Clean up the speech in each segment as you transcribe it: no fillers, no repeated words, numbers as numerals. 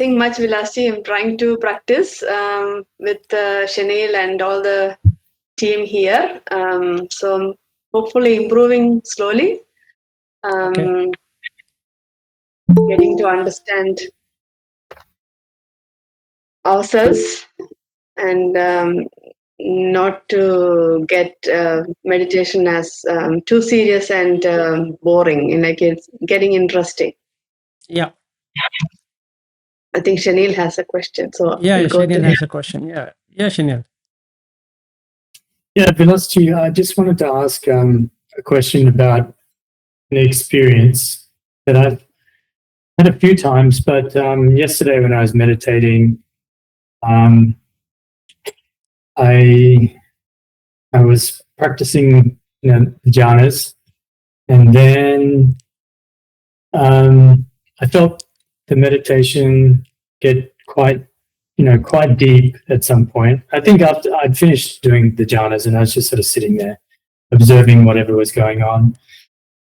Nothing much, Vilasi. I'm trying to practice with Chanel and all the team here. So hopefully improving slowly. Okay. Getting to understand ourselves and not to get meditation as too serious and boring. Like it's getting interesting. Yeah. I think Chanel has a question, so Yeah, we'll go to Chanel her. has a question. Yeah. Yeah, Chanel. Yeah, Velocity, I just wanted to ask a question about an experience that I've had a few times, but yesterday when I was meditating, um, I was practicing, the jhanas, and then I felt the meditation get quite deep at some point. I think after I'd finished doing the jhanas, and I was just sort of sitting there observing whatever was going on,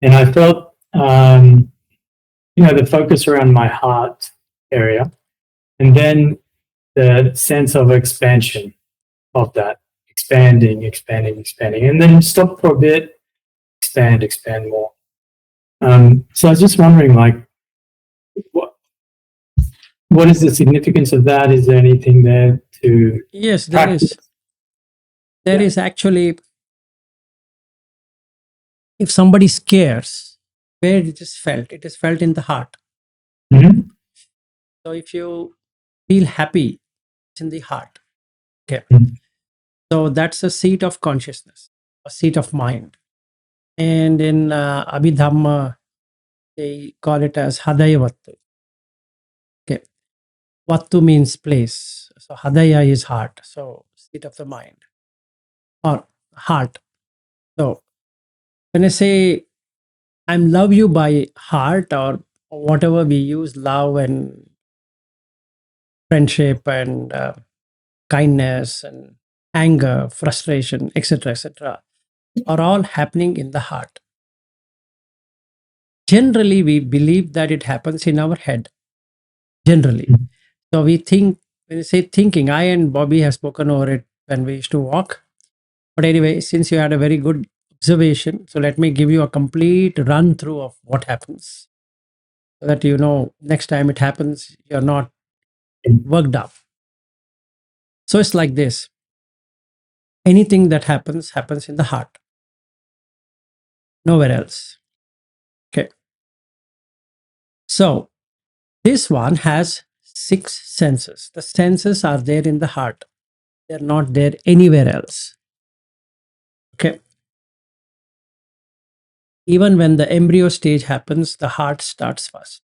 and I felt the focus around my heart area, and then the sense of expansion of that, expanding, expanding, expanding, and then stop for a bit, expand more. So I was just wondering, like, what is the significance of that? Is there anything there to Yes, there practice? is. There Yeah. is actually, if somebody scares, where it is felt? It is felt in the heart. Mhm. So if you feel happy, it's in the heart. Okay. Mhm. So that's a seat of consciousness, a seat of mind. And in Abhidhamma, they call it as Hadaya Vattu. Okay. Vattu means place. So Hadaya is heart. So seat of the mind or heart. So when I say I'm love you by heart or whatever we use, love and friendship and kindness and anger, frustration, etc., are all happening in the heart. Generally, we believe that it happens in our head. Generally. So we think, when you say thinking, I and Bobby have spoken over it when we used to walk. But anyway, since you had a very good observation, so let me give you a complete run through of what happens so that you know next time it happens, you're not worked up. So it's like this. Anything that happens in the heart, nowhere else. Okay. So this one has 6 senses. The senses are there in the heart. They're not there anywhere else. Okay. Even when the embryo stage happens, the heart starts first.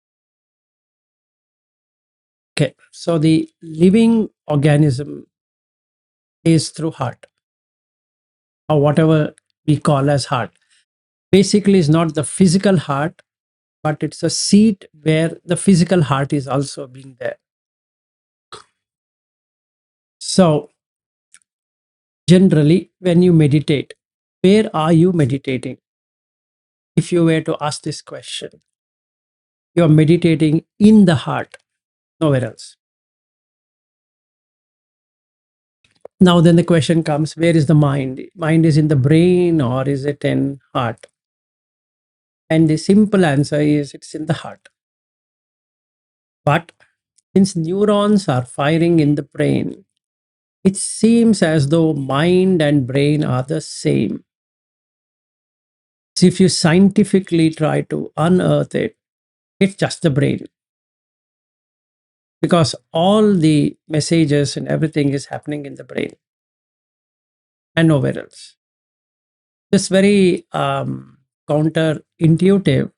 Okay. So the living organism is through heart, or whatever we call as heart. Basically, is not the physical heart, but it's a seat where the physical heart is also being there. So generally, when you meditate, where are you meditating? If you were to ask this question, you are meditating in the heart, nowhere else. Now, then the question comes, where is the mind? Mind is in the brain or is it in heart? And the simple answer is it's in the heart. But since neurons are firing in the brain, it seems as though mind and brain are the same. So if you scientifically try to unearth it, it's just the brain. Because all the messages and everything is happening in the brain and nowhere else. It's very counterintuitive.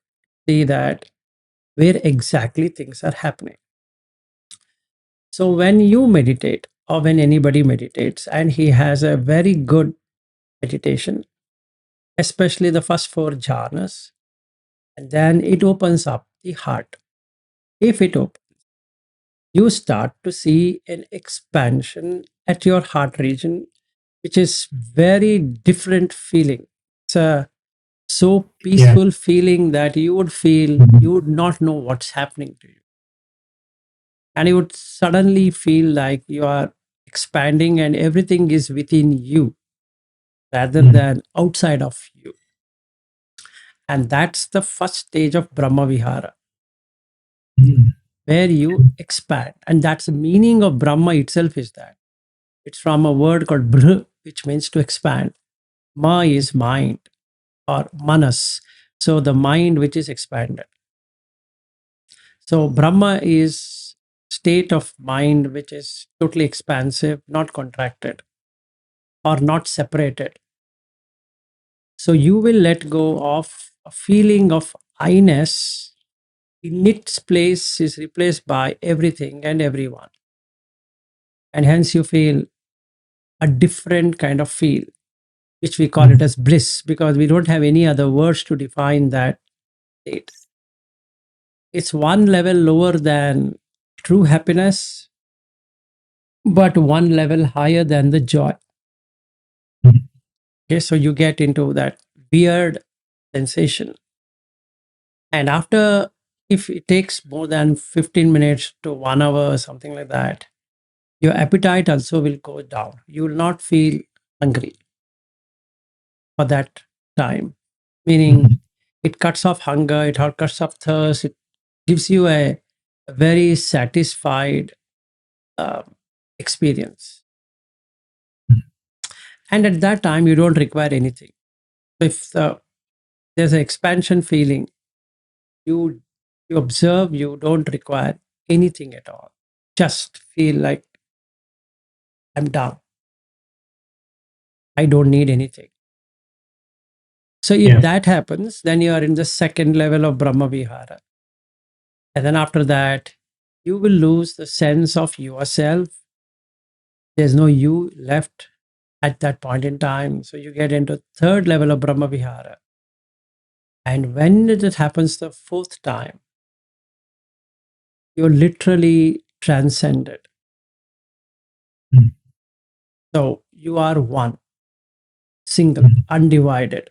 See that where exactly things are happening. So when you meditate or when anybody meditates and he has a very good meditation, especially the first 4 jhanas, and then it opens up the heart. If it opens, you start to see an expansion at your heart region, which is very different feeling. It's a so peaceful feeling that you would feel you would not know what's happening to you. And you would suddenly feel like you are expanding and everything is within you rather than outside of you. And that's the first stage of Brahma Vihara, where you expand. And that's the meaning of Brahma itself is that. It's from a word called Brh, which means to expand. Ma is mind or manas. So the mind which is expanded. So Brahma is state of mind which is totally expansive, not contracted or not separated. So you will let go of a feeling of I-ness. In its place is replaced by everything and everyone. And hence you feel a different kind of feel, which we call it as bliss, because we don't have any other words to define that state. It's one level lower than true happiness, but one level higher than the joy. Okay, so you get into that weird sensation. And after, if it takes more than 15 minutes to 1 hour or something like that, your appetite also will go down. You will not feel hungry for that time, meaning it cuts off hunger, it cuts off thirst, it gives you a very satisfied experience. And at that time, you don't require anything. If there's an expansion feeling, you observe, you don't require anything at all. Just feel like I'm done. I don't need anything. So if that happens, then you are in the second level of Brahma Vihara. And then after that, you will lose the sense of yourself. There's no you left at that point in time. So you get into third level of Brahma Vihara. And when it happens the fourth time, you're literally transcended. So you are one, single, undivided.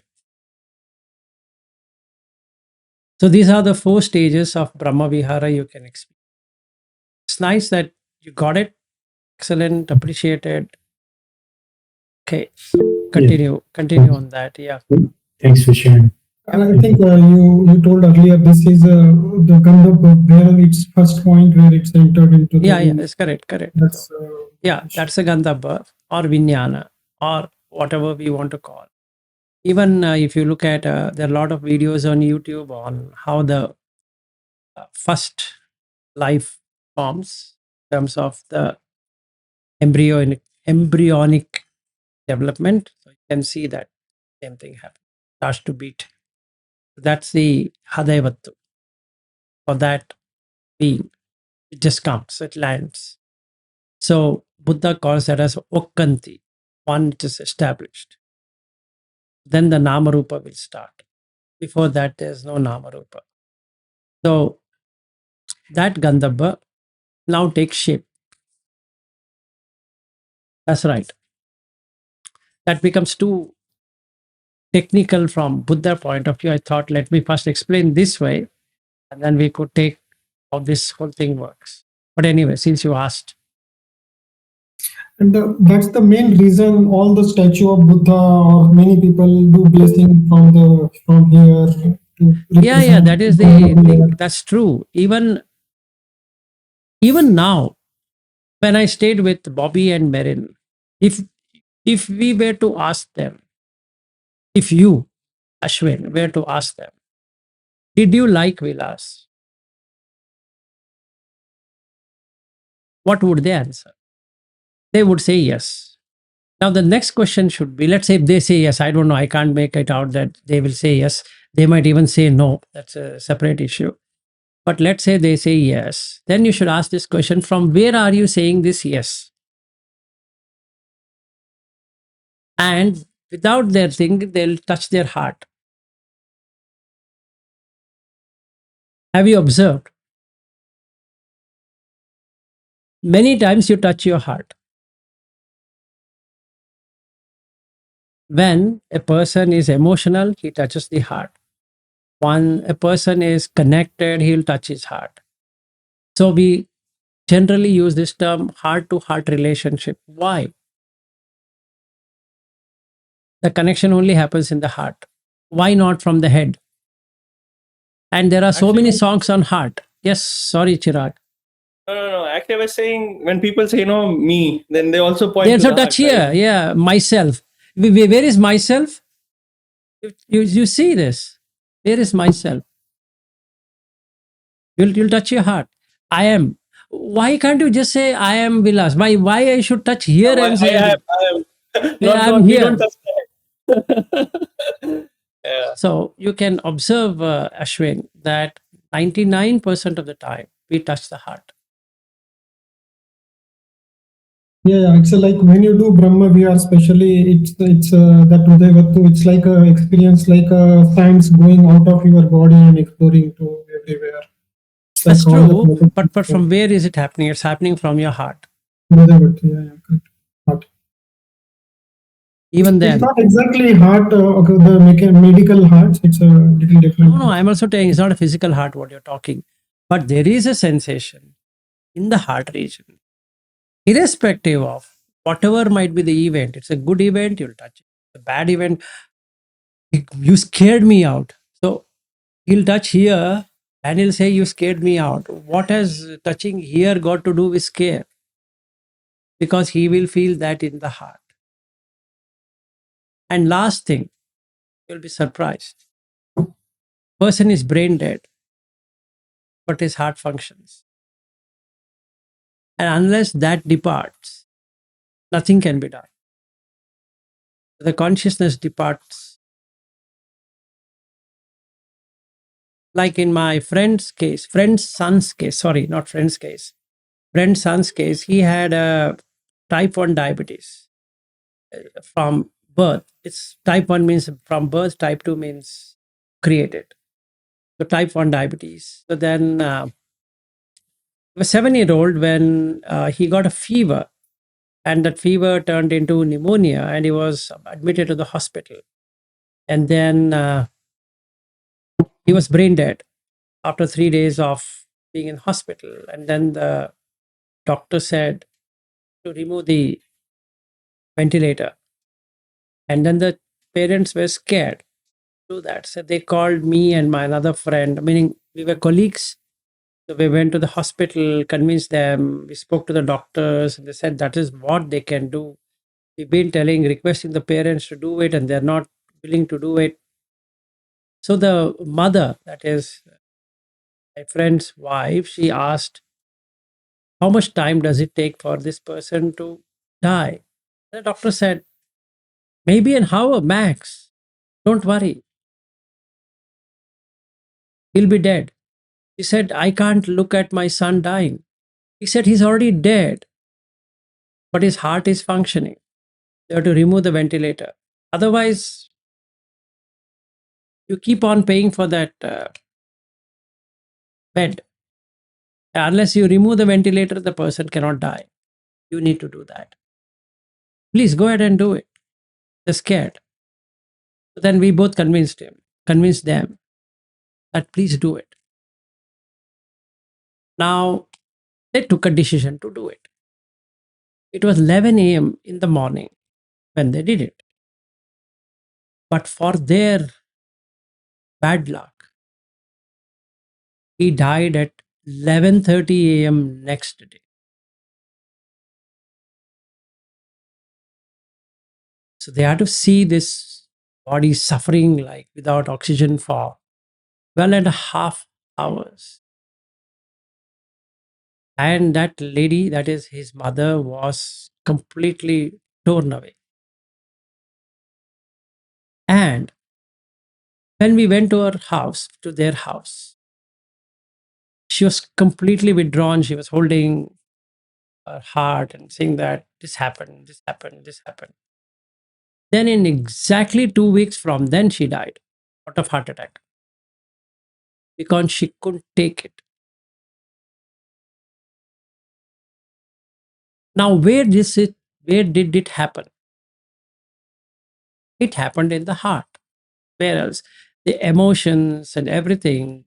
So these are the 4 stages of Brahma Vihara you can experience. It's nice that you got it. Excellent, appreciated. Okay, continue on that. Yeah. Thanks for sharing. I think you told earlier this is the Gandhabba where its first point where it's entered into the Yeah, that's correct. That's That's a Gandhabba or Vijnana or whatever we want to call. Even if you look at, there are a lot of videos on YouTube on how the first life forms in terms of the embryonic development. So you can see that same thing happen. Starts to beat. That's the Hadaivattu for that being. It just comes, it lands. So Buddha calls that as Okkanti, one which is established. Then the Namarupa will start. Before that, there's no Namarupa. So that Gandhabba now takes shape. That's right. That becomes too technical from Buddha point of view. I thought, let me first explain this way, and then we could take how this whole thing works. But anyway, since you asked. and that's the main reason all the statue of Buddha or many people do blessing from here to Yeah, that is the Gandhabba. thing. That's true. Even now, when I stayed with Bobby and Merin, if we were to ask them, if you, Ashwin, were to ask them, did you like Vilas? What would they answer? They would say yes. Now the next question should be, let's say if they say yes, I don't know, I can't make it out that they will say yes. They might even say no. That's a separate issue. But let's say they say yes. Then you should ask this question, from where are you saying this yes? And without their thing, they'll touch their heart. Have you observed? Many times you touch your heart. When a person is emotional, he touches the heart. When a person is connected, he'll touch his heart. So we generally use this term heart to heart relationship. Why? The connection only happens in the heart. Why not from the head? And there are so many Actually, songs on heart. Yes, sorry, Chirag. no. Actually, I was saying when people say, me, then they also point There's to a the touch heart, right? here. Yeah, myself. Where is myself? You see this. Where is myself? You'll touch your heart. I am. Why can't you just say I am Vilas? Why I should touch here No, and say I am. yeah, Not, I'm not, we don't here? touch that. Yeah. So you can observe, Ashwin, that 99% of the time we touch the heart. Yeah, it's like when you do Brahma Vihar, especially it's that Udayvattu. It's like a experience, like a science going out of your body and exploring to everywhere. It's like That's all the true, but from where is it happening? It's happening from your heart. Udayvattu. Yeah, correct. Heart. Even It's then, not exactly heart. Okay, the medical heart. It's a little different. no, I'm also saying it's not a physical heart what you're talking, but there is a sensation in the heart region, irrespective of whatever might be the event. It's a good event, you'll touch it. A bad event, you scared me out. So he'll touch here and he'll say, you scared me out. What has touching here got to do with scare? Because he will feel that in the heart. And last thing, you'll be surprised. Person is brain dead, but his heart functions. And unless that departs, nothing can be done. The consciousness departs. Like in my friend's case, friend's son's case, sorry, not friend's case, friend's son's case, he had a type 1 diabetes from birth. It's type 1 means from birth, type 2 means created. So type 1 diabetes. So then he was 7-year-old when he got a fever, and that fever turned into pneumonia, and he was admitted to the hospital. And then he was brain dead after 3 days of being in hospital. And then the doctor said to remove the ventilator. And then the parents were scared to do that. So they called me and my another friend, meaning we were colleagues. So we went to the hospital, convinced them. We spoke to the doctors, and they said that is what they can do. We've been requesting the parents to do it, and they're not willing to do it. So the mother, that is my friend's wife, she asked, how much time does it take for this person to die? The doctor said, maybe an hour max. Don't worry. He'll be dead. He said, I can't look at my son dying. He said, he's already dead, but his heart is functioning. You have to remove the ventilator. Otherwise, you keep on paying for that bed. Unless you remove the ventilator, the person cannot die. You need to do that. Please go ahead and do it. They're scared. So then we both convinced them that please do it. Now they took a decision to do it. It was 11 a.m. in the morning when they did it. But for their bad luck, he died at 11:30 a.m. next day. So they had to see this body suffering like without oxygen for 12.5 hours. And that lady, that is his mother, was completely torn away. And when we went to her house, to their house, she was completely withdrawn. She was holding her heart and saying that this happened, this happened, this happened. Then, in exactly 2 weeks from then, she died out of heart attack because she couldn't take it. Now, where did it happen? It happened in the heart. Where else? The emotions and everything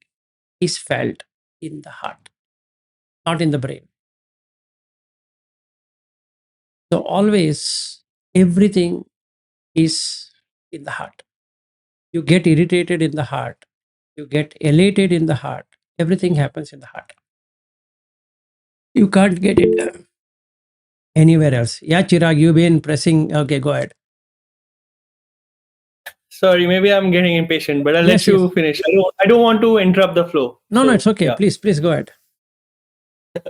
is felt in the heart, not in the brain. So always everything is in the heart. You get irritated in the heart, you get elated in the heart, everything happens in the heart. You can't get it anywhere else. Yeah, Chirag, you've been pressing. Okay, go ahead. Sorry, maybe I'm getting impatient, but I'll Yes, let you yes. finish. I don't want to interrupt the flow. No, So, it's okay. yeah. Please go ahead.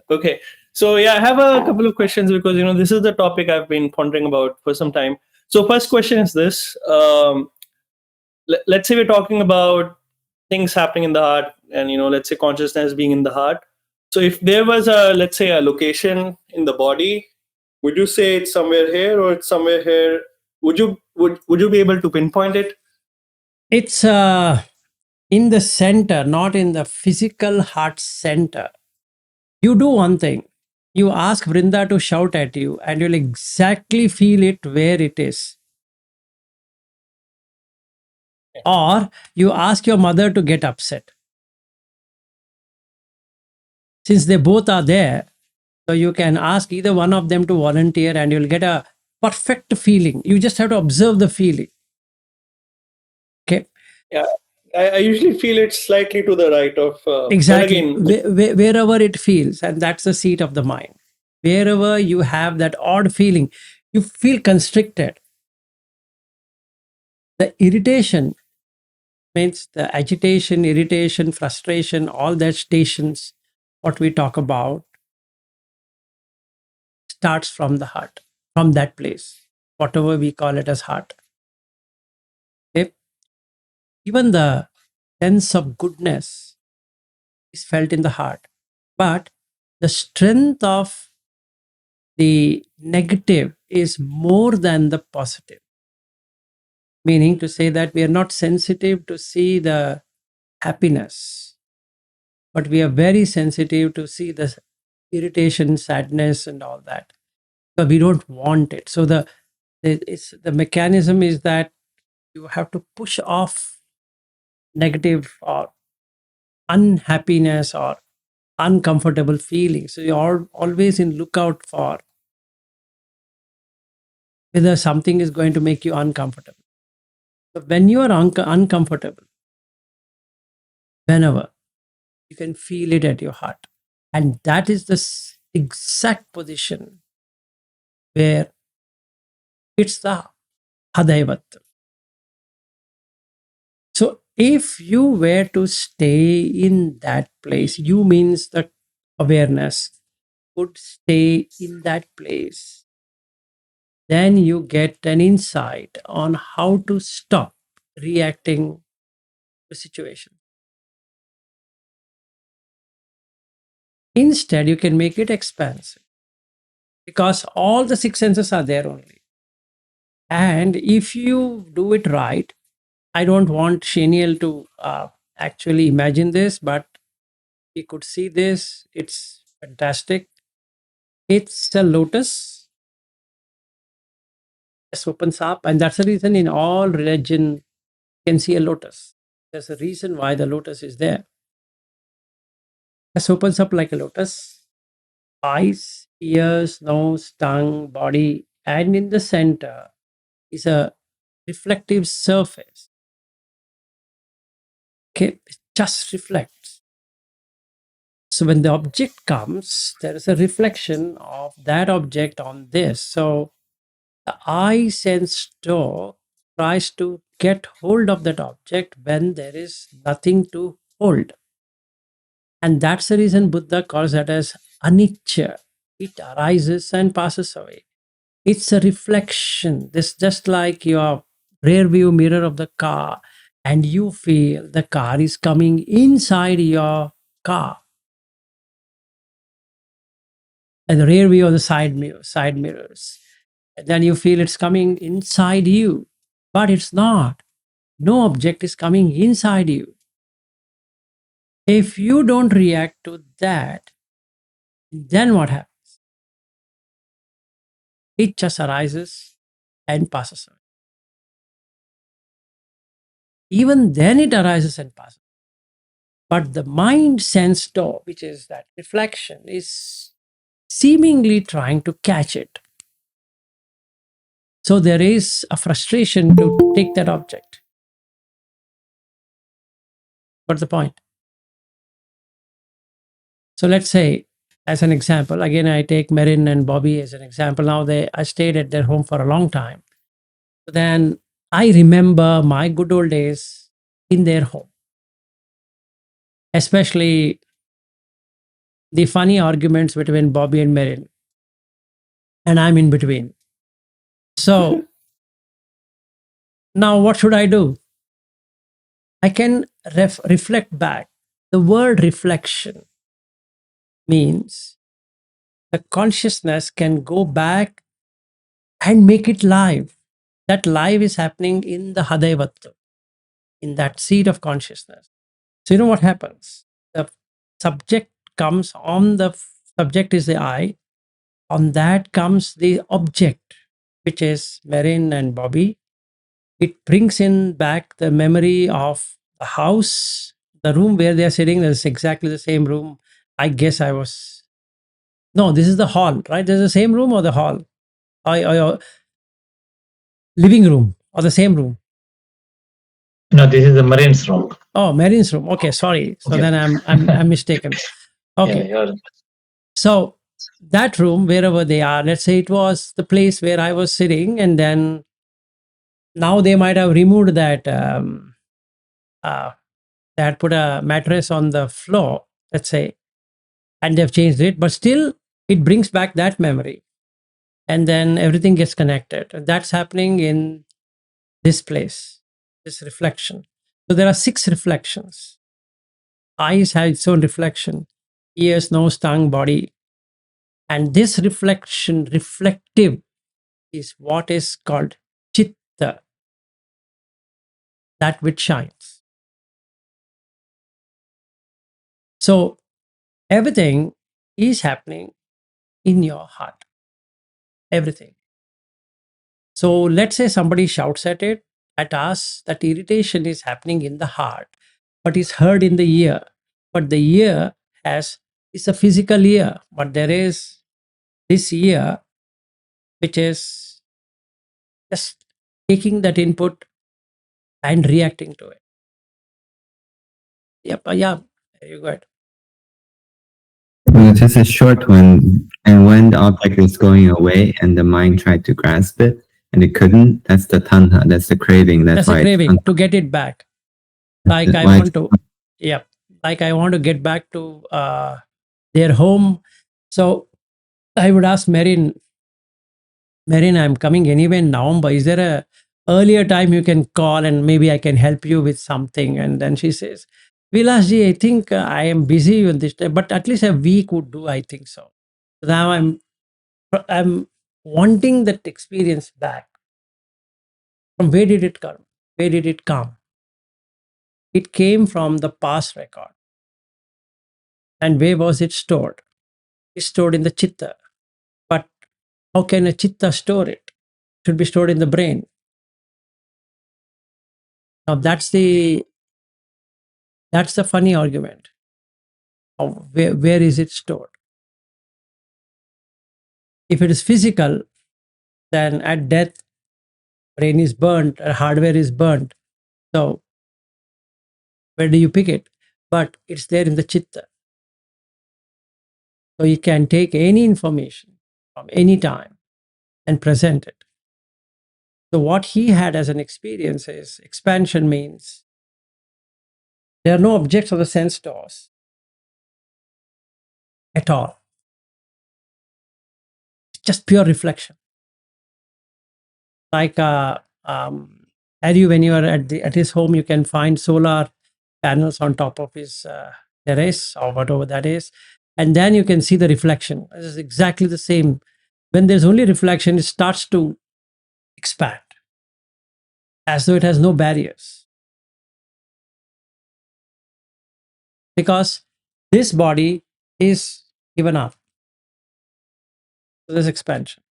Okay. So yeah, I have a couple of questions because this is the topic I've been pondering about for some time. So first question is this: let's say we're talking about things happening in the heart, and let's say consciousness being in the heart. So if there was let's say a location in the body, would you say it's somewhere here or it's somewhere here? Would you be able to pinpoint it? It's in the center, not in the physical heart center. You do one thing. You ask Vrinda to shout at you, and you'll exactly feel it where it is. Or you ask your mother to get upset. Since they both are there, so you can ask either one of them to volunteer and you'll get a perfect feeling. You just have to observe the feeling. Okay. Yeah, I usually feel it's slightly to the right of. But Exactly. again, Wherever it feels, and that's the seat of the mind. Wherever you have that odd feeling, you feel constricted. The irritation means the agitation, irritation, frustration, all that stations, what we talk about, starts from the heart, from that place, whatever we call it as heart. Okay? Even the sense of goodness is felt in the heart. But the strength of the negative is more than the positive. Meaning to say that we are not sensitive to see the happiness, but we are very sensitive to see the irritation, sadness, and all that. So we don't want it. So the mechanism is that you have to push off negative or unhappiness or uncomfortable feelings. So you're always in lookout for whether something is going to make you uncomfortable. So when you are uncomfortable, whenever you can feel it at your heart, and that is the exact position where it's the Hadaivat. So if you were to stay in that place, you means the awareness would stay in that place, then you get an insight on how to stop reacting to situation. Instead, you can make it expansive because all the six senses are there only. And if you do it right, I don't want Shaniel to actually imagine this, but he could see this. It's fantastic. It's a lotus. Just opens up, and that's the reason in all religion you can see a lotus. There's a reason why the lotus is there. Just opens up like a lotus. Eyes, ears, nose, tongue, body, and in the center is a reflective surface. Okay, it just reflects. So when the object comes, there is a reflection of that object on this. So the eye sense door tries to get hold of that object when there is nothing to hold. And that's the reason Buddha calls that as anicca. It arises and passes away. It's a reflection. This just like your rear view mirror of the car, and you feel the car is coming inside your car. And the rear view of the side mirrors. And then you feel it's coming inside you, but it's not. No object is coming inside you. If you don't react to that, then what happens? It just arises and passes away. Even then, it arises and passes. But the mind sense door, which is that reflection, is seemingly trying to catch it. So there is a frustration to take that object. What's the point? So let's say, as an example, again, I take Marin and Bobby as an example. Now I stayed at their home for a long time. Then I remember my good old days in their home, especially the funny arguments between Bobby and Marin, and I'm in between. So now what should I do? I can reflect back. The word reflection means the consciousness can go back and make it live. That live is happening in the Hadaivattu, in that seed of consciousness. So you know what happens? The subject comes on, the subject is the I. On that comes the object, which is Marin and Bobby. It brings in back the memory of the house, the room where they are sitting. That's exactly the same room. I guess I was. No, this is the hall, right? There's the same room or the hall? Or living room or the same room? No, this is the Marine's room. Oh, Marin's room. Okay, sorry. So Okay. then I'm mistaken. Okay. Yeah, So that room, wherever they are, let's say it was the place where I was sitting, and then now they might have removed that. They had put a mattress on the floor, let's say, and they've changed it, but still it brings back that memory, and then everything gets connected. And that's happening in this place, this reflection. So there are 6 reflections. Eyes have its own reflection, ears, nose, tongue, body. And this reflection, reflective, is what is called citta, that which shines. So everything is happening in your heart. Everything. So let's say somebody shouts at us, that irritation is happening in the heart, but is heard in the ear. But the ear is a physical ear, but there is this ear which is just taking that input and reacting to it. Yep, yeah, there you go. Just a short one. And when the object is going away and the mind tried to grasp it and it couldn't, that's the tanha, that's the craving. That's a craving to get it back. Like I want to, like I want to get back to their home. So I would ask Marin, I'm coming anyway in November. Is there a earlier time you can call and maybe I can help you with something? And then she says, Vilasji, I think I am busy with this time, but at least a week would do, I think so. Now I'm wanting that experience back. From where did it come? Where did it come? It came from the past record. And where was it stored? It's stored in the citta. But how can a citta store it? It should be stored in the brain. Now that's the funny argument. Where is it stored? If it is physical, then at death, brain is burnt, hardware is burnt. So where do you pick it? But it's there in the citta. So you can take any information from any time and present it. So what he had as an experience is expansion means there are no objects of the sense doors at all. It's just pure reflection. Like Harry, when you are at his home, you can find solar panels on top of his terrace or whatever that is. And then you can see the reflection. This is exactly the same. When there's only reflection, it starts to expand as though it has no barriers. Because this body is given up. So there's expansion.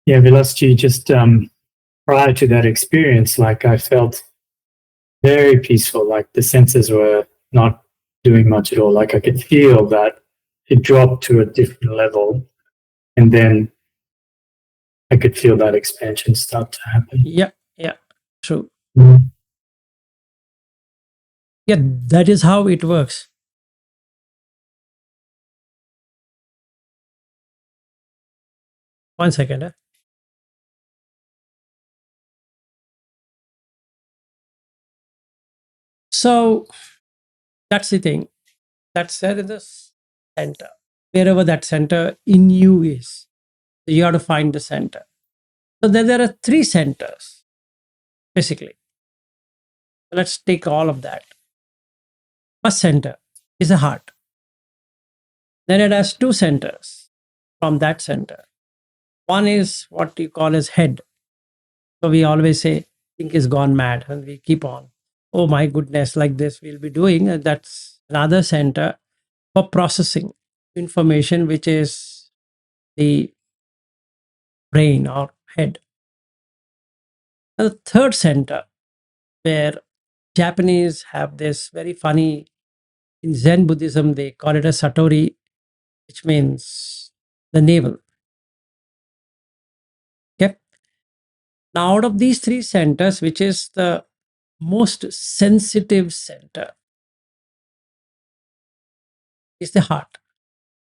Yeah, Vilasji, just prior to that experience, like I felt very peaceful, like the senses were not doing much at all. Like I could feel that it dropped to a different level. And then I could feel that expansion start to happen. Yeah, true. Mhm. Yeah, that is how it works. One second. So that's the thing. That's there in the center. Wherever that center in you is, you have to find the center. So then there are three centers, basically. Let's take all of that. First center is the heart. Then it has two centers from that center. One is what you call as head. So we always say, think is gone mad, and we keep on. Oh my goodness, like this we'll be doing. And that's another center for processing information, which is the brain or head. And the third center, where Japanese have this very funny, in Zen Buddhism, they call it a satori, which means the navel. Okay. Now, out of these three centers, which is the most sensitive center, is the heart.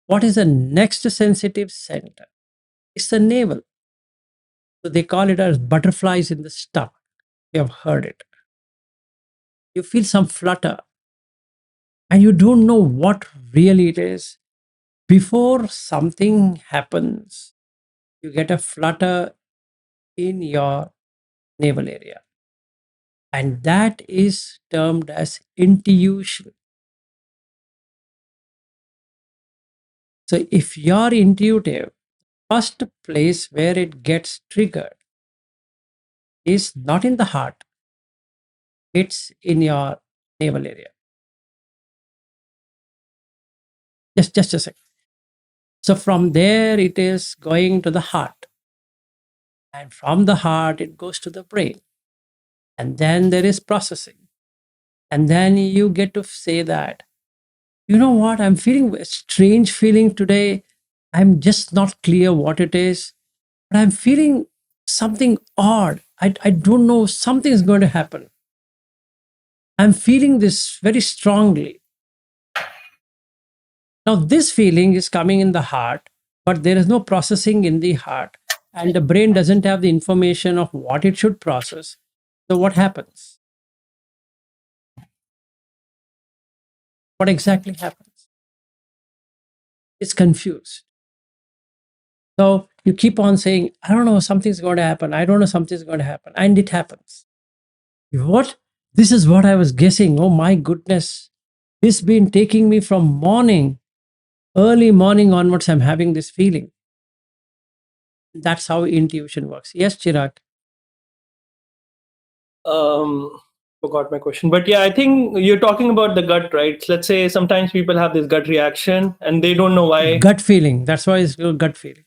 What is the next sensitive center? It's the navel. So they call it as butterflies in the stomach. You have heard it. You feel some flutter and you don't know what really it is. Before something happens, you get a flutter in your navel area. And that is termed as intuition. So if you're intuitive, first place where it gets triggered is not in the heart, it's in your navel area. Just a second. So from there, it is going to the heart. And from the heart, it goes to the brain. And then there is processing. And then you get to say that, you know what, I'm feeling a strange feeling today. I'm just not clear what it is, but I'm feeling something odd. I don't know, something is going to happen. I'm feeling this very strongly. Now, this feeling is coming in the heart, but there is no processing in the heart. And the brain doesn't have the information of what it should process. So, what happens? What exactly happens? It's confused. So, you keep on saying, I don't know, something's going to happen. I don't know, something's going to happen. And it happens. What? This is what I was guessing. Oh my goodness. This been taking me from morning, early morning onwards. I'm having this feeling. That's how intuition works. Yes, Chirag. Forgot my question, but yeah, I think you're talking about the gut, right? Let's say sometimes people have this gut reaction and they don't know why. Gut feeling. That's why it's called gut feeling.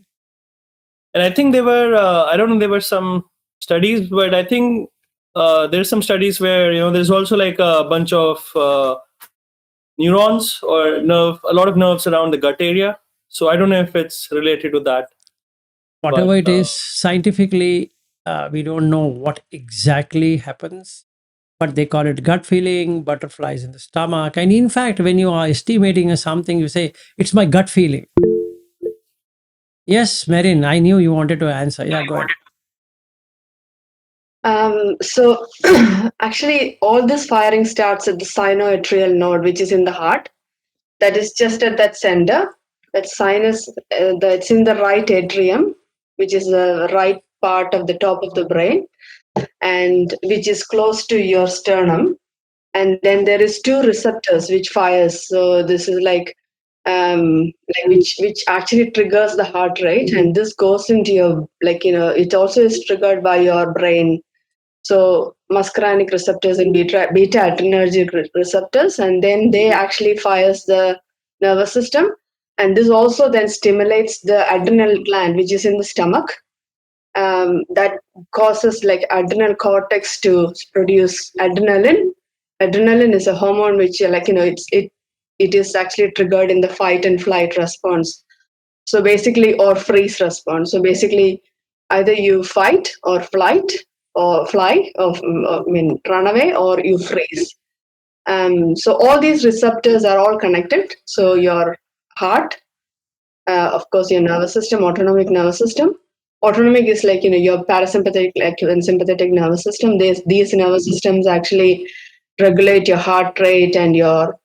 And I think there were, I don't know, there were some studies, but I think there's some studies where, there's also like a bunch of neurons or a lot of nerves around the gut area. So I don't know if it's related to that. Whatever But, it is, scientifically, we don't know what exactly happens, but they call it gut feeling, butterflies in the stomach. And in fact, when you are estimating something, you say, it's my gut feeling. Yes, Marin, I knew you wanted to answer. Yeah, go ahead. So actually, all this firing starts at the sinoatrial node, which is in the heart. That is just at that center. That sinus, that's in the right atrium, which is the right part of the top of the brain, and which is close to your sternum. And then there is two receptors which fires. So this is like which actually triggers the heart rate, and this goes into your it also is triggered by your brain. So muscarinic receptors and beta adrenergic receptors, and then they actually fires the nervous system, and this also then stimulates the adrenal gland, which is in the stomach. That causes like adrenal cortex to produce adrenaline. Adrenaline is a hormone which it is actually triggered in the fight and flight response. So basically, or freeze response. So basically, either you fight or flight or fly, or run away, or you freeze. So all these receptors are all connected. So your heart, of course, your nervous system, autonomic nervous system. Autonomic is like your parasympathetic, like and sympathetic nervous system. These nervous systems actually regulate your heart rate and your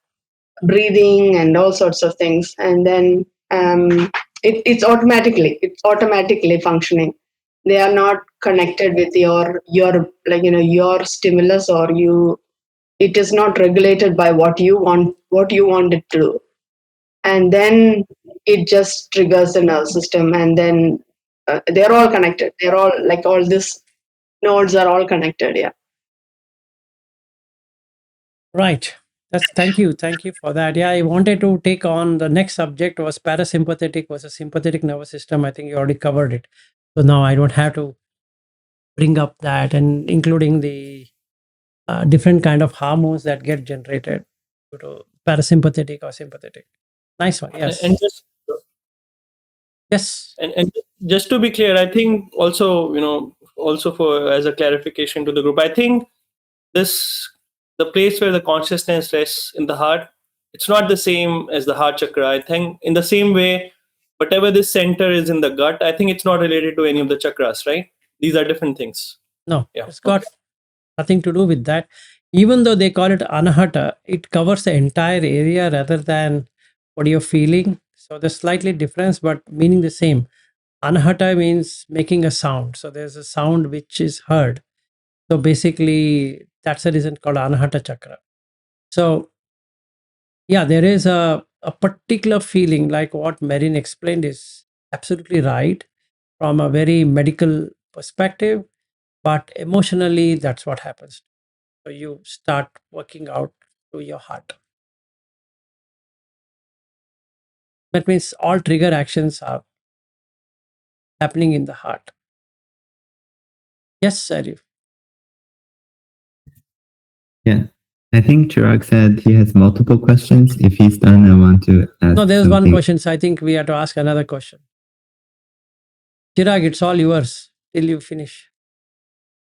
breathing and all sorts of things. And then it's automatically functioning. They are not connected with your your stimulus, or you. It is not regulated by what you want it to do, and then it just triggers the nervous system, and then they're all connected. They're all like all these nodes are all connected. Yeah. Right. Thank you. Thank you for that. Yeah, I wanted to take on the next subject was parasympathetic versus sympathetic nervous system. I think you already covered it. So now I don't have to bring up that, and including the different kind of hormones that get generated due to parasympathetic or sympathetic. Nice one. Yes. And just Yes. and just to be clear, I think also also for as a clarification to the group, I think this the place where the consciousness rests in the heart, it's not the same as the heart chakra. I think in the same way, whatever this center is in the gut, I think it's not related to any of the chakras, right? These are different things. No, Yeah. it's got nothing to do with that. Even though they call it anahata, it covers the entire area rather than what you're feeling. So there's slightly difference, but meaning the same. Anahata means making a sound. So there's a sound which is heard. So basically, that's the reason called anahata chakra. So yeah, there is a particular feeling like what Marin explained is absolutely right from a very medical perspective, but emotionally, that's what happens. So you start working out to your heart. That means all trigger actions are happening in the heart. Yes, Arif. Yeah. I think Chirag said he has multiple questions. If he's done, I want to ask. No, there's one something. question. So I think we have to ask another question. Chirag, it's all yours till you finish.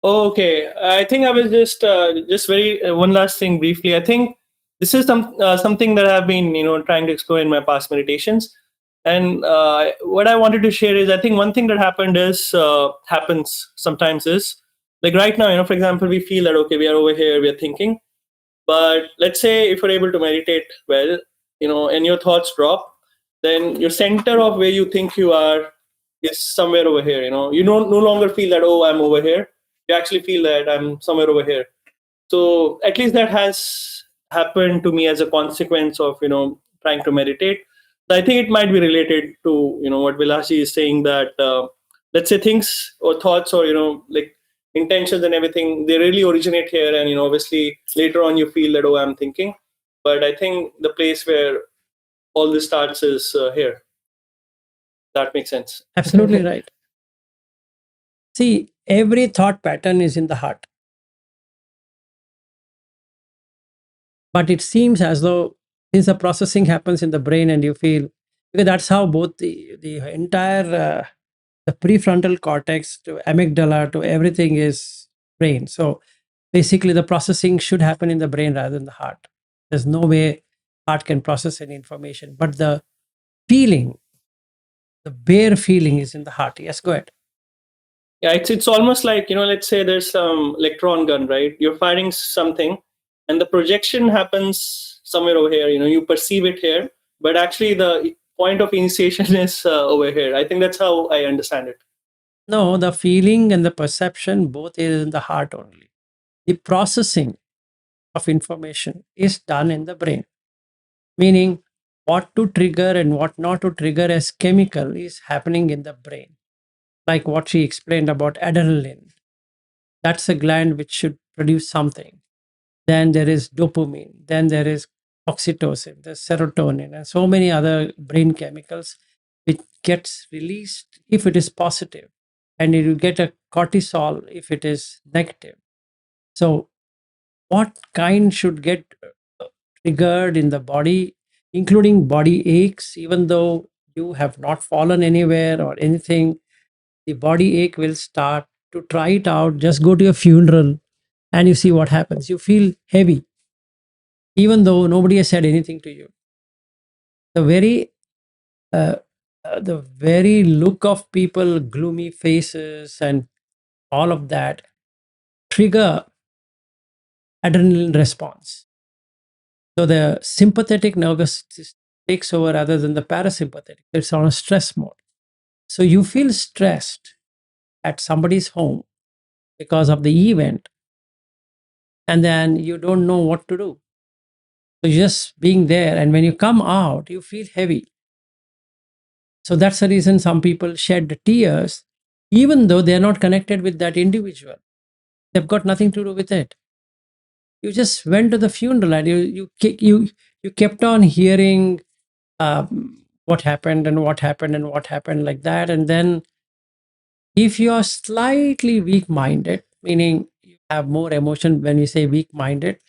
Okay, I think I will just very one last thing briefly. I think this is something that I've been trying to explore in my past meditations, and what I wanted to share is I think one thing that happens sometimes is like right now, for example, we feel that okay, we are over here, we are thinking, but let's say if you're able to meditate well, and your thoughts drop, then your center of where you think you are is somewhere over here. You don't no longer feel that oh I'm over here. You actually feel that I'm somewhere over here. So at least that has happened to me as a consequence of trying to meditate. So I think it might be related to what Vilashi is saying, that let's say things or thoughts or like intentions and everything, they really originate here, and obviously later on you feel that oh I'm thinking, but I think the place where all this starts is here. That makes sense. Absolutely right. See, every thought pattern is in the heart. But it seems as though since the processing happens in the brain and you feel, because that's how both the entire the prefrontal cortex to amygdala to everything is brain. So basically the processing should happen in the brain rather than the heart. There's no way heart can process any information, but the feeling, the bare feeling is in the heart. Yes, go ahead. Yeah, it's almost like let's say there's some electron gun, right? You're firing something, and the projection happens somewhere over here. You perceive it here, but actually the point of initiation is over here. I think that's how I understand it. No, the feeling and the perception both is in the heart only. The processing of information is done in the brain, meaning what to trigger and what not to trigger as chemical is happening in the brain. Like what she explained about adrenaline. That's a gland which should produce something. Then there is dopamine. Then there is oxytocin, there's serotonin, and so many other brain chemicals which gets released if it is positive, and you get a cortisol if it is negative. So what kind should get triggered in the body, including body aches, even though you have not fallen anywhere or anything, the body ache will start. To try it out, just go to a funeral and you see what happens. You feel heavy, even though nobody has said anything to you. The very the very look of people, gloomy faces, and all of that trigger adrenaline response. So the sympathetic nervous system takes over rather than the parasympathetic. It's on a stress mode. So you feel stressed at somebody's home because of the event, and then you don't know what to do. So just being there, and when you come out, you feel heavy. So that's the reason some people shed tears, even though they're not connected with that individual. They've got nothing to do with it. You just went to the funeral and you kept on hearing what happened and what happened and what happened like that. And then if you are slightly weak-minded, meaning you have more emotion, when we say weak-minded,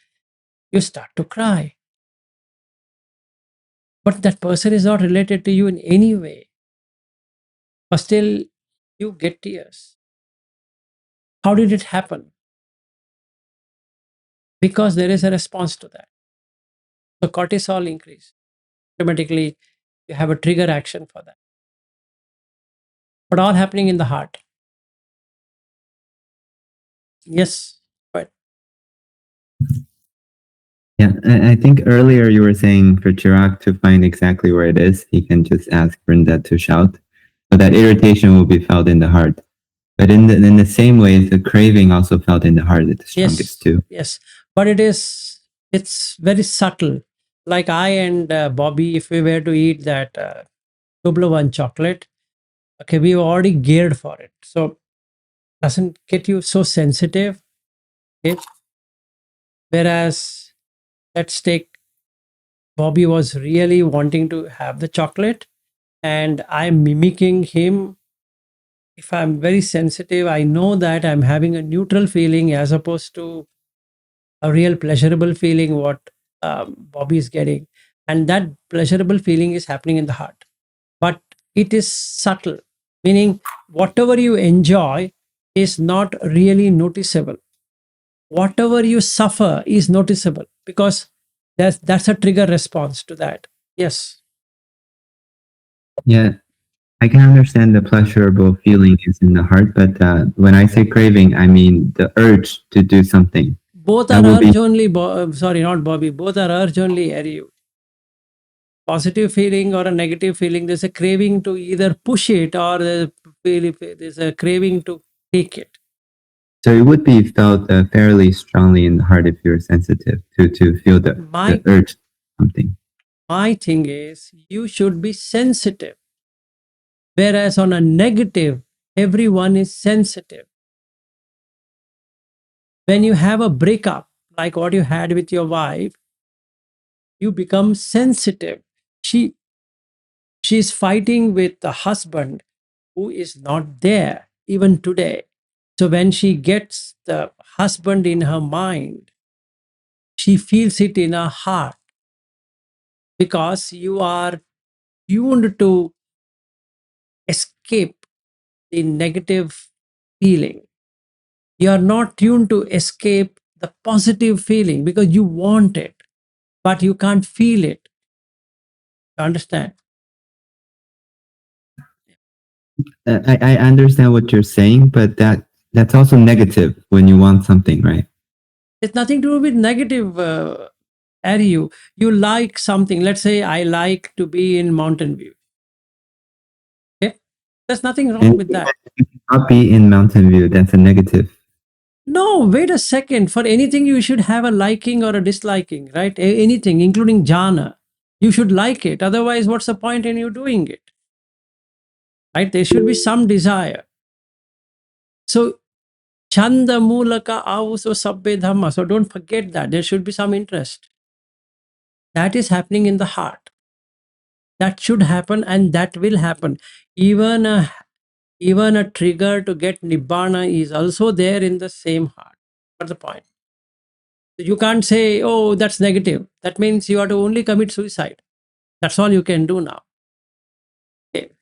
you start to cry. But that person is not related to you in any way. But still, you get tears. How did it happen? Because there is a response to that. So cortisol increase. Automatically, you have a trigger action for that. But all happening in the heart. Yes, but Yeah, I think earlier you were saying for Chirag to find exactly where it is, he can just ask Brenda to shout. So that irritation will be felt in the heart. But in the same way, the craving also felt in the heart at the strongest too. Yes, but it's very subtle. Like I and Bobby, if we were to eat that Toblerone chocolate, okay, we were already geared for it. So doesn't get you so sensitive. Okay? Whereas let's take Bobby was really wanting to have the chocolate, and I'm mimicking him. If I'm very sensitive, I know that I'm having a neutral feeling as opposed to a real pleasurable feeling what Bobby is getting. And that pleasurable feeling is happening in the heart. But it is subtle, meaning whatever you enjoy is not really noticeable. Whatever you suffer is noticeable because that's a trigger response to that. Yes. Yeah, I can understand the pleasurable feeling is in the heart, but when I say craving, I mean the urge to do something. Both That are will be- urge only, sorry, not Bobby, both are urge only area. Positive feeling or a negative feeling, there's a craving to either push it or there's a craving to take it. So it would be felt fairly strongly in the heart if you're sensitive to feel the urge to something. My thing is, you should be sensitive. Whereas on a negative, everyone is sensitive. When you have a breakup, like what you had with your wife, you become sensitive. She's fighting with the husband who is not there even today. So when she gets the husband in her mind, she feels it in her heart because you are tuned to escape the negative feeling. You are not tuned to escape the positive feeling because you want it, but you can't feel it. You understand? I understand what you're saying, but that's also negative when you want something, right? It's nothing to do with negative, Ariu. You like something. Let's say I like to be in Mountain View. Okay? There's nothing wrong with that. Not be in Mountain View, that's a negative. No, wait a second. For anything, you should have a liking or a disliking, right? Anything, including jhana. You should like it. Otherwise, what's the point in you doing it? Right? There should be some desire. So, chanda mulaka avuso sabbe dhamma. So, don't forget that. There should be some interest. That is happening in the heart. That should happen and that will happen. Even a trigger to get nibbana is also there in the same heart. What's the point? You can't say, oh, that's negative. That means you have to only commit suicide. That's all you can do now. Okay.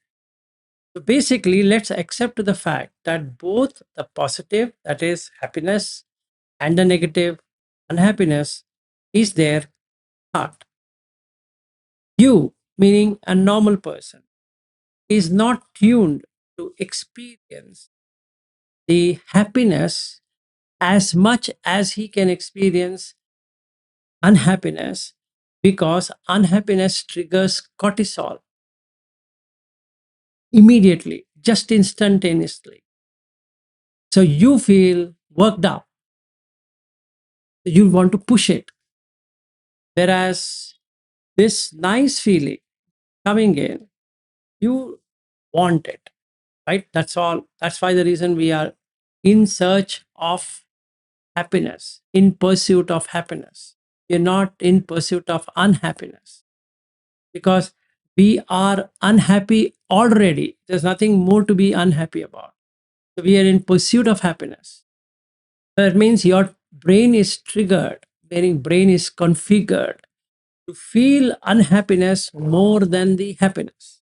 So basically, let's accept the fact that both the positive, that is happiness, and the negative, unhappiness, is their heart. You, meaning a normal person, is not tuned to experience the happiness as much as he can experience unhappiness, because unhappiness triggers cortisol immediately, just instantaneously. So you feel worked up, you want to push it. Whereas this nice feeling coming in, you want it, right? That's all. That's why the reason we are in search of happiness, in pursuit of happiness. We're not in pursuit of unhappiness, because we are unhappy already. There's nothing more to be unhappy about. So we are in pursuit of happiness. That means your brain is triggered, meaning brain is configured to feel unhappiness more than the happiness.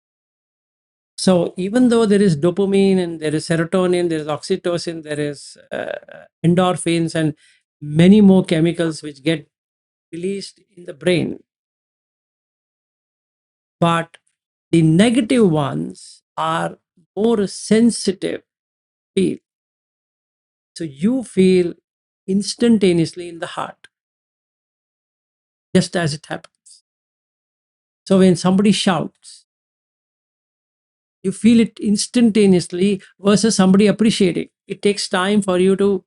So even though there is dopamine and there is serotonin, there is oxytocin, there is endorphins and many more chemicals which get released in the brain, but the negative ones are more sensitive feel. So you feel instantaneously in the heart, just as it happens. So when somebody shouts, you feel it instantaneously versus somebody appreciating. It takes time for you to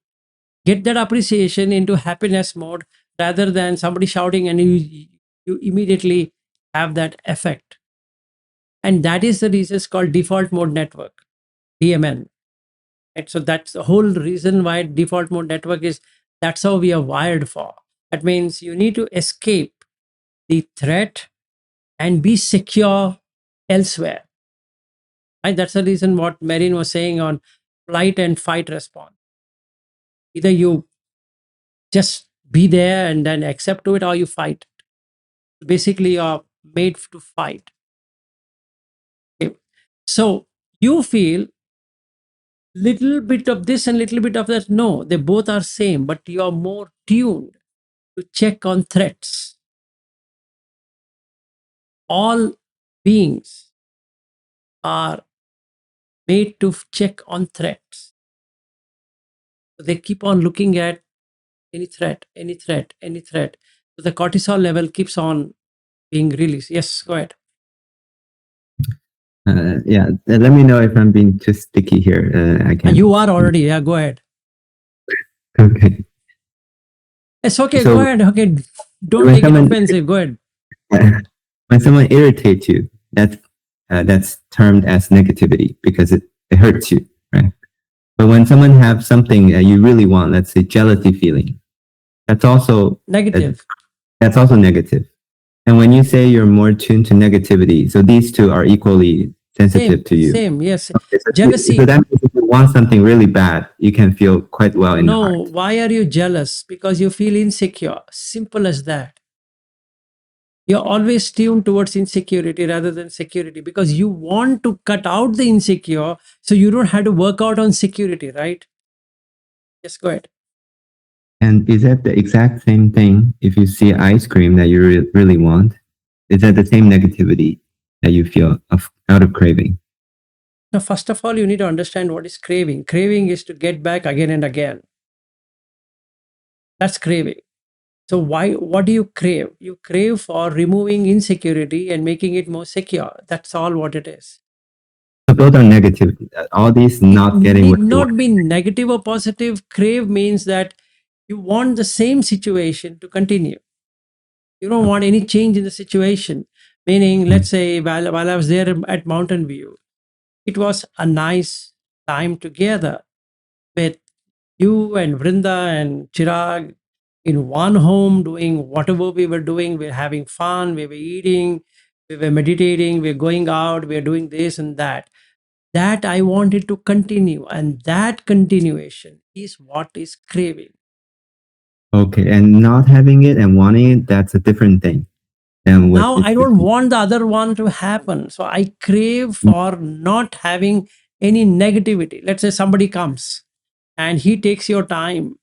get that appreciation into happiness mode rather than somebody shouting and you immediately have that effect. And that is the reason it's called default mode network, DMN. And so that's the whole reason why default mode network is, that's how we are wired for. That means you need to escape the threat and be secure elsewhere. Right? That's the reason what Marin was saying on flight and fight response. Either you just be there and then accept to it, or you fight. Basically, you're made to fight. Okay. So you feel little bit of this and little bit of that. No, they both are same, but you are more tuned to check on threats. All beings are made to check on threats. So they keep on looking at any threat, any threat, any threat. So the cortisol level keeps on being released. Yes, go ahead. Yeah, let me know if I'm being too sticky here. I can. You are already. Yeah, go ahead. Okay. It's okay. So Go ahead. Okay, don't when take it someone offensive. Go ahead. when someone irritates you, that's termed as negativity because it hurts you, right? But when someone have something you really want, let's say jealousy feeling, that's also Negative. that's also negative. And when you say you're more tuned to negativity, so these two are equally sensitive to you. Same. Yes. Okay, so Jealousy. so that means if you want something really bad, you can feel quite well in the No, heart. why are you jealous? Because you feel insecure. Simple as that. You're always tuned towards insecurity rather than security, because you want to cut out the insecure so you don't have to work out on security, right? Yes, go ahead. And is that the exact same thing if you see ice cream that you really want? Is that the same negativity that you feel out of craving? Now, first of all, you need to understand what is craving. Craving is to get back again and again. That's craving. So what do you crave? You crave for removing insecurity and making it more secure. That's all what it is. So both are negative. All these not getting Need what you not want. be negative or positive. Crave means that you want the same situation to continue. You don't want any change in the situation. Meaning, let's say while I was there at Mountain View, it was a nice time together with you and Vrinda and Chirag in one home doing whatever we were doing. We're having fun, we were eating, we were meditating, we're going out, we're doing this and that. That I wanted to continue, and that continuation is what is craving. Okay, and not having it and wanting it, that's a different thing. then what Now is I don't want the other one to happen. So I crave for not having any negativity. Let's say somebody comes and he takes your time,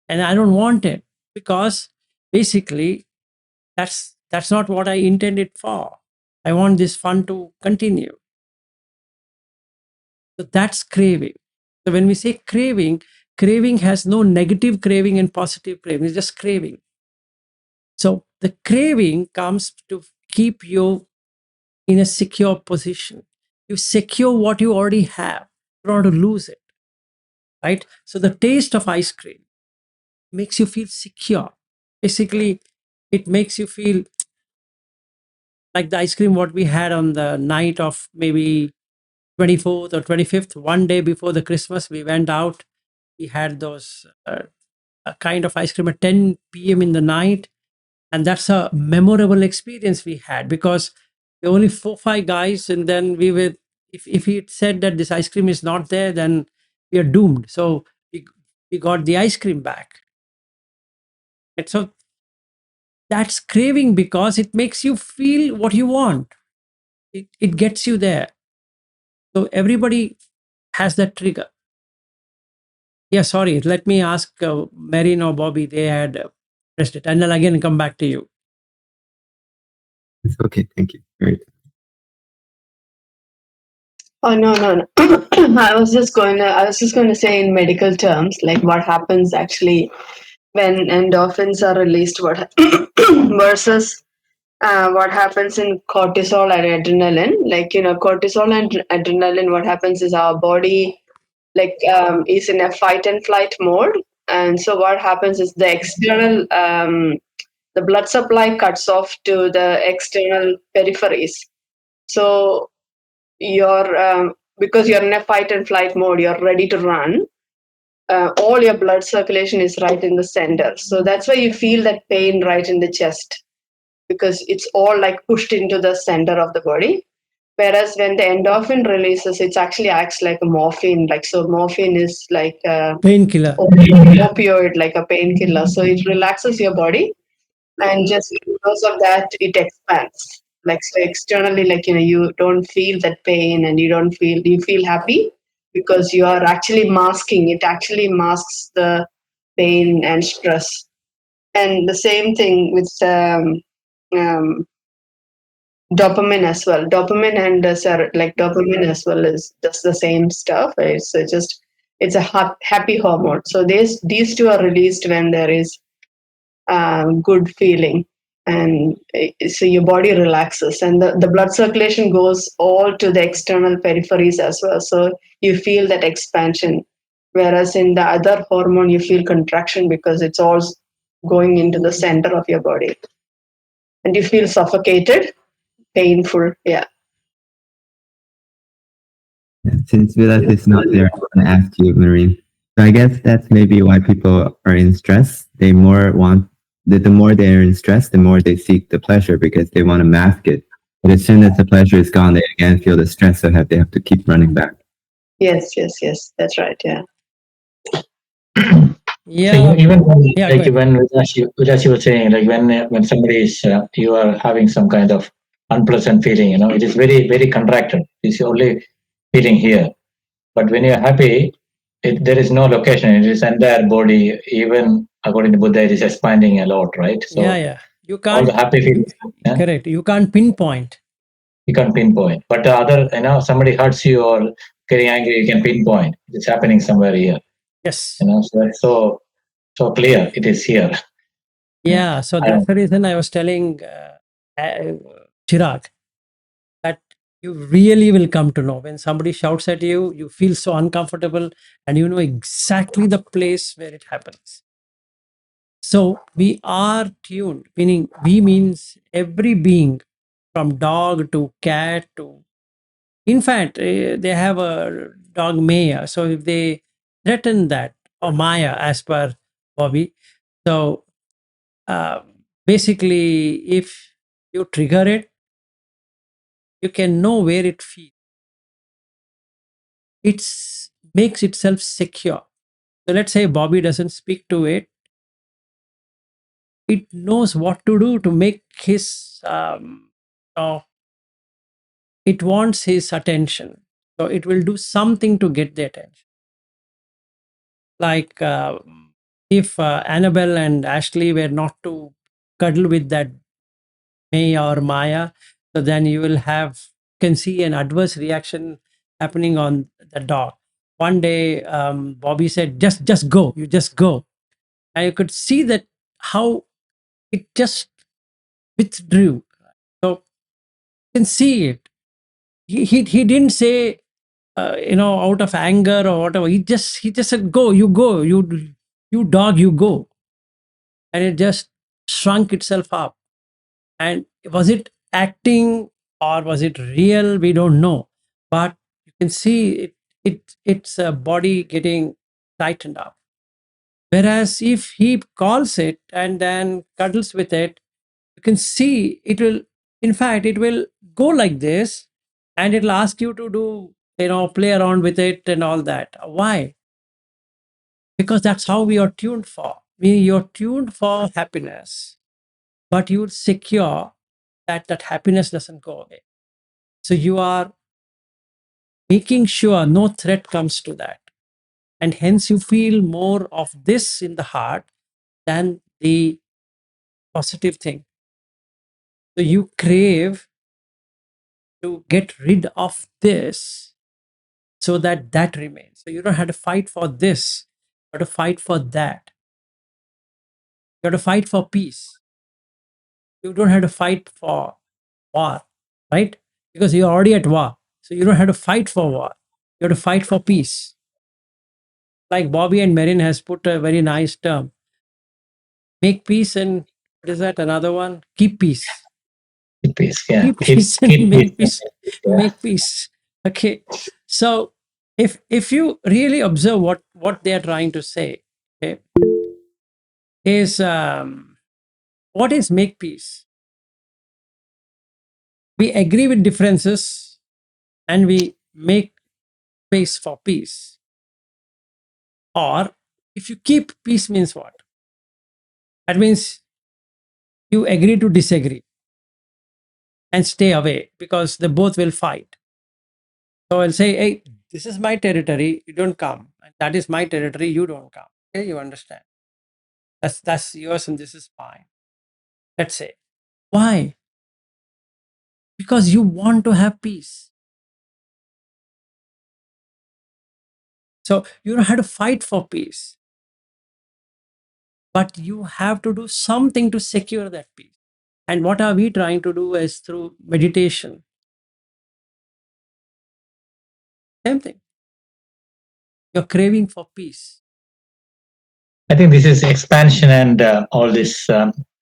and I don't want it, because basically that's not what I intended for. I want this fun to continue. So that's craving. So when we say craving, craving has no negative craving and positive craving. It's just craving. So the craving comes to keep you in a secure position. You secure what you already have. You don't want to lose it, right? So the taste of ice cream makes you feel secure. Basically, it makes you feel like the ice cream what we had on the night of maybe 24th or 25th, one day before the Christmas. We went out, we had those a kind of ice cream at 10 p.m. in the night, and that's a memorable experience we had, because there were only 4 5 guys, and then we were, if he said that this ice cream is not there, then we are doomed. So we got the ice cream back. And so that's craving, because it makes you feel what you want. It gets you there. So everybody has that trigger. Yeah, sorry. Let me ask Marin or Bobby. They had pressed it, and then again come back to you. it's okay. Thank you. Great. Oh no, no, no. I was just going to say in medical terms, like what happens actually when endorphins are released, what versus what happens in cortisol and adrenaline. Like cortisol and adrenaline. What happens is our body is in a fight and flight mode, and so what happens is the blood supply cuts off to the external peripheries. So you're because you're in a fight and flight mode, you're ready to run. All your blood circulation is right in the center, so that's why you feel that pain right in the chest, because it's all like pushed into the center of the body. Whereas when the endorphin releases, it actually acts like a morphine. Like, so morphine is like a Painkiller. opioid, like a painkiller. So it relaxes your body, and just because of that, it expands. Like, so externally, like you don't feel that pain, and you feel happy because you are actually masking. It actually masks the pain and stress. And the same thing with um, dopamine as well. Dopamine and dopamine as well is just the same stuff. It's a happy hormone. So these two are released when there is good feeling, and so your body relaxes, and the blood circulation goes all to the external peripheries as well. So you feel that expansion, whereas in the other hormone you feel contraction because it's all going into the center of your body, and you feel suffocated, painful. Yeah. Since Vilas is not there, I want to ask you, Marine. So I guess that's maybe why people are in stress. They more want that the more they're in stress, the more they seek the pleasure because they want to mask it. But as soon as the pleasure is gone, they again feel the stress, so they have to keep running back. Yes. That's right. Yeah. Yeah. So even Yeah, like go ahead. when Vilas, you were saying, like when somebody is you are having some kind of unpleasant feeling, it is very very contracted. It's only feeling here. But when you're happy, there is no location. It is entire body. Even according to Buddha, it is expanding a lot, right? So Yeah. You all the can't. happy feelings, yeah, Correct. You can't pinpoint. you can pinpoint. But the other, somebody hurts you or getting angry, you can pinpoint. It's happening somewhere here. Yes. So that's so clear. It is here. Yeah. So I that's the reason I was telling Chirag that you really will come to know when somebody shouts at you, you feel so uncomfortable, and you know exactly the place where it happens. So we are tuned, meaning we means every being, from dog to cat to, in fact, they have a dog Maya. So if they threaten that, or Maya, as per Bobby, so uh, basically, if you trigger it, you can know where it feels. It's makes itself secure. So let's say Bobby doesn't speak to it, it knows what to do to make his, it wants his attention. So it will do something to get the attention. Like if Annabelle and Ashley were not to cuddle with that May or Maya, so then you will can see an adverse reaction happening on the dog. One day, Bobby said, "Just go. You just go," and you could see that how it just withdrew. So you can see it. He didn't say, out of anger or whatever. He just said, "Go. You go. You dog. You go," and it just shrunk itself up. And was it acting or was it real? We don't know, but you can see its body getting tightened up. Whereas if he calls it and then cuddles with it, you can see it will, in fact, it will go like this, and it'll ask you to do, play around with it and all that. Why? Because that's how we are tuned for. You're tuned for happiness, but you're secure that happiness doesn't go away. So you are making sure no threat comes to that. And hence you feel more of this in the heart than the positive thing. So you crave to get rid of this so that remains. So you don't have to fight for this, you have to fight for that. You have to fight for peace. You don't have to fight for war, right? Because you're already at war. So you don't have to fight for war. You have to fight for peace. Like Bobby and Marin has put a very nice term. Make peace and what is that? Another one? Keep peace. Keep peace. Yeah. Keep peace and Keep make peace. peace. Yeah. Make peace. Okay. So if you really observe what they are trying to say, okay, is what is make peace? We agree with differences and we make space for peace. Or if you keep peace means what? That means you agree to disagree and stay away because they both will fight. So I'll say, hey, this is my territory, you don't come. And that is my territory, you don't come. Okay, you understand? That's yours and this is mine. Let's say. Why? Because you want to have peace. So you don't have to fight for peace. But you have to do something to secure that peace. And what are we trying to do is through meditation. Same thing. You're craving for peace. I think this is expansion and all these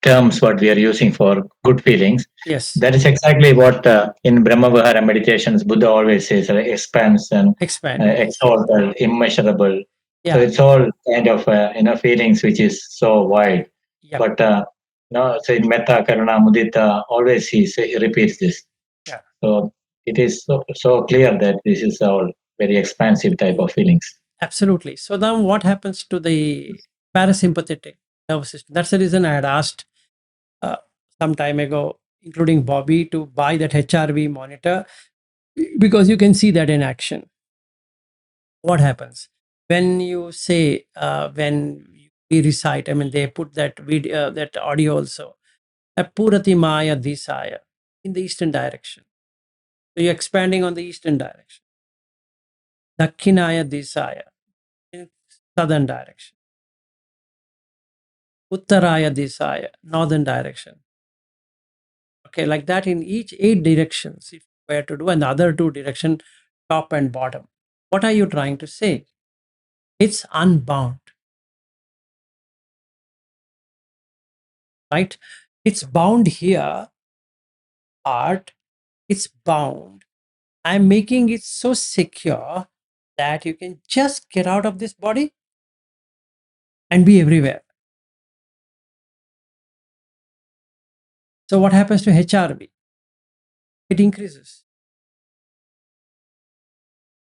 terms what we are using for good feelings. Yes. That is exactly what in Brahma Vihara meditations Buddha always says: expansion, Expand. exalted, immeasurable. So Yeah. it's all kind of feelings which is so wide. Yeah. But so in Metta, Karuna, Mudita, always he repeats this. Yeah. So it is so clear that this is all very expansive type of feelings. Absolutely. So then what happens to the parasympathetic nervous system? That's the reason I had asked some time ago, including Bobby, to buy that HRV monitor because you can see that in action. What happens when you say, when we recite, I mean, they put that video, that audio also, Purati Maya Disaya in the eastern direction. So you're expanding on the eastern direction. Dakshinaya Disaya in southern direction. Uttaraya Disaya, northern direction. Okay, like that in each 8 directions, if you were to do, and the other 2 direction, top and bottom. What are you trying to say? It's unbound, right? It's bound here, art, it's bound. I'm making it so secure that you can just get out of this body and be everywhere. So what happens to HRV? It increases.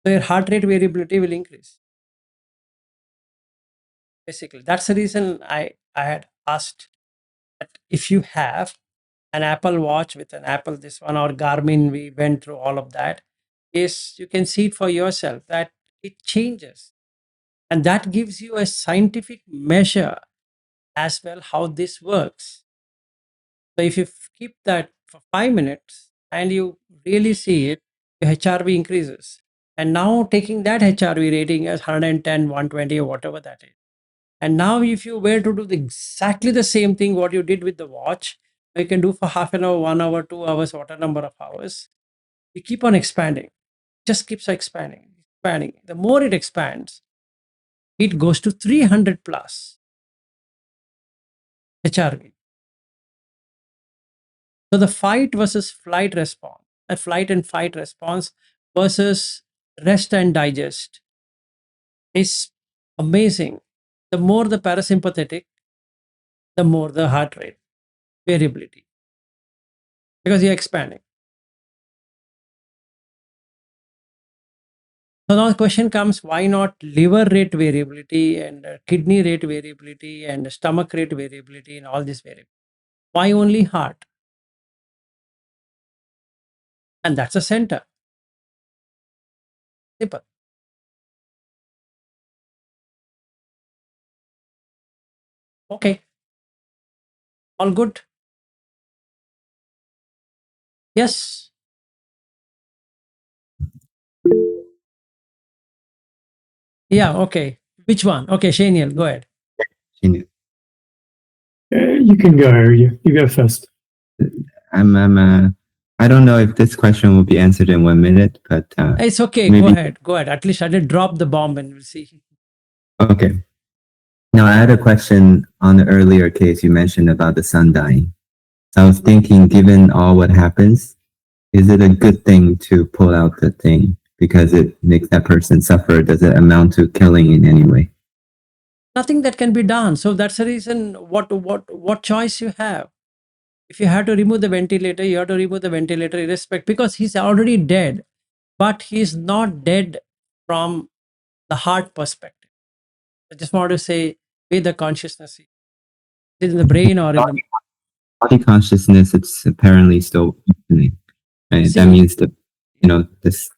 So your heart rate variability will increase. Basically, that's the reason I had asked that if you have an Apple Watch with an Apple this one or Garmin, we went through all of that, is you can see it for yourself that it changes. And that gives you a scientific measure as well how this works. So if you keep that for 5 minutes and you really see it, your HRV increases. And now taking that HRV rating as 110, 120, or whatever that is. And now if you were to do exactly the same thing what you did with the watch, you can do for half an hour, 1 hour, 2 hours, whatever number of hours, you keep on expanding. Just keeps expanding, expanding. The more it expands, it goes to 300 plus HRV. So the fight versus flight response, a flight and fight response versus rest and digest is amazing. The more the parasympathetic, the more the heart rate variability because you're expanding. So now the question comes, why not liver rate variability and kidney rate variability and stomach rate variability and all this variability? Why only heart? And that's a center. Simple. Okay. All good. Yes. Yeah. Okay. Which one? Okay, Shaniel, go ahead. You can go. You go first. I don't know if this question will be answered in 1 minute, but It's okay. maybe. Go ahead. Go ahead. At least I did drop the bomb and we'll see. Okay. Now I had a question on the earlier case you mentioned about the son dying. I was thinking, given all what happens, is it a good thing to pull out the thing because it makes that person suffer? Does it amount to killing in any way? Nothing that can be done. So that's the reason what choice you have. If you have to remove the ventilator, you have to remove the ventilator irrespective because he's already dead. But he's not dead from the heart perspective. I just want to say where the consciousness is. Is it in the brain or in the Body consciousness, it's apparently still functioning. Right? See, that means that, this.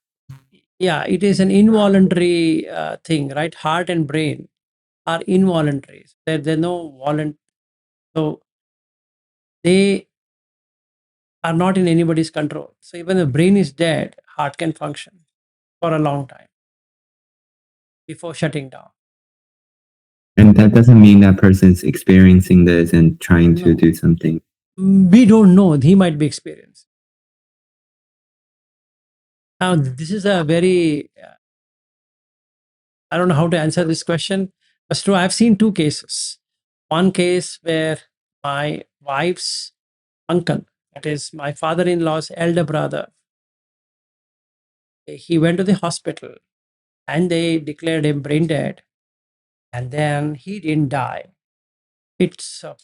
Yeah, it is an involuntary thing, right? Heart and brain are involuntary. There's no voluntary. So they are not in anybody's control. So even the brain is dead, heart can function for a long time before shutting down. And that doesn't mean that person's experiencing this and trying to No. do something. We don't know. He might be experienced. Now, this is a very, I don't know how to answer this question. But true, I've seen two cases. One case where my wife's uncle, that is my father-in-law's elder brother, he went to the hospital and they declared him brain dead. And then he didn't die. It's a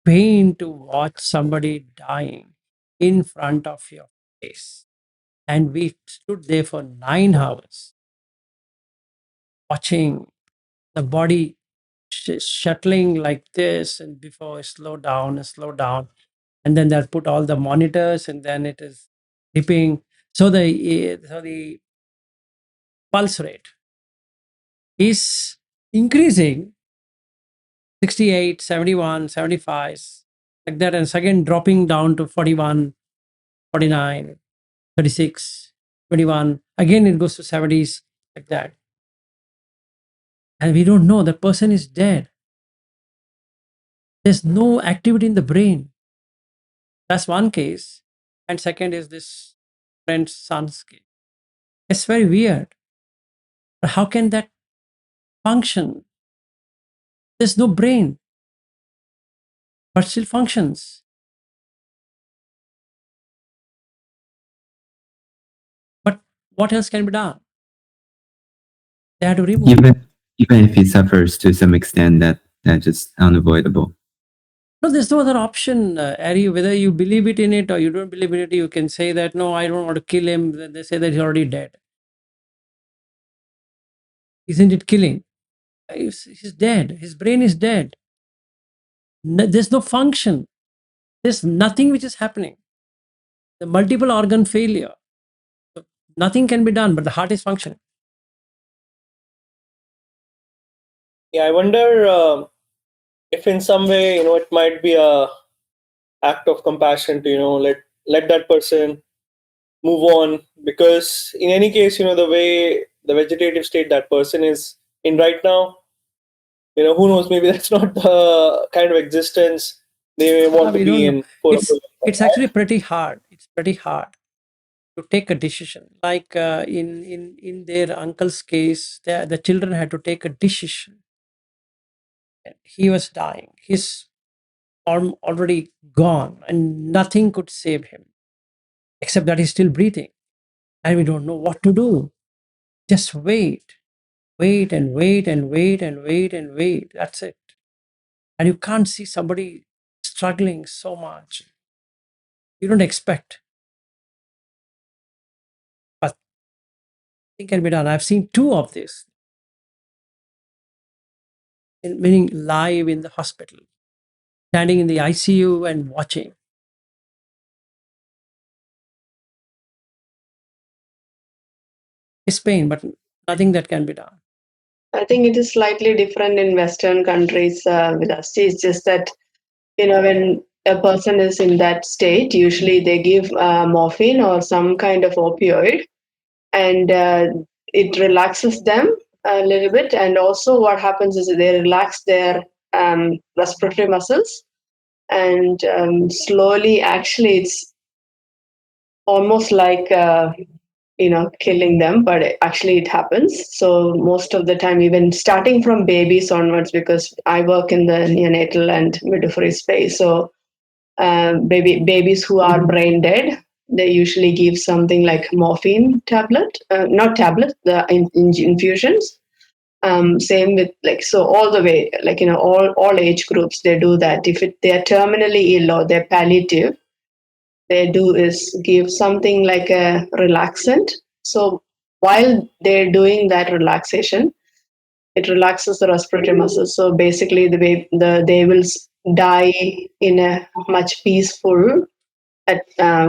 pain to watch somebody dying in front of your face. And we stood there for 9 hours watching the body shuttling like this and before it slow down and slow down. And then they'll put all the monitors and then it is dipping. So the pulse rate is increasing 68, 71, 75, like that. And again dropping down to 41, 49, 36, 21. Again, it goes to 70s, like that. And we don't know the person is dead. There's no activity in the brain. That's one case. And second is this friend's son's case. It's very weird. But how can that function? There's no brain, but still functions. But what else can be done? They had to remove it. Even if he suffers to some extent, that's just unavoidable. No, there's no other option, Ari. Whether you believe it in it or you don't believe in it, you can say that, no, I don't want to kill him. Then they say that he's already dead. Isn't it killing? He's dead. His brain is dead. There's no function. There's nothing which is happening. The multiple organ failure. So nothing can be done, but the heart is functioning. Yeah, I wonder if in some way, it might be a act of compassion to, let that person move on, because in any case, the way the vegetative state that person is in right now, who knows, maybe that's not the kind of existence they want to We be don't know. in for a It's actually pretty hard. It's pretty hard to take a decision. Like in their uncle's case, the children had to take a decision. He was dying. His arm already gone, and nothing could save him except that he's still breathing, and we don't know what to do. Just wait, wait and wait and wait and wait and wait. That's it. And you can't see somebody struggling so much. You don't expect, but it can be done. I've seen two of this, meaning live in the hospital, standing in the ICU and watching. It's pain, but nothing that can be done. I think it is slightly different in Western countries with us. It's just that, when a person is in that state, usually they give morphine or some kind of opioid, and it relaxes them a little bit. And also, what happens is they relax their respiratory muscles, and slowly, actually, it's almost like killing them, but actually it happens. So most of the time, even starting from babies onwards, because I work in the neonatal and midwifery space, so babies who are brain dead, they usually give something like morphine tablet, not tablet, the infusions. Same with, like, so all the way, like, all age groups, they do that. If they're terminally ill or they're palliative, they do is give something like a relaxant. So while they're doing that relaxation, it relaxes the respiratory muscles. So basically, they will die in a much peaceful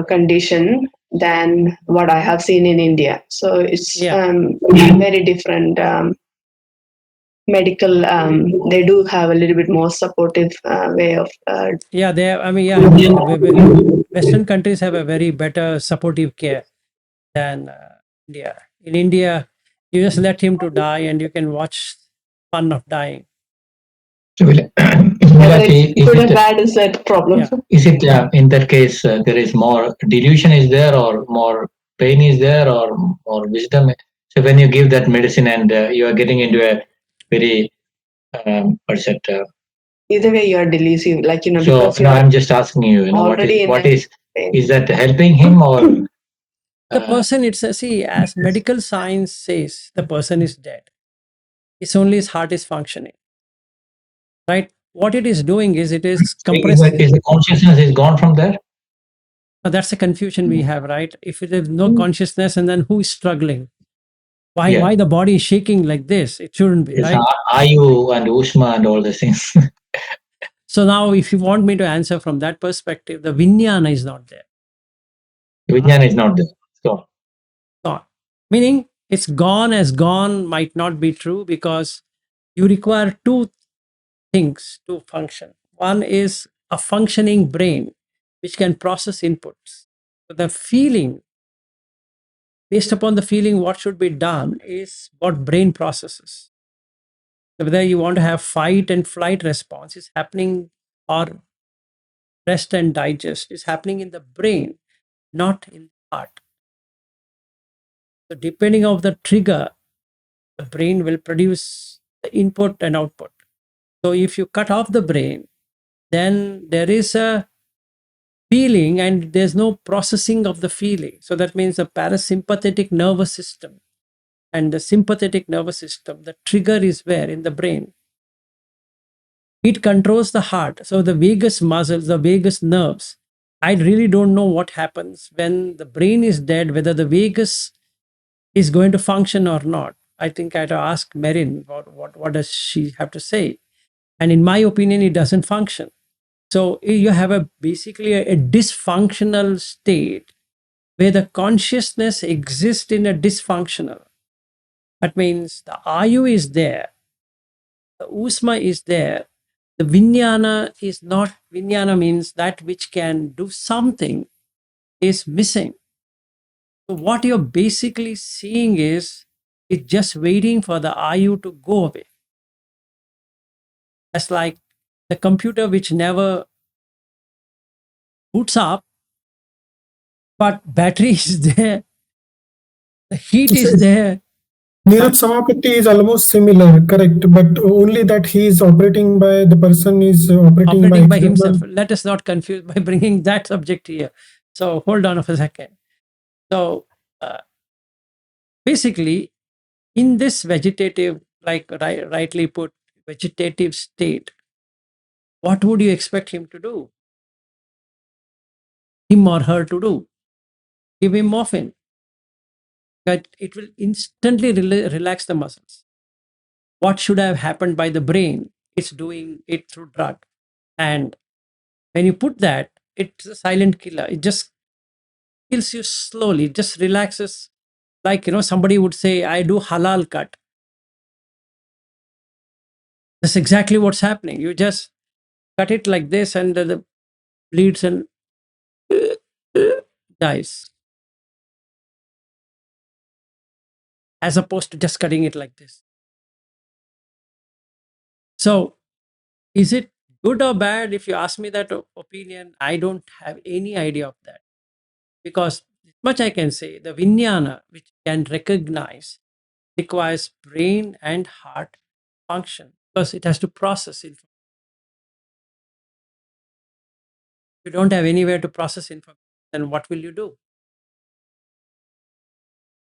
condition than what I have seen in India. So it's very different. Medical, they do have a little bit more supportive way of. Yeah, Western countries have a very better supportive care than India. In India, you just let him to die, and you can watch fun of dying. So Whether it's good or bad is that problem. Yeah. is it in that case there is more delusion is there, or more pain is there, or more wisdom? So when you give that medicine and you are getting into a very what's that? Either way, you're delusive, like, So because no, you're I'm just asking you. already in What a is pain. that helping him, or The person, as medical science says, the person is dead. It's only his heart is functioning. Right? What it is doing is it is compressing. is the consciousness is gone from there? That's the confusion we have, right? If it is no consciousness, and then who is struggling? Why the body is shaking like this? It shouldn't be, It's right? Ayu and Ushma and all these things. So now, if you want me to answer from that perspective, the Vijnana is not there. Vijnana is not there. So Gone. Meaning, it's gone as gone might not be true, because you require two things to function. One is a functioning brain, which can process inputs. So the feeling, based upon the feeling, what should be done is what brain processes. So whether you want to have fight and flight response is happening, or rest and digest is happening in the brain, not in the heart. So depending on the trigger, the brain will produce the input and output. So if you cut off the brain, then there is a feeling and there's no processing of the feeling. So that means the parasympathetic nervous system and the sympathetic nervous system, the trigger is where? In the brain. It controls the heart. So the vagus muscles, the vagus nerves, I really don't know what happens when the brain is dead, whether the vagus is going to function or not. I think I had to ask Marin what does she have to say. And in my opinion, it doesn't function. So you have basically a dysfunctional state where the consciousness exists in a dysfunctional. That means the ayu is there, the usma is there, the vijnana is not. Vijnana means that which can do something is missing. So what you're basically seeing is it's just waiting for the ayu to go away. That's like the computer which never boots up, but battery is there, the heat is there. Neeraj Samapatti is almost similar, correct? But only that he is operating by the person is operating by Operating by external. himself. Let us not confuse by bringing that subject here. So hold on for a second. So basically, in this vegetative, like rightly put, vegetative state, what would you expect him to do? Him or her to do? Give him morphine. That it will instantly relax the muscles. What should have happened by the brain? It's doing it through drug. And when you put that, it's a silent killer. It just kills you slowly, it just relaxes. Like, somebody would say, I do halal cut. That's exactly what's happening. You just cut it like this and the bleeds and dies. As opposed to just cutting it like this. So, is it good or bad? If you ask me that opinion, I don't have any idea of that. Because much I can say, the vijnana, which can recognize, requires brain and heart function because it has to process information. If you don't have anywhere to process information, then what will you do?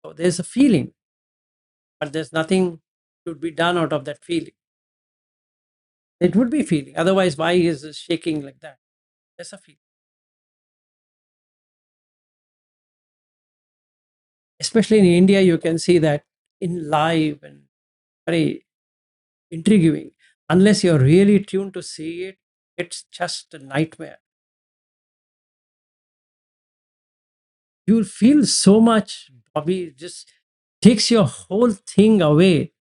So there's a feeling, but there's nothing to be done out of that feeling. It would be feeling. Otherwise, why is it shaking like that? There's a feeling. Especially in India, you can see that in live and very intriguing. Unless you're really tuned to see it, it's just a nightmare. You'll feel so much, Bobby, it just takes your whole thing away.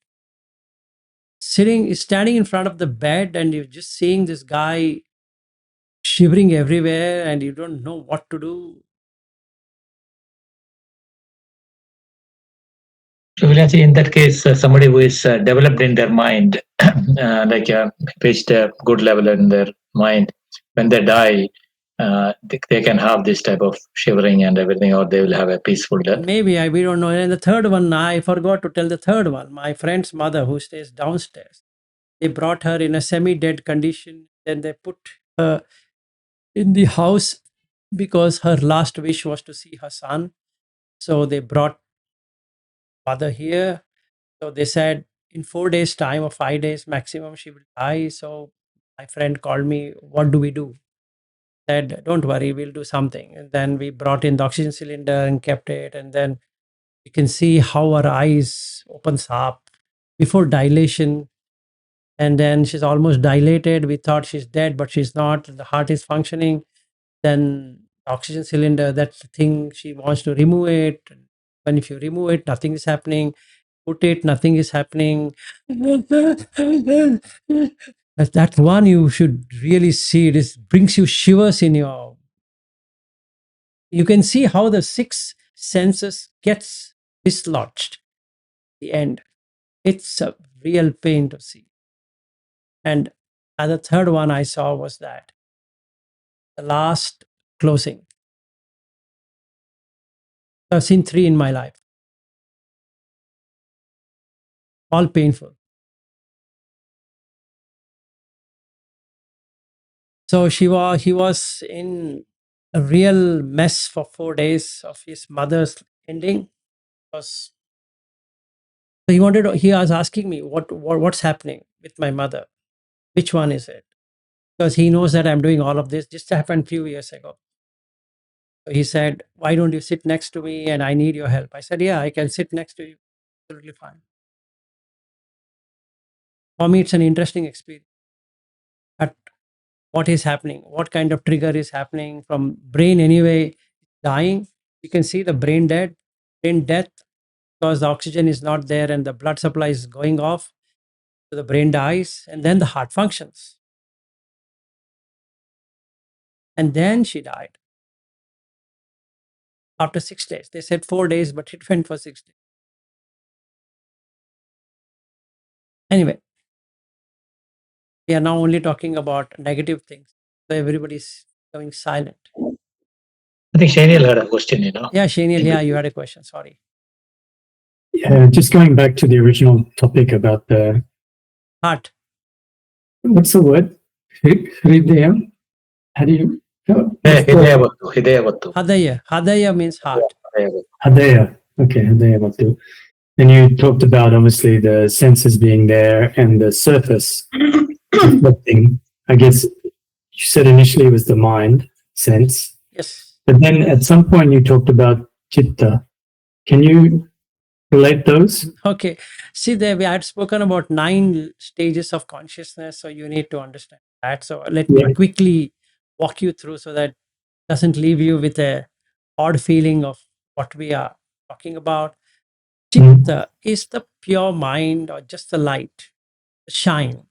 Standing in front of the bed and you're just seeing this guy shivering everywhere and you don't know what to do. So, Vilachi, in that case, somebody who is developed in their mind, like reached a good level in their mind, when they die, they can have this type of shivering and everything, or they will have a peaceful death. Maybe we don't know. And the third one, I forgot to tell the third one. My friend's mother, who stays downstairs, they brought her in a semi-dead condition. Then they put her in the house because her last wish was to see her son. So they brought mother here. So they said in 4 days' time or 5 days maximum, she will die. So my friend called me, what do we do? Said, don't worry, we'll do something. And then we brought in the oxygen cylinder and kept it. And then you can see how her eyes opens up before dilation. And then she's almost dilated. We thought she's dead, but she's not. The heart is functioning. Then oxygen cylinder, that's the thing, she wants to remove it. And if you remove it, nothing is happening. Put it, nothing is happening. That one you should really see. It brings you shivers in your. You can see how the six senses gets dislodged. The end. It's a real pain to see. And the third one I saw was that the last closing. I've seen three in my life. All painful. So he was in a real mess for 4 days of his mother's ending. Was he was asking me what's happening with my mother? Which one is it? Because he knows that I'm doing all of this. Just happened a few years ago. So he said, why don't you sit next to me and I need your help? I said, yeah, I can sit next to you. Absolutely fine. For me, it's an interesting experience. But what is happening, what kind of trigger is happening from brain anyway dying. You can see the brain death, because the oxygen is not there and the blood supply is going off. So the brain dies and then the heart functions. And then she died after 6 days. They said 4 days, but it went for 6 days. Anyway, we are now only talking about negative things. So everybody's going silent. I think Shaniel had a question, Yeah, Shaniel, yeah, you had a question. Sorry. Yeah, just going back to the original topic about the, Heart. what's the word? Hridaya? How do you? Hidayavatu. Hadaya means heart. Hadaya. Okay, Hadayavatu. And you talked about obviously the senses being there and the surface reflecting. I guess you said initially it was the mind sense, Yes. but then at some point you talked about citta. Can you relate those? Okay. See, there we had spoken about 9 stages of consciousness, so you need to understand that. So let me Yeah. quickly walk you through so that it doesn't leave you with a odd feeling of what we are talking about. Chitta is the pure mind or just the light, the shine.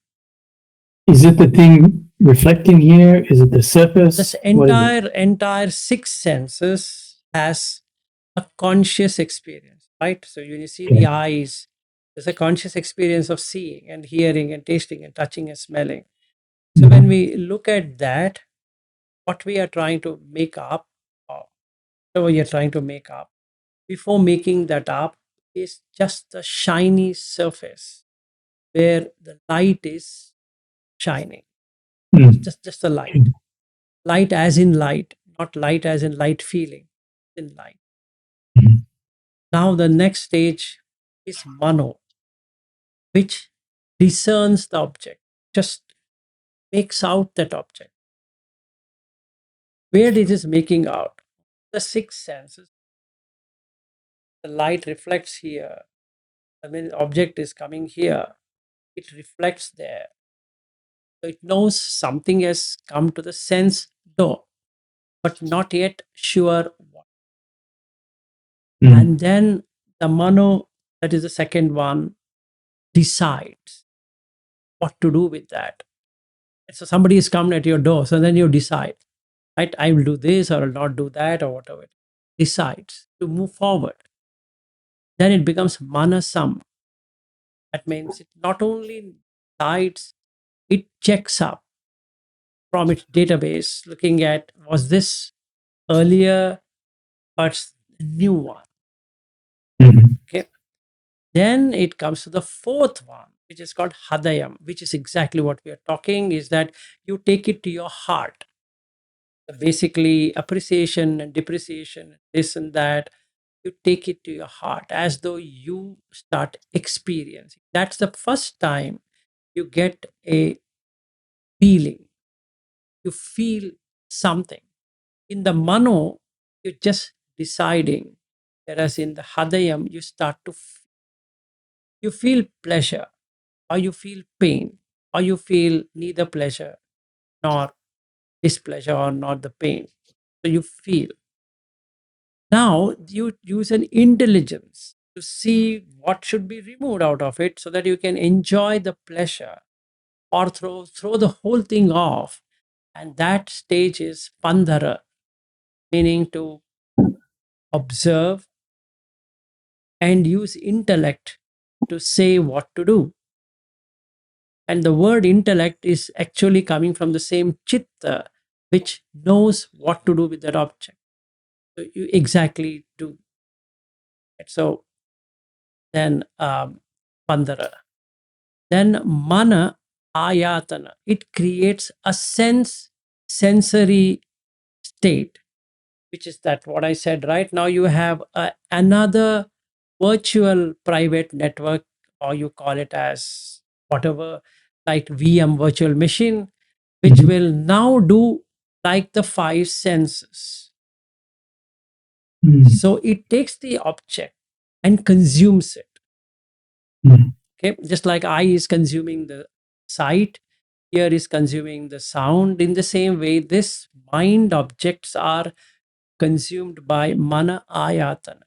Is it the thing reflecting here? Is it the surface? This What is it? entire 6 senses has a conscious experience, right? So when you see the Okay. eyes, there's a conscious experience of seeing and hearing and tasting and touching and smelling. So when we look at that, what we are trying to make up, or whatever you're trying to make up, before making that up is just the shiny surface where the light is shining. Mm. Just the light. Light as in light, not light as in light feeling, in light. Mhm. Now the next stage is mano, which discerns the object, just makes out that object. Where it is making out? The 6 senses. The light reflects here. I mean, the object is coming here. It reflects there. So it knows something has come to the sense door, but not yet sure what. Mm. And then the mano, that is the second one, decides what to do with that. So somebody is coming at your door, so then you decide, right? I will do this or I'll not do that or whatever. Decides to move forward. Then it becomes manasam. That means it not only decides, it checks up from its database, looking at was this earlier or it's a new one. Mhm. Okay. Then it comes to the fourth one, which is called hadayam, which is exactly what we are talking, is that you take it to your heart. Basically, appreciation and depreciation, this and that, you take it to your heart as though you start experiencing. That's the first time you get a feeling. You feel something. In the mano, you're just deciding. Whereas in the hadayam, you start to you feel pleasure or you feel pain or you feel neither pleasure nor displeasure or not the pain. So you feel. Now you use an intelligence to see what should be removed out of it so that you can enjoy the pleasure or throw the whole thing off. And that stage is pandara, meaning to observe and use intellect to say what to do. And the word intellect is actually coming from the same chitta, which knows what to do with that object. So you exactly do. So then pandara. Then mana ayatana. It creates a sensory state, which is that what I said, right? Now you have another virtual private network, or you call it as whatever, like VM virtual machine, which Mhm. will now do like the 5 senses. Mm. So it takes the object and consumes it. Mm. Okay, just like eye is consuming the sight, ear is consuming the sound. In the same way, this mind objects are consumed by mana ayatana.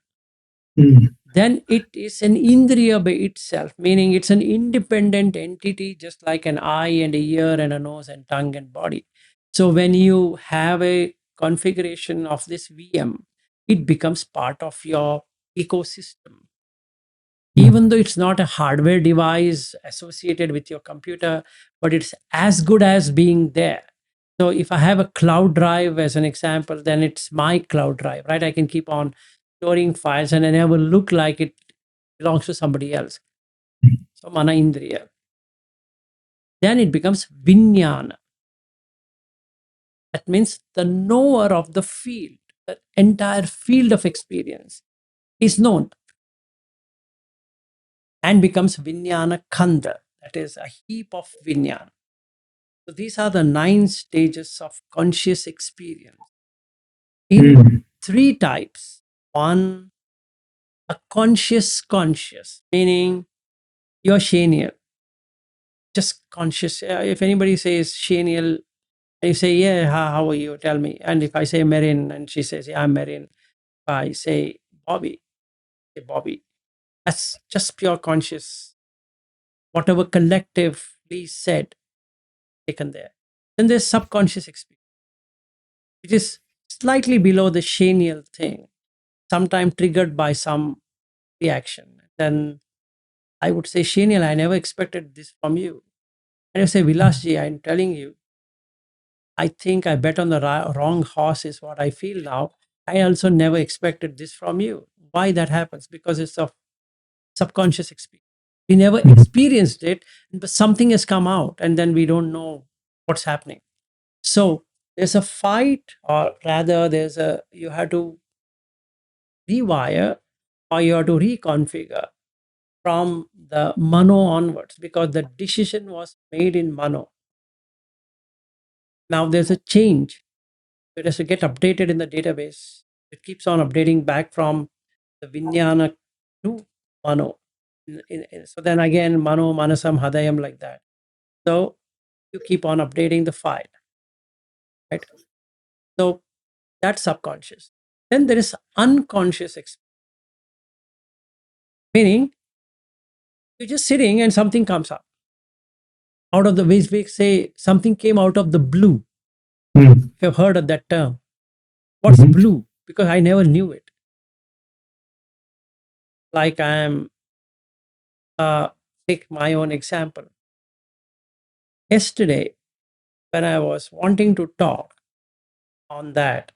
Then it is an indriya by itself, meaning it's an independent entity, just like an eye and a ear and a nose and tongue and body. So when you have a configuration of this VM, it becomes part of your ecosystem. Even though it's not a hardware device associated with your computer, but it's as good as being there. So if I have a cloud drive as an example, then it's my cloud drive, right? I can keep on storing files and I never look like it belongs to somebody else. So mana indriya. Then it becomes vinyana. That means the knower of the field, the entire field of experience is known and becomes vinyana khanda. That is a heap of vinyana. So these are the 9 stages of conscious experience in 3 types. One, a conscious, meaning you're Shaniel, just conscious. If anybody says Shaniel, and you say, yeah, how are you? Tell me. And if I say Marin, and she says, yeah, I'm Marin. I say Bobby, say Bobby. That's just pure conscious. Whatever collectively said, taken there. Then there's subconscious experience, which is slightly below the Shaniel thing, sometimes triggered by some reaction. Then I would say, Shaniel, I never expected this from you. And I say, Vilasji, I'm telling you, I think I bet on the wrong horse is what I feel now. I also never expected this from you. Why that happens? Because it's a subconscious experience. We never experienced it, but something has come out and then we don't know what's happening. So there's a fight, or rather you have to rewire or you have to reconfigure from the mano onwards, because the decision was made in mano. Now there's a change. It has to get updated in the database. It keeps on updating back from the Vijnana to Mano. So then again, Mano, Manasam, Hadayam, like that. So you keep on updating the file, right? So that's subconscious. Then there is unconscious experience, meaning you're just sitting and something comes up. Out of the way, we say something came out of the blue. If you've heard of that term. What's blue? Because I never knew it. Like take my own example. Yesterday, when I was wanting to talk on that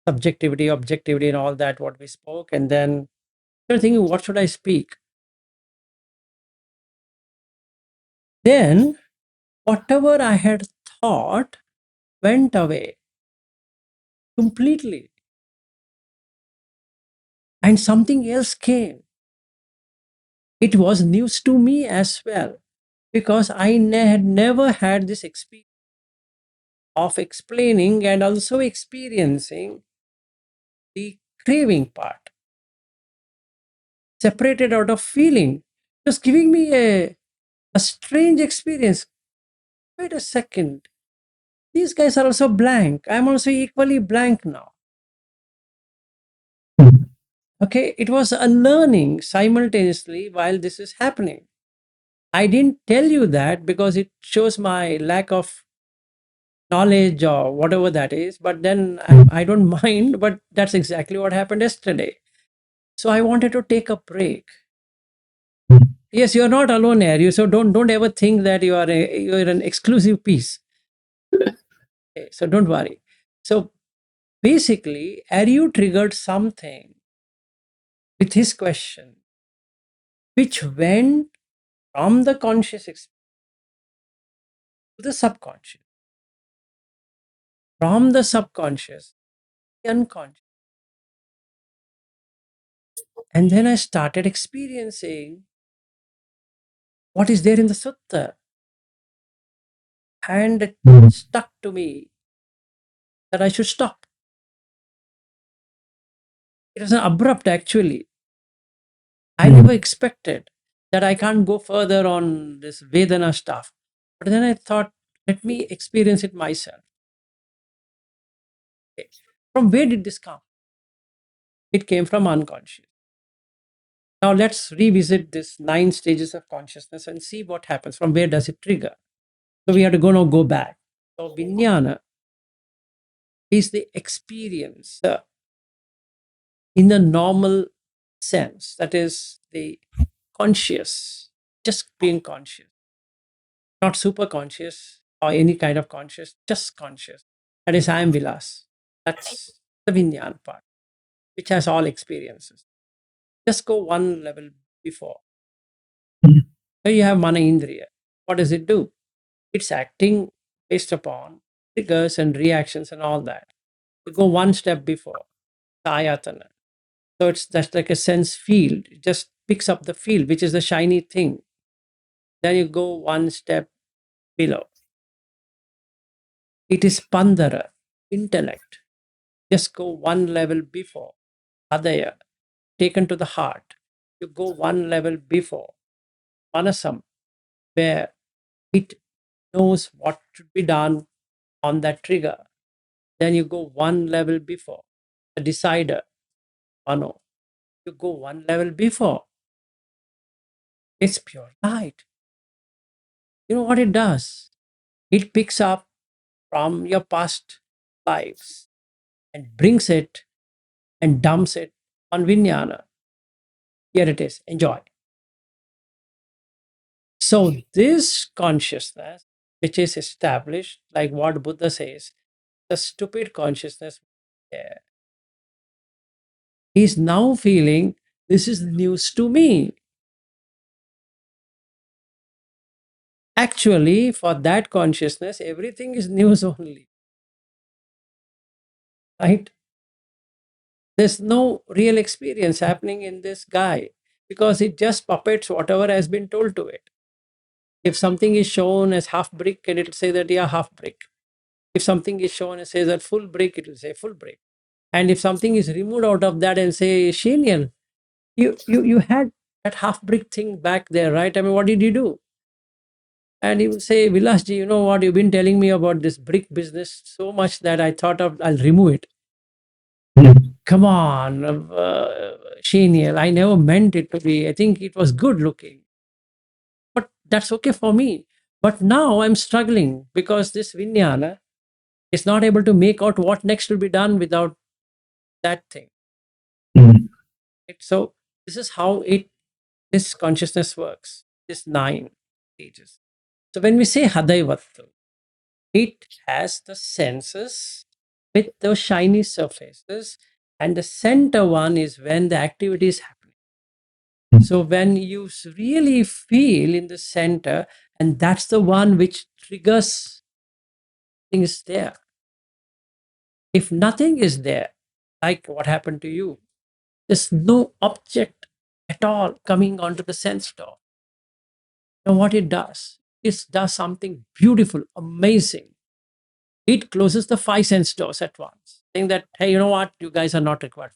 subjectivity, objectivity, and all that, what we spoke, and then you're thinking, what should I speak? Then, whatever I had thought went away completely, and something else came. It was news to me as well, because I had never had this experience of explaining and also experiencing the craving part, separated out of feeling. It was giving me a strange experience. Wait a second. These guys are also blank. I'm also equally blank now. Okay, it was a learning simultaneously while this is happening. I didn't tell you that because it shows my lack of knowledge or whatever that is, but then I don't mind, but that's exactly what happened yesterday. So I wanted to take a break. Yes, you're not alone here. So don't ever think that you're an exclusive piece. Okay, so don't worry. So basically, Aryu triggered something with his question, which went from the conscious experience to the subconscious, from the subconscious, the unconscious. And then I started experiencing what is there in the sutta. And it stuck to me that I should stop. It was an abrupt, actually. I never expected that I can't go further on this Vedana stuff. But then I thought, Let me experience it myself. Okay. From where did this come? It came from unconscious. Now let's revisit this 9 stages of consciousness and see what happens. From where does it trigger? So we have to go back. So vijnana is the experience in the normal sense. That is the conscious, just being conscious, not super conscious or any kind of conscious, just conscious. That is I am Vilas. That's the vijnana part, which has all experiences. Just go one level before. Mhm. So you have mana indriya. What does it do? It's acting based upon triggers and reactions and all that. You go one step before, the ayatana. So it's just like a sense field. It just picks up the field, which is the shiny thing. Then you go one step below. It is pandara, intellect. Just go one level before. Adaya, taken to the heart. You go one level before. Manasam, where it knows what should be done on that trigger. Then you go one level before. The decider, mano. You go one level before. It's pure light. You know what it does? It picks up from your past lives and brings it and dumps it on vijnana. Here it is. Enjoy. So this consciousness, which is established, like what Buddha says, the stupid consciousness, yeah, he's now feeling this is news to me. Actually, for that consciousness, everything is news only, right? There's no real experience happening in this guy because it just puppets whatever has been told to it. If something is shown as half brick, and it'll say that, yeah, half brick. If something is shown and says that full brick, it will say full brick. And if something is removed out of that and say, Shenial, you had that half brick thing back there, right? I mean, what did you do? And he will say, Vilasji, you know what? You've been telling me about this brick business so much that I thought of I'll remove it. Mhm. Come on, Shenial, I never meant it to be. I think it was good looking. But that's okay for me. But now I'm struggling because this Vijnana is not able to make out what next will be done without that thing. Mhm. So this is how this consciousness works. This 9 stages. So when we say Hadaivattu, it has the senses with those shiny surfaces, and the center one is when the activity is happening. So when you really feel in the center, and that's the one which triggers things there. If nothing is there, like what happened to you, there's no object at all coming onto the sense door. Now, what it does, it does something beautiful, amazing. It closes the 5 sense doors at once, saying that, hey, you know what, you guys are not required.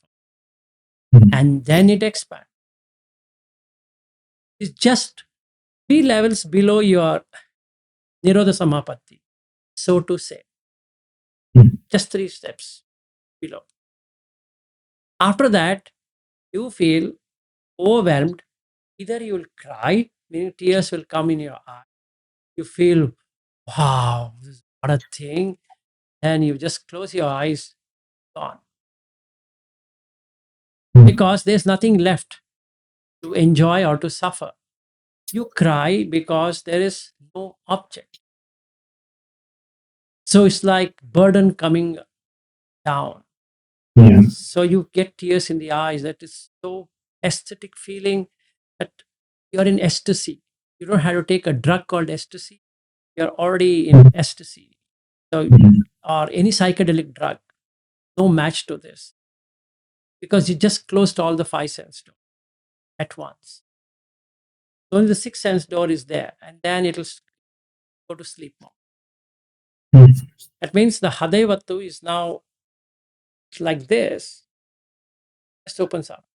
Mhm. And then it expands. It's just 3 levels below your Nirodha Samapatti, so to say. Mhm. Just 3 steps below. After that, you feel overwhelmed. Either you will cry, meaning tears will come in your eye. You feel, wow, this is what a thing. And you just close your eyes, gone. Mhm. Because there's nothing left to enjoy or to suffer. You cry because there is no object. So it's like burden coming down. Yeah. So you get tears in the eyes. That is so aesthetic feeling that you're in ecstasy. You don't have to take a drug called ecstasy. You're already in ecstasy. So, Mhm. or any psychedelic drug, no match to this because you just closed all the 5 sense doors at once. So only the 6th sense door is there, and then it'll go to sleep mode. Mhm. That means the Hadaivattu is now like this, just opens up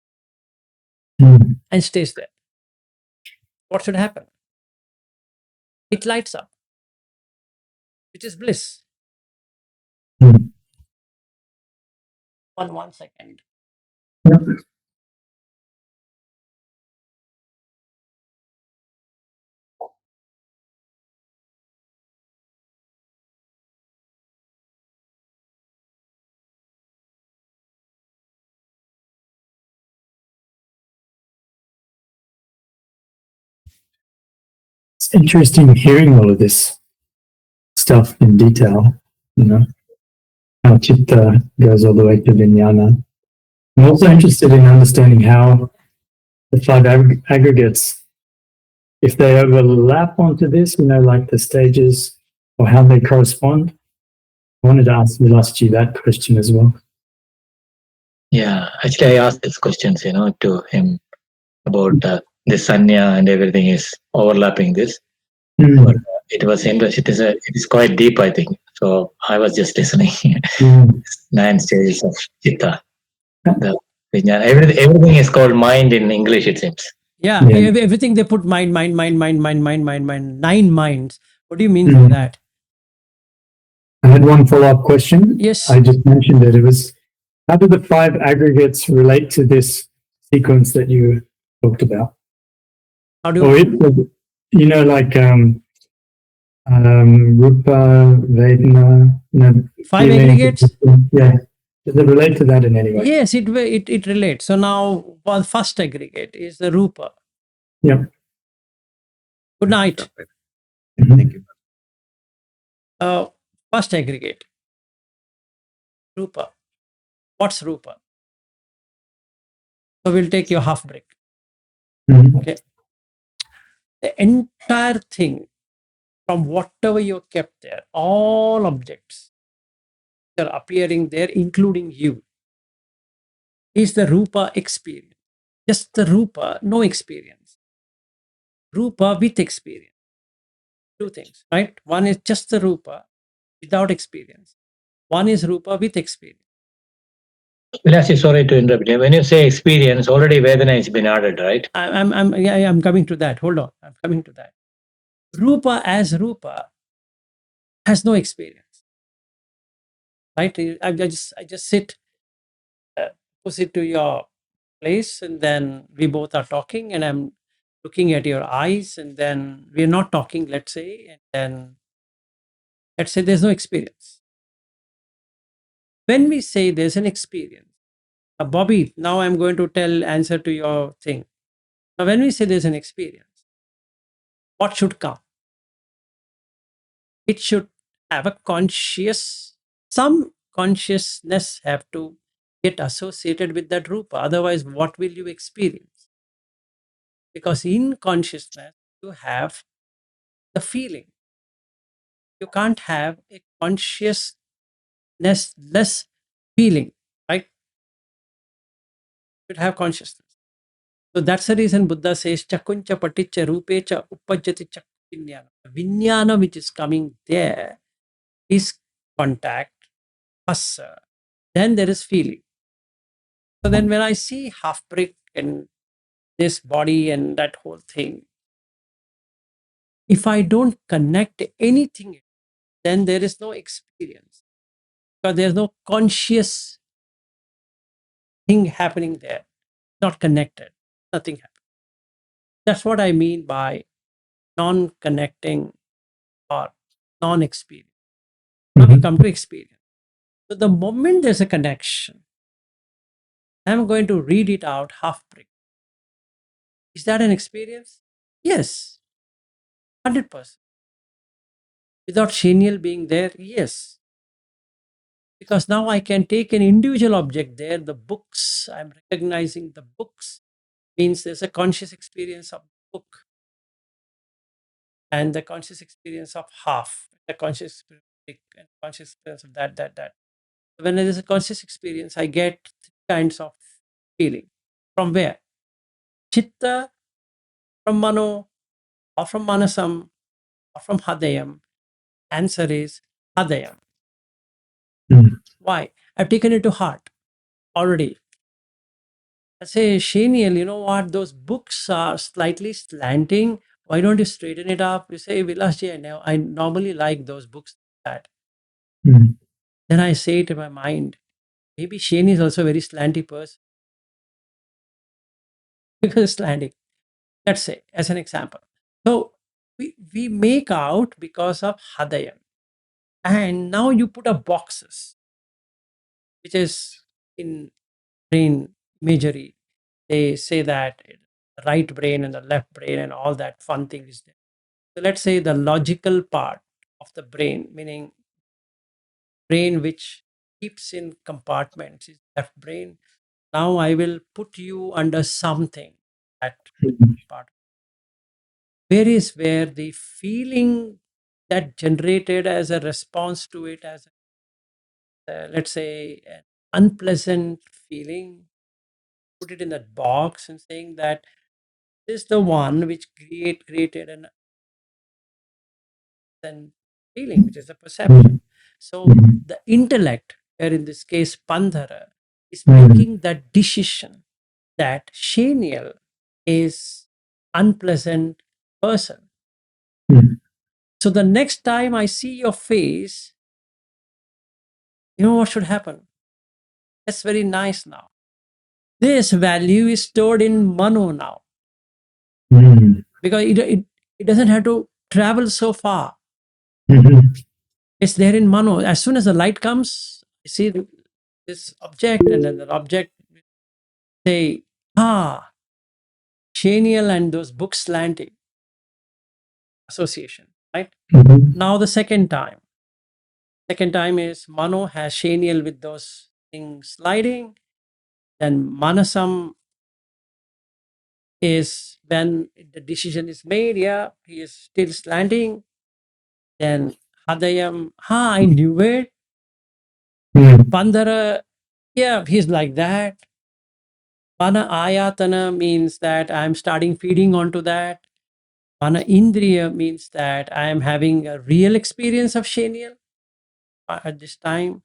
Mhm. and stays there. What should happen? It lights up. which is bliss. Hmm. 1 second. Yep. It's interesting hearing all of this stuff in detail, you know, how citta goes all the way to vijnana. I'm also interested in understanding how the five aggregates, if they overlap onto this, you know, like the stages or how they correspond. I wanted to ask Vilasji that question as well. Yeah, actually, I asked these questions, to him about the sanya and everything is overlapping this. Mm. But it was interesting. It is quite deep, I think. So I was just listening. Mm. 9 stages of citta. The vijnana. Everything is called mind in English, it seems. Yeah, Yeah. everything they put mind, 9 minds. What do you mean by Mm. that? I had one follow-up question. Yes. I just mentioned it. It was, how do the five aggregates relate to this sequence that you talked about? How do Or it, you know, like rupa, vedana, you know, 5 feeling. aggregates? Yeah. Does it relate to that in any way? Yes, it relates. So now, well, first aggregate is the rupa. Yeah. Good night. Mhm. Thank you. First aggregate, rupa. What's rupa? So we'll take your half break. Mhm. Okay. The entire thing, from whatever you kept there, all objects that are appearing there, including you, is the rupa experience. Just the rupa, no experience. Rupa with experience. Two things, right? One is just the rupa without experience. One is rupa with experience. Vilas, sorry to interrupt you. When you say experience, already Vedana has been added, right? I'm coming to that. Hold on. I'm coming to that. Rupa as rupa has no experience, right? I just sit opposite to your place, and then we both are talking, and I'm looking at your eyes, and then we're not talking, let's say, and then let's say there's no experience. When we say there's an experience, Bobby, now I'm going to answer to your thing. Now, when we say there's an experience, what should come? It should have a some consciousness have to get associated with that rupa. Otherwise, what will you experience? Because in consciousness, you have the feeling. You can't have a consciousness less feeling, right? You should have consciousness. So that's the reason Buddha says chakuncha paticha rupecha uppajjati chakunyana. Vinyana which is coming there is contact, phassa. Then there is feeling. So then when I see half brick and this body and that whole thing, if I don't connect anything, then there is no experience. Because there's no conscious thing happening there. Not connected. Nothing happens. That's what I mean by non-connecting or non-experience. Now we come to experience. So the moment there's a connection, I'm going to read it out half brick. Is that an experience? Yes, 100%. Without Shenial being there, yes. Because now I can take an individual object there, the books, I'm recognizing the books, means there's a conscious experience of the book and the conscious experience of half, the conscious experience of brick and conscious experience of that. When there is a conscious experience, I get three kinds of feeling. From where? Chitta, from Mano, or from Manasam, or from Hadayam. Answer is Hadayam. Mm. Why? I've taken it to heart already. I say, Shenial, you know what? Those books are slightly slanting. Why don't you straighten it up? You say, Vilasji, I normally like those books that. Mm. Then I say to my mind, maybe Shane is also a very slanty person. Because slanting, let's say, as an example. So we make out because of Hadayam. And now you put up boxes, which is in brain imagery. They say that the right brain and the left brain and all that fun thing is there. So let's say the logical part of the brain, meaning brain which keeps in compartments, is left brain. Now I will put you under something that part. Where is where the feeling that generated as a response to it, as let's say an unpleasant feeling, put it in that box and saying that this is the one which created an then feeling, which is a perception. So the intellect, where in this case Pandhara, is making that decision that Shaniel is unpleasant person. So the next time I see your face, you know what should happen? That's very nice now. This value is stored in Mano now. Because it doesn't have to travel so far. It's there in Mano. As soon as the light comes, you see this object, and then the object say, Shaniel and those books slanting association, right? Now the second time is Mano has Shaniel with those things sliding. Then Manasam is when the decision is made, yeah, he is still slanting. Then Hadayam, I knew it. Pandara, yeah, he's like that. Mana Ayatana means that I'm starting feeding onto that. Mana Indriya means that I am having a real experience of Shaniel at this time.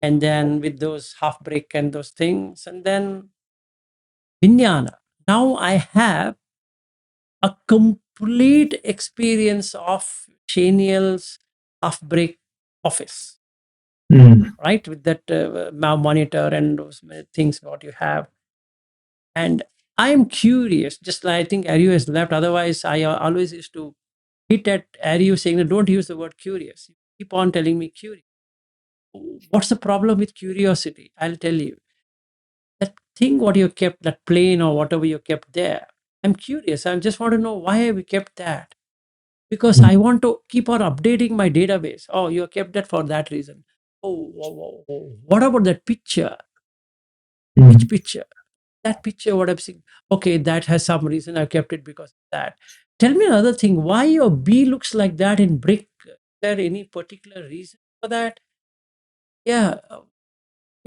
And then with those half break and those things. And then Vinyana. Now I have a complete experience of Shaniel's half break office. Right, with that monitor and those things what you have. And I'm curious, just like I think Aryu has left. Otherwise, I always used to hit at Aryu saying, don't use the word curious. You keep on telling me curious. What's the problem with curiosity? I'll tell you. That thing what you kept, that plane or whatever you kept there, I'm curious. I just want to know why have you kept that? Because I want to keep on updating my database. Oh, you kept that for that reason. Oh, what about that picture? Which picture? That picture, what I'm seeing. Okay, that has some reason I kept it because of that. Tell me another thing. Why your bee looks like that in brick? Is there any particular reason for that? Yeah.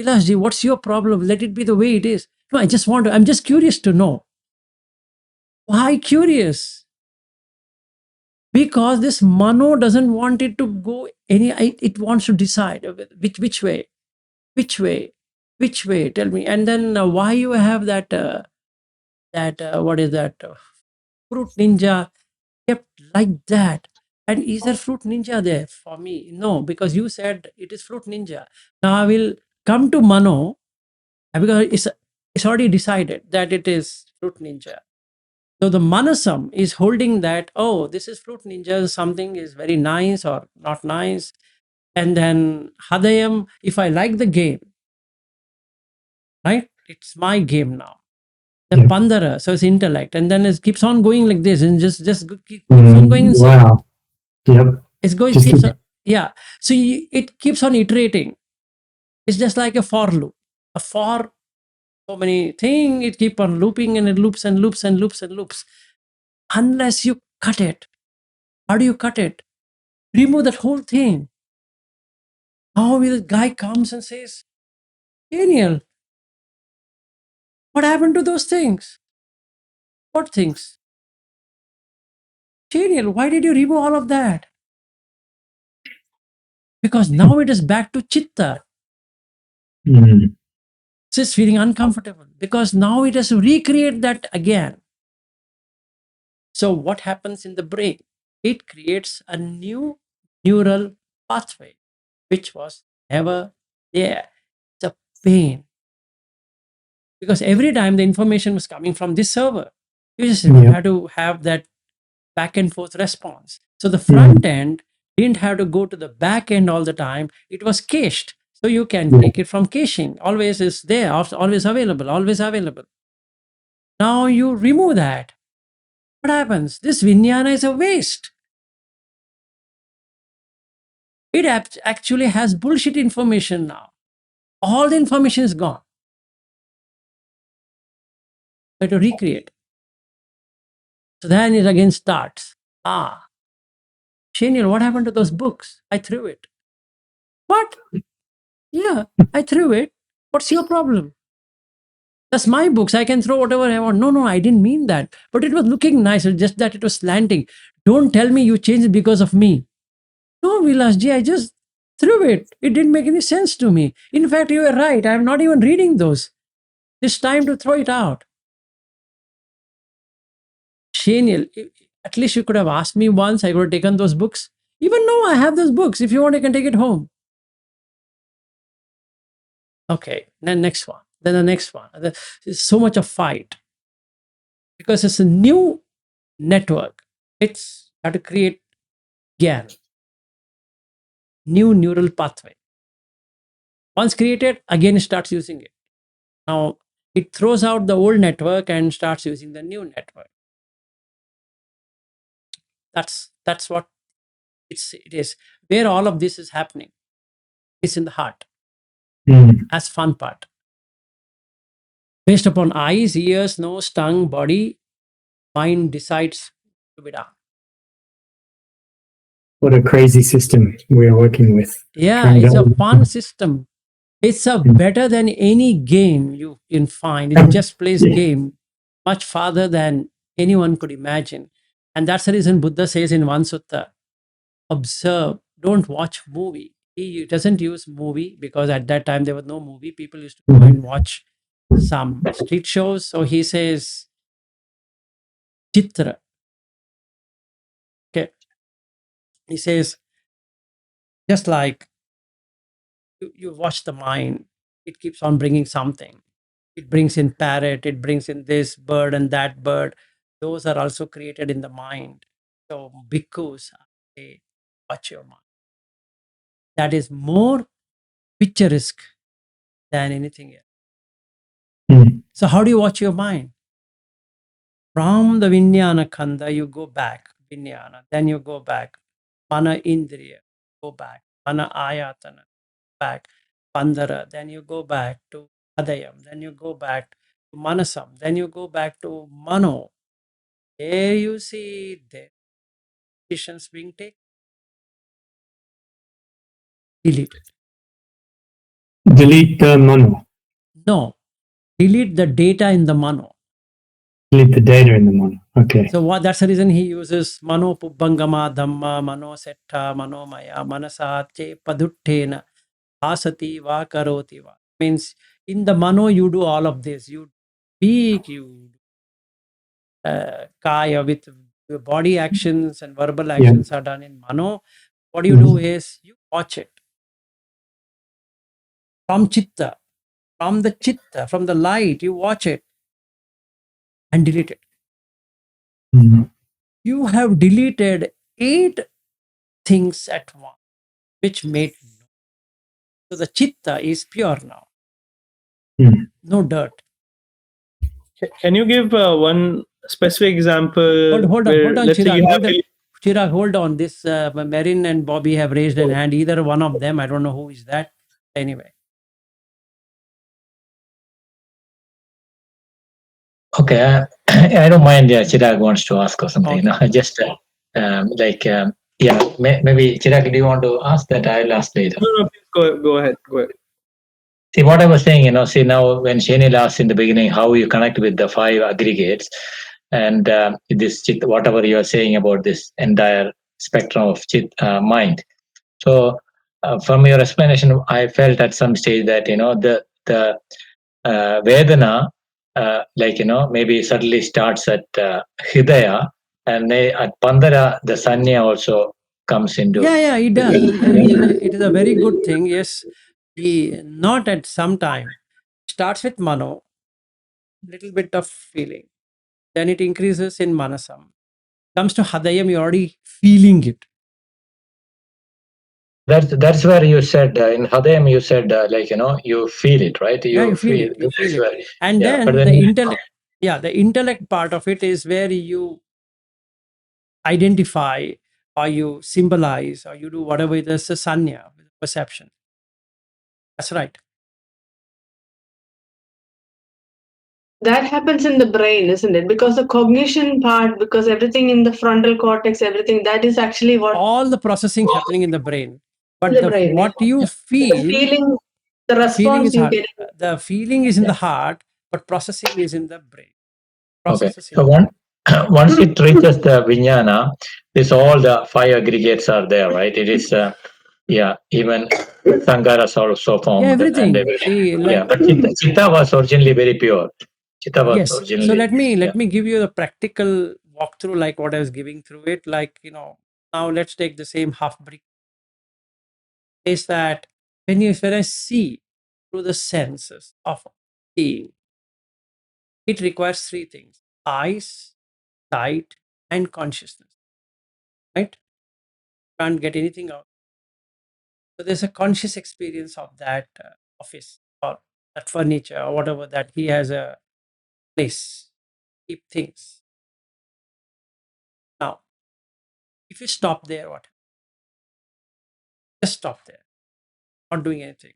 Vilasji, what's your problem? Let it be the way it is. No, I'm just curious to know. Why curious? Because this Mano doesn't want it to go it wants to decide which way. Tell me. And then why you have that, what is that? Fruit Ninja kept like that. And is there Fruit Ninja there for me? No, because you said it is Fruit Ninja. Now I will come to Mano because it's already decided that it is Fruit Ninja. So the Manasam is holding that, oh, this is Fruit Ninja, something is very nice or not nice. And then Hadayam, if I like the game, right? It's my game now. The Pandara, so it's intellect. And then it keeps on going like this and just keeps on going. Wow. Yep. It's going, Just keeps on, yeah. So it keeps on iterating. It's just like a for loop. A for, so many things, it keep on looping and it loops and loops and loops and loops. Unless you cut it. How do you cut it? Remove that whole thing. Now the guy comes and says, Daniel, what happened to those things? What things? Daniel, why did you remove all of that? Because now it is back to citta. It's feeling uncomfortable because now it has to recreate that again. So what happens in the brain? It creates a new neural pathway. which was never there. It's a pain. Because every time the information was coming from this server, you just had to have that back and forth response. So the front end didn't have to go to the back end all the time. It was cached. So you can take it from caching. Always is there, always available, always available. Now you remove that. What happens? This Vijnana is a waste. It actually has bullshit information now. All the information is gone. But to recreate. So then it again starts. Shaniel, what happened to those books? I threw it. What? Yeah, I threw it. What's your problem? That's my books. I can throw whatever I want. No, I didn't mean that. But it was looking nice. It's just that it was slanting. Don't tell me you changed it because of me. No, Vilasji, I just threw it. It didn't make any sense to me. In fact, you were right. I'm not even reading those. It's time to throw it out. Shaniel, at least you could have asked me once. I would have taken those books. Even though I have those books. If you want, I can take it home. Okay, then next one. Then the next one. There's so much of fight. Because it's a new network. It's how to create GAN. New neural pathway. Once created, again it starts using it. Now it throws out the old network and starts using the new network. That's what it is. Where all of this is happening. It's in the heart. As fun part. Based upon eyes, ears, nose, tongue, body, mind decides to be done. What a crazy system we are working with. Yeah, it's a fun system. It's a better than any game you can find. It just plays game much farther than anyone could imagine. And that's the reason Buddha says in one sutta, observe, don't watch movie. He doesn't use movie because at that time there was no movie. People used to go and watch some street shows. So he says, chitra. Okay. He says, just like you watch the mind, it keeps on bringing something. It brings in parrot, it brings in this bird and that bird. Those are also created in the mind. So bhikkhus, they watch your mind. That is more picturesque than anything else. So how do you watch your mind? From the Vijnana Khanda, you go back, Vijnana, then you go back, Mana Indriya, go back, Mana Ayatana, back, Pandara, then you go back to Adayam, then you go back to Manasam, then you go back to Mano. There you see the decisions being taken. Delete it. Delete the mano. No, delete the data in the Mano. Delete the data in the mano. Okay. So that's the reason he uses Mano Pubbangama Dhamma, Mano Setta, Mano Maya, Manasa Che Paduttena, Asati Va Karoti Va. Means in the Mano you do all of this. You speak, you kaya with your body actions and verbal actions are done in Mano. What you do is you watch it from Chitta, from the light, you watch it and delete it. You have deleted 8 things at once, which made no. So the Chitta is pure now. No dirt. Can you give one specific example? Hold on, let's say Chirag, hold on. This Marin and Bobby have raised an hand. Either one of them, I don't know who is that. Anyway. Okay, I don't mind. Chirag wants to ask or something. Okay. Just maybe Chirag, do you want to ask that? I'll ask later. No, go ahead. See what I was saying. See now when Shanil asked in the beginning how you connect with the 5 aggregates, and this whatever you are saying about this entire spectrum of mind. So from your explanation, I felt at some stage that the Vedana, maybe suddenly starts at Hridaya, and at Pandara, the Sanya also comes into. Yeah, it does. It is a very good thing. Yes, not at some time. Starts with mano, little bit of feeling. Then it increases in manasam. Comes to hadayam, you're already feeling it. That's where you said in Hadayam you said you feel it, right? You feel it. You feel that's it. And yeah, but then then the intellect part of it is where you identify or you symbolize or you do whatever it is, a sanya, perception. That's right. That happens in the brain, isn't it? Because the cognition part, because everything in the frontal cortex, everything that is actually what All the processing happening in the brain. But the brain. what you The feel, feeling, the feeling response is you heart. get. The feeling is in the heart, but processing is in the brain. okay. Processes in So once it reaches the vijnana, this all the five aggregates are there, right? It is even sankaras also formed and everything. everything. See, Yeah, but chitta was originally very pure. Chitta was yes. So originally. let me give you the practical walkthrough, like what I was giving through it. Like, now let's take the same half brick. Is that when I see through the senses of seeing, it requires three things: eyes, sight, and consciousness. Right? Can't get anything out. So there's a conscious experience of that office or that furniture or whatever, that he has a place, keep things. Now, if you stop there, what? Just stop there, not doing anything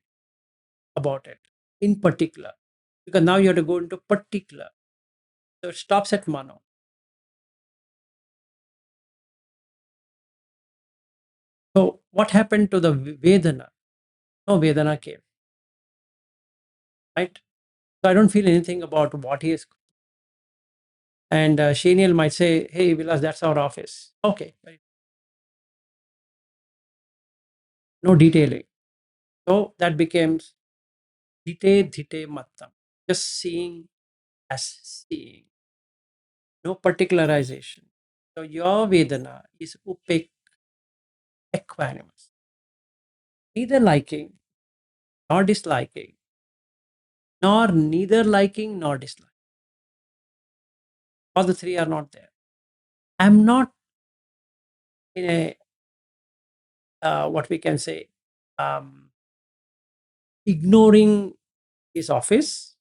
about it in particular, because now you have to go into particular. So it stops at mano. So what happened to the Vedana? No Vedana came, right? So I don't feel anything about what he is. And Shaniel might say, hey, Vilas, that's our office. Okay. No detailing. So that becomes dhite mattam. Just seeing as seeing. No particularization. So your Vedana is upek, equanimous. Neither liking nor disliking, nor neither liking nor disliking. All the three are not there. I'm not in a what we can say, ignoring his office.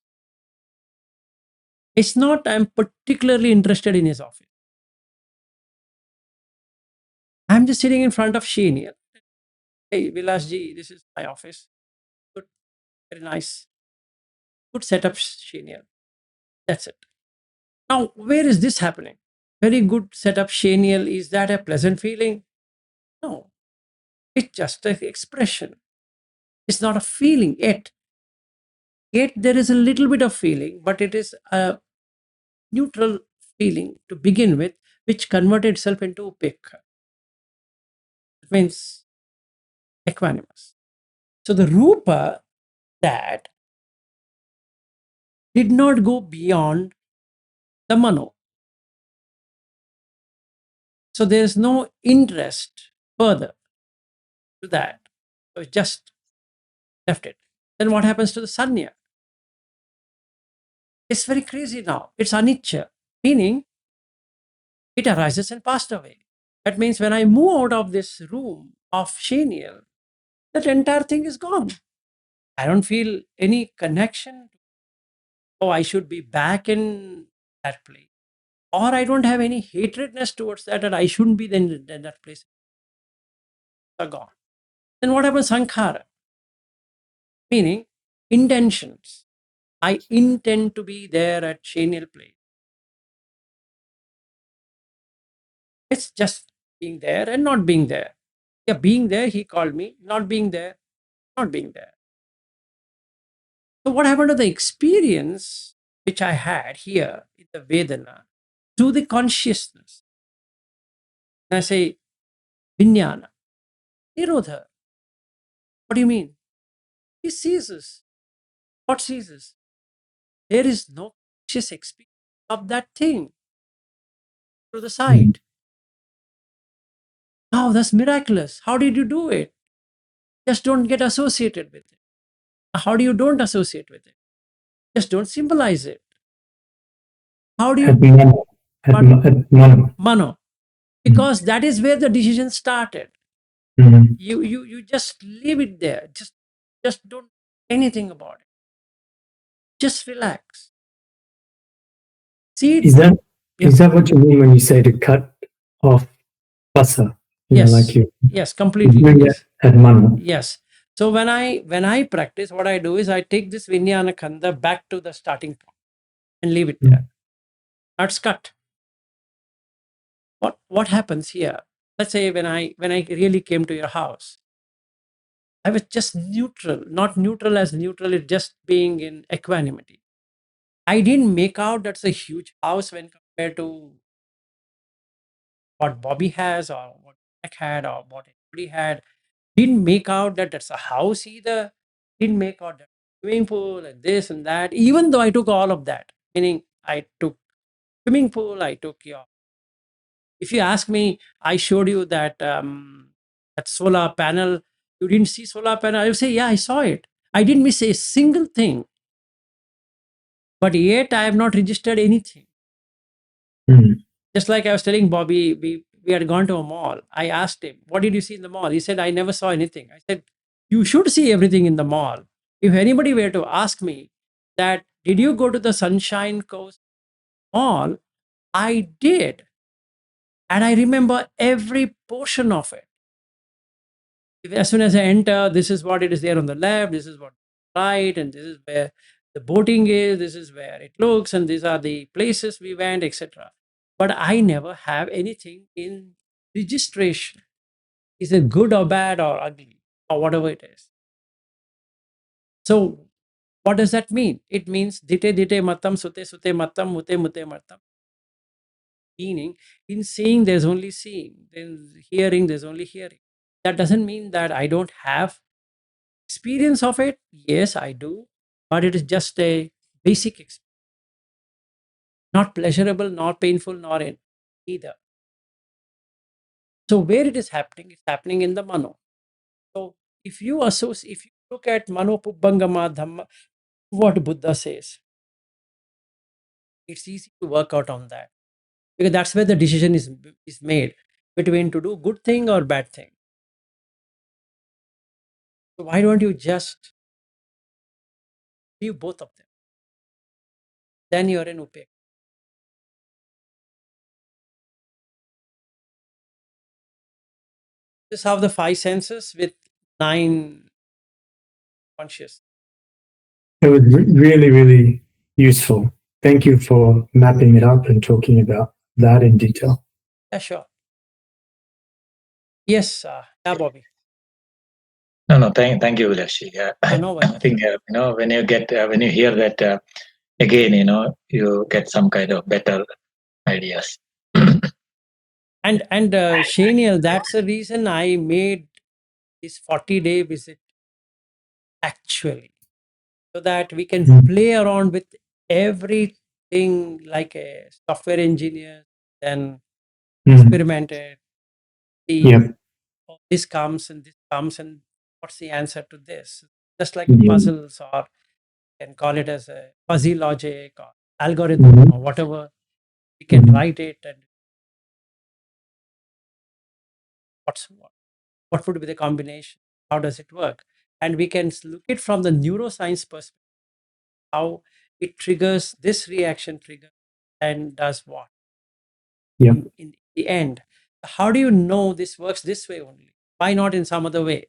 It's not I'm particularly interested in his office. I'm just sitting in front of Shaniel. Hey, Vilas ji, this is my office. Good, very nice. Good setup, Shaniel. That's it. Now, where is this happening? Very good setup, Shaniel. Is that a pleasant feeling? No. It's just an expression. It's not a feeling yet. Yet there is a little bit of feeling, but it is a neutral feeling to begin with, which converted itself into upekha. It means equanimous. So the rupa that did not go beyond the mano. So there is no interest further to that. So it just left it. Then what happens to the sanya? It's very crazy now. It's anicca, meaning it arises and passed away. That means when I move out of this room of Shaniel, that entire thing is gone. I don't feel any connection. Oh, I should be back in that place. Or I don't have any hatredness towards that, and I shouldn't be then in that place. Are gone. Then what happens? Sankhara, meaning intentions. I intend to be there at Shaniel place. It's just being there and not being there. Yeah, being there, he called me. Not being there, not being there. So what happened to the experience which I had here in the Vedana to the consciousness? And I say, Vinyana, Nirodha. What do you mean? He ceases. What ceases? There is no conscious experience of that thing through the sight. Oh, that's miraculous. How did you do it? Just don't get associated with it. How do you don't associate with it? Just don't symbolize it. How do At you mano. At mano. mano? Because that is where the decision started. Mhm. You just leave it there. Just don't do anything about it. Just relax. See it. Is that Yeah. is that what you mean when you say to cut off basa? Yes. You Yes, completely. doing Yes. that at mano. Yes. So when I practice, what I do is I take this Vijnana Khanda back to the starting point and leave it there. That's cut. What happens here? Let's say when I really came to your house, I was just neutral, not neutral as neutral, it just being in equanimity. I didn't make out that's a huge house when compared to what Bobby has or what Jack had or what anybody had. Didn't make out that that's a house either. Didn't make out that swimming pool and this and that. Even though I took all of that, meaning I took swimming pool, I took your. If you ask me, I showed you that solar panel. You didn't see solar panel. I would say, yeah, I saw it. I didn't miss a single thing. But yet I have not registered anything. Mm. Just like I was telling Bobby, we had gone to a mall. I asked him, what did you see in the mall? He said, I never saw anything. I said, you should see everything in the mall. If anybody were to ask me that, did you go to the Sunshine Coast Mall? I did. And I remember every portion of it. As soon as I enter, this is what it is there on the left, this is what right, and this is where the boating is, this is where it looks, and these are the places we went, etc. But I never have anything in registration. Is it good or bad or ugly or whatever it is? So what does that mean? It means dite dite matam sute sute matam mute mute matam. Meaning, in seeing there's only seeing, in hearing there's only hearing. That doesn't mean that I don't have experience of it. Yes, I do, but it is just a basic experience, not pleasurable, nor painful, nor in either. So where it is happening, it's happening in the mano. So if you look at mano pubbangama dhamma, what Buddha says, it's easy to work out on that, because that's where the decision is made between to do good thing or bad thing. So why don't you just leave both of them? Then you're in upek. Just have the five senses with 9 conscious. It was really, really useful. Thank you for mapping it up and talking about that in detail. Yeah, sure. Yes, yeah, Bobby. No, thank you, Vilashi. Oh, no I worries. think when you hear that again, you get some kind of better ideas. And Shaniel, that's the reason I made this 40-day visit actually, so that we can Mm. play around with everything like a software engineer, then experimented, see Yep. this comes and this comes and what's the answer to this? Just like Yeah. puzzles, or you can call it as a fuzzy logic or algorithm Mhm. or whatever. We can Mhm. write it and what would be the combination? How does it work? And we can look it from the neuroscience perspective, how it triggers this reaction trigger and does what Yep. in the end. How do you know this works this way only? Why not in some other way?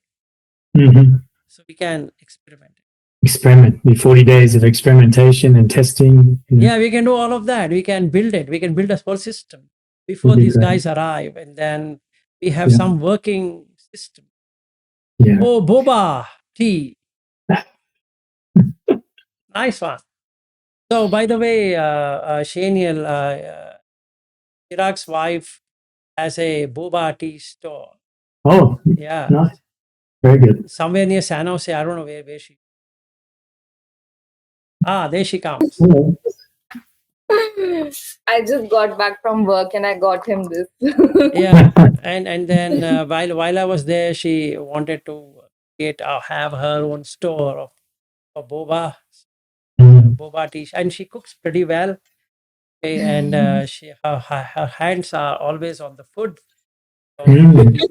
Mhm. So we can experiment. Experiment. The 40 days of experimentation and testing. Yeah, we can do all of that. We can build it. We can build a whole system before Would be these great. guys arrive, and then we have Yeah. some working system. Yeah. Oh, boba tea. Nice one. So, by the way, Shaniel, Chirag's wife has a boba tea store. Oh, Yeah, nice. Very good. somewhere near San Jose. I don't know where she. Ah, there she comes. Hello. I just got back from work and I got him this. Yeah, and then while I was there, she wanted to have her own store of boba, boba tea, and she cooks pretty well. Okay, and her hands are always on the food. So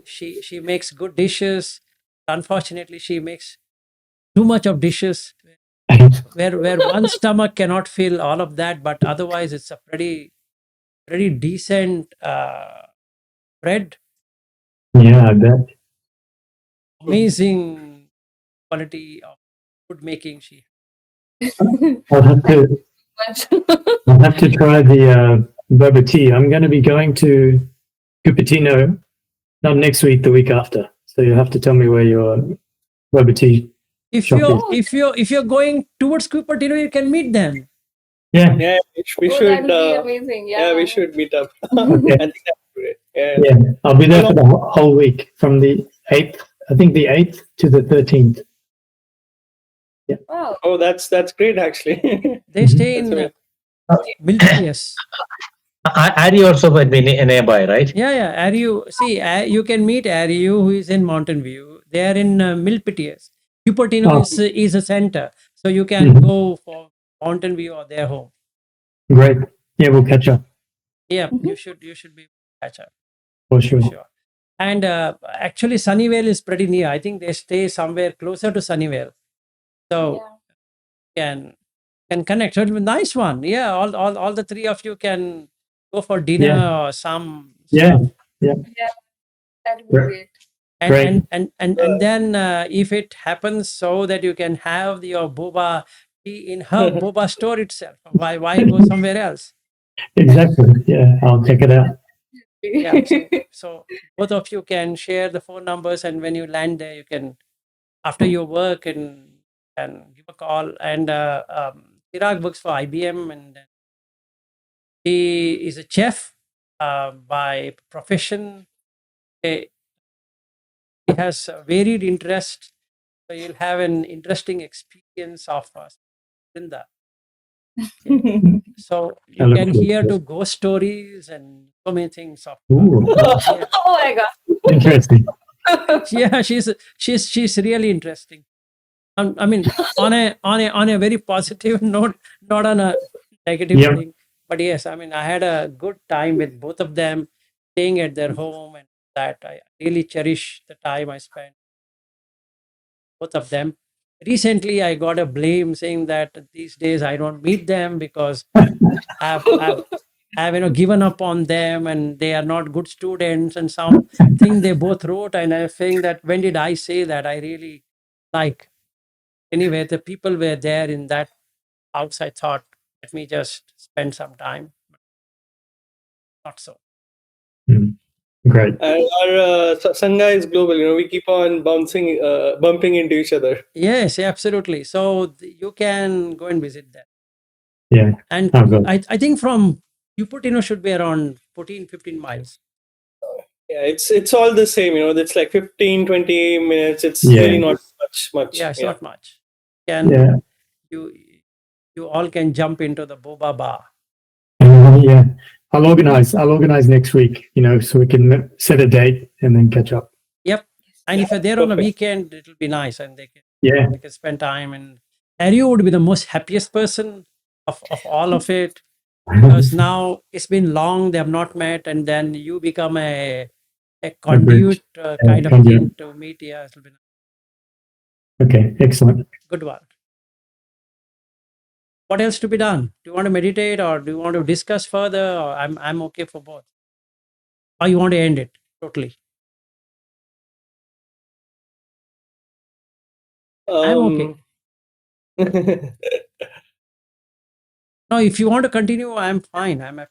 she makes good dishes. Unfortunately, she makes too much of dishes where one stomach cannot fill all of that, but otherwise it's a pretty decent bread. Yeah, I bet. Amazing quality of food making she. I'll have to Much. I'll have to try the boba tea. I'm going to be going to Cupertino, not next week, the week after. So you'll have to tell me where your boba tea If shop you're is. if you're going towards Cupertino, you can meet them. Yeah. Yeah, we Oh, should. that'll be amazing. Yeah, Yeah. we should meet up. Okay. I think that's great. Yeah. Yeah. I'll be there for the whole week from the 8th, I think the 8th to the 13th. Wow. Oh, that's great actually. They stay That's in amazing. Milpitas. Ari also might be nearby, right? Yeah. You can meet Ariu, who is in Mountain View. They are in Milpitas. Cupertino Oh. is a center, so you can Mhm. go for Mountain View or their home. Great. Yeah, we'll catch up Yeah, Mhm. you should be catch up for for sure. sure. And actually, Sunnyvale is pretty near. I think they stay somewhere closer to Sunnyvale, so Yeah. can connect. So it'll be a nice one. Yeah, all the three of you can go for dinner Yeah. or some Yeah. stuff. Yeah. Yeah. That'll be Great. great. And Great. and then if it happens so that you can have your boba tea in her boba store itself, why go somewhere else? Exactly. Yeah. I'll check it out. Yeah, so both of you can share the phone numbers, and when you land there, you can after your work and give a call. And Chirag works for IBM, and he is a chef by profession. He has a varied interest, so you'll have an interesting experience of Vrinda. So I you look can forward hear to to it. ghost stories and so many things of Ooh, yeah. Oh my god. interesting. Yeah, she's really interesting. I mean, on a very positive note, not on a negative Yep. thing. But yes, I mean, I had a good time with both of them, staying at their home, and that I really cherish the time I spent both of them. Recently, I got a blame saying that these days I don't meet them because I've given up on them and they are not good students and something they both wrote, and I was saying that when did I say that? I really like anyway the people were there in that house. I thought let me just spend some time. Not so. Great. And our Sangha is global. We keep on bumping into each other. Yes, absolutely. So you can go and visit them. Yeah. And Oh, good. I think from Cupertino should be around 14-15 miles. Yeah, it's all the same. It's like 15-20 minutes. It's Yeah. really not much. Yeah, it's Yeah. not much. Can Yeah. you all can jump into the boba bar. Yeah. I'll organize next week, so we can set a date and then catch up. Yep. And if you're there on a Perfect. weekend, it'll be nice, and they Yeah. can spend time. And Ariu would be the most happiest person of all of it, because now it's been long they have not met, and then you become a conduit kind of conduit. thing to meet. Yeah, it'll be nice. Okay. Excellent. Good one. What else to be done? Do you want to meditate, or do you want to discuss further? Or I'm okay for both. Or you want to end it totally? I'm okay. No, if you want to continue, I'm fine. I'm not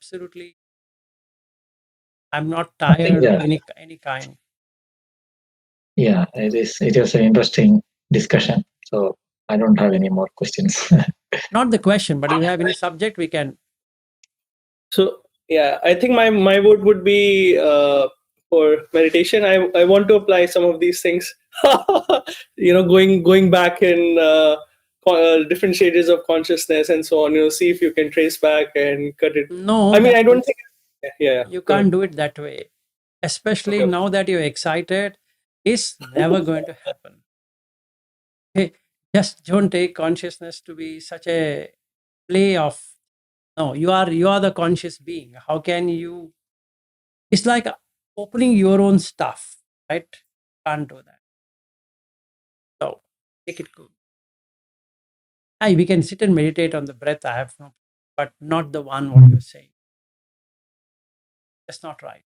tired Yeah. of any kind. Yeah, it is an interesting discussion. So I don't have any more questions. Not the question, but if you have any subject, we can. So yeah, I think my vote would be for meditation. I want to apply some of these things. Going back in different stages of consciousness and so on. See if you can trace back and cut it. No, I mean, I don't think. Yeah. you go ahead. can't do it that way. Especially Okay. now that you're excited, it's never going to happen. Hey, just don't take consciousness to be such a play of, no, you are the conscious being. How can you? It's like opening your own stuff, right? Can't do that. So take it cool. Hey, we can sit and meditate on the breath. I have no, but not the one what you're saying. That's not right.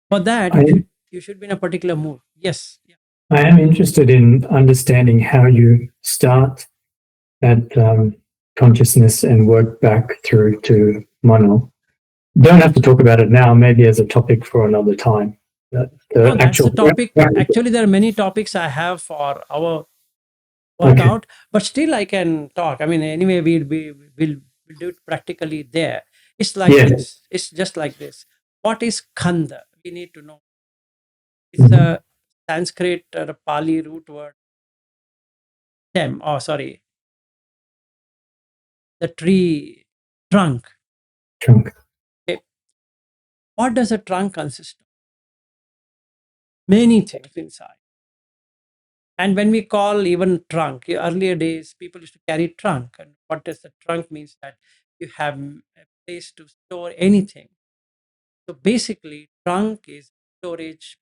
For that, you should be in a particular mood. Yes. Yeah. I am interested in understanding how you start that consciousness and work back through to mono. Don't have to talk about it now, maybe as a topic for another time. No, that's the topic. Actually, there are many topics I have for our Okay. workout, but still I can talk. I mean, anyway, we'll do it practically there. It's like Yeah. this. It's just like this. What is khanda? We need to know. It's a Sanskrit or a Pali root word. Stem. Oh, sorry. The tree trunk. Trunk. Okay. What does a trunk consist of? Many things inside. And when we call even trunk, earlier days, people used to carry trunk. And what does the trunk means that you have a place to store anything. So basically, trunk is storage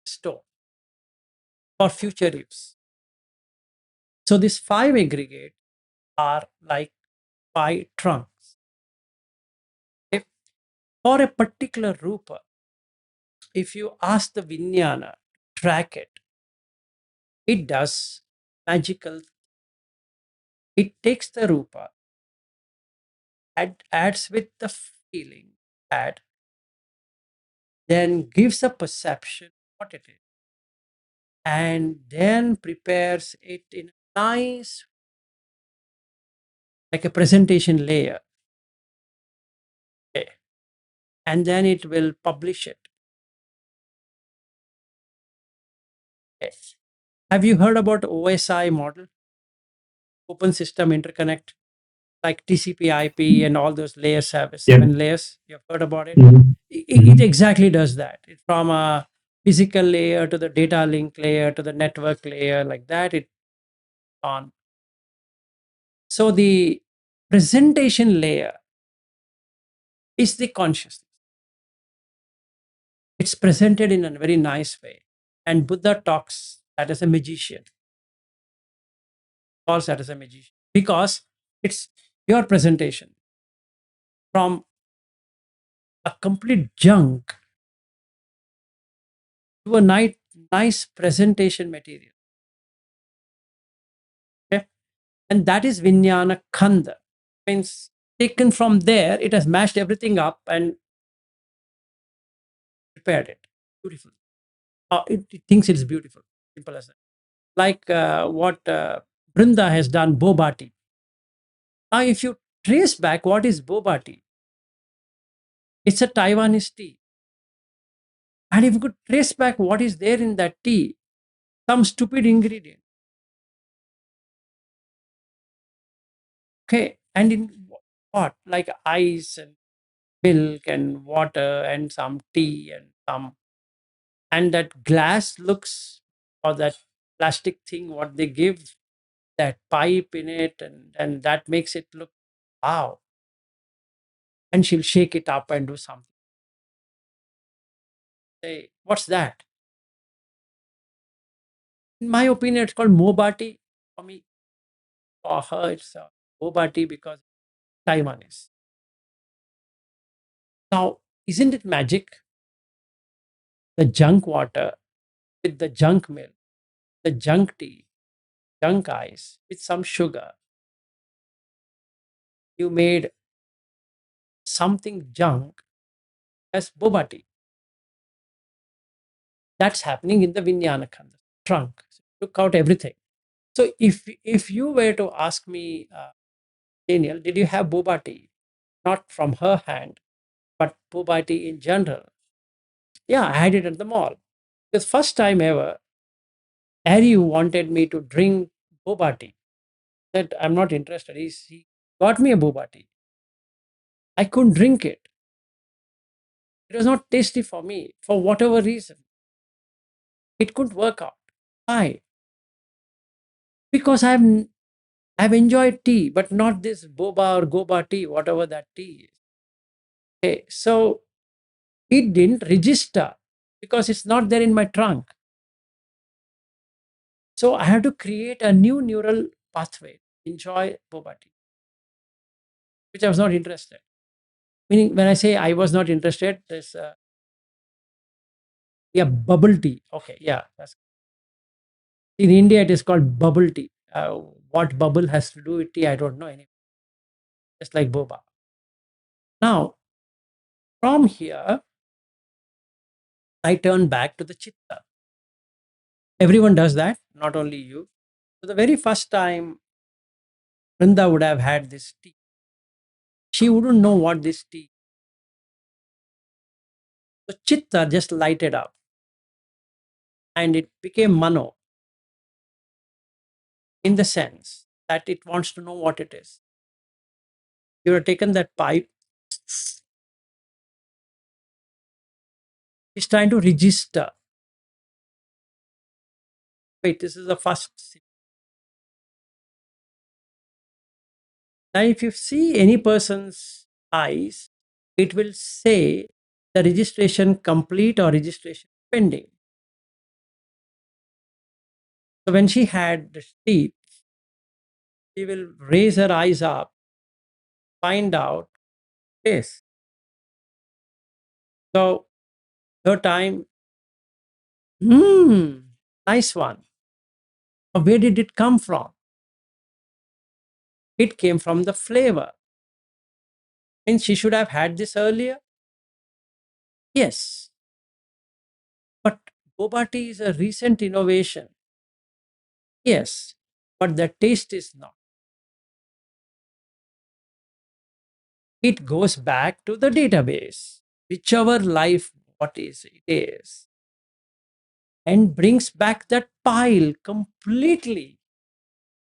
store for future use. So these 5 aggregates are like 5 trunks. If for a particular rupa, if you ask the Vijnana to track it, it does magical. It takes the rupa and adds with the feeling, add, then gives a perception what it is, and then prepares it in a nice, like a presentation layer. Okay. And then it will publish it. Okay. Have you heard about OSI model? Open System Interconnect, like TCP/IP and all those layers have 7 layers. You have heard about it? It exactly does that. It from a physical layer to the data link layer to the network layer, like that. It on. So the presentation layer is the consciousness. It's presented in a very nice way. And Buddha talks that as a magician, calls that as a magician, because it's your presentation from a complete junk to a nice presentation material. Okay? And that is Vijnana Khanda. Means taken from there, it has mashed everything up and prepared it. Beautiful. It thinks it's beautiful. Simple as that. Like what Brinda has done, boba tea. Now, if you trace back what is boba tea, it's a Taiwanese tea. And if you could trace back what is there in that tea, some stupid ingredient. Okay. And in what? Like ice and milk and water and some tea and some. And that glass looks, or that plastic thing, what they give, that pipe in it, and that makes it look, wow. And she'll shake it up and do something. Say, what's that? In my opinion, it's called Mobati. For me, for her, it's Mobati because Taiwanese. Now, isn't it magic? The junk water with the junk milk, the junk tea, junk ice with some sugar. You made something junk as boba tea. That's happening in the Vijnana Khanda trunk. So took out everything. So if you were to ask me, Daniel, did you have boba tea? Not from her hand, but boba tea in general. Yeah, I had it at the mall. The first time ever, Harry wanted me to drink boba tea. Said, I'm not interested. He got me a boba tea. I couldn't drink it. It was not tasty for me for whatever reason. It couldn't work out. Why? Because I've enjoyed tea, but not this boba or goba tea, whatever that tea is. Okay, so it didn't register because it's not there in my trunk. So I had to create a new neural pathway, enjoy boba tea, which I was not interested. Meaning, when I say I was not interested, there's bubble tea. Okay, yeah, that's in India it is called bubble tea. What bubble has to do with tea, I don't know anyway. Just like boba. Now, from here, I turn back to the chitta. Everyone does that, not only you. So the very first time Vrinda would have had this tea, she wouldn't know what this tea. So chitta just lighted up and it became mano in the sense that it wants to know what it is. You have taken that pipe, it's trying to register. Wait, this is the first sip. Now, if you see any person's eyes, it will say the registration complete or registration pending. So when she had the teeth, she will raise her eyes up, find out this. So her time, nice one. Where did it come from? It came from the flavor. And she should have had this earlier? Yes. But boba tea is a recent innovation. Yes. But the taste is not. It goes back to the database, whichever life what is it is, and brings back that pile completely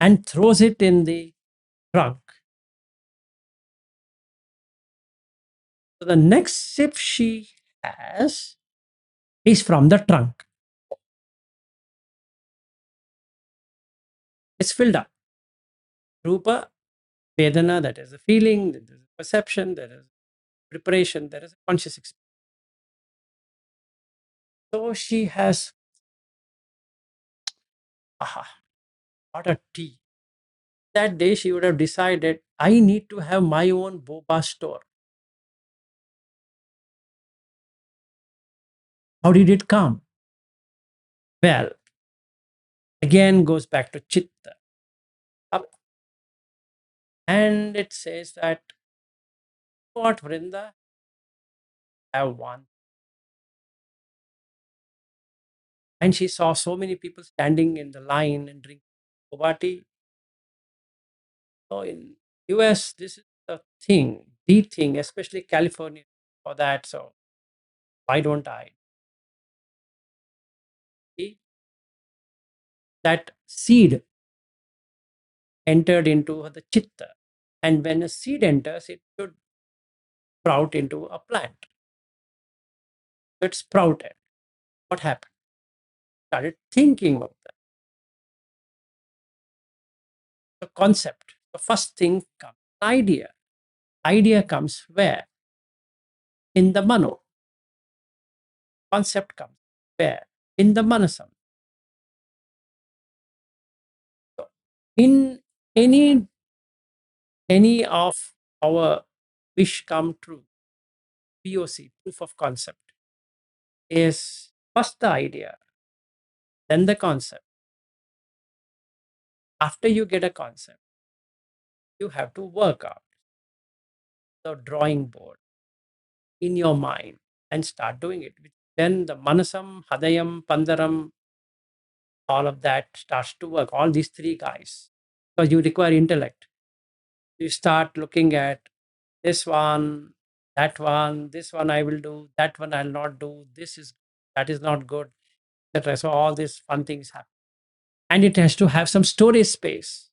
and throws it in the trunk. So the next sip she has is from the trunk. It's filled up. Rupa, Vedana, that is a feeling, there is a perception, there is preparation, there is a conscious experience. So she has, what a tea. That day she would have decided, I need to have my own boba store. How did it come? Well, again goes back to chitta. Up. And it says that, what Vrinda? Have one. And she saw so many people standing in the line and drinking boba tea. So in US, this is the thing, especially California for that. So why don't I? See? That seed entered into the chitta. And when a seed enters, it should sprout into a plant. So it sprouted. What happened? Started thinking of that. The concept. The first thing comes idea. Idea comes where? In the mano. Concept comes where? In the manasam. So in any of our wish come true, POC, proof of concept, is first the idea, then the concept. After you get a concept, you have to work out the drawing board in your mind and start doing it. Then the manasam, hadayam, pandaram, all of that starts to work. All these three guys, because you require intellect. You start looking at this one, this one I will do, that one I'll not do, that is not good, etc. So all these fun things happen. and it has to have some storage space.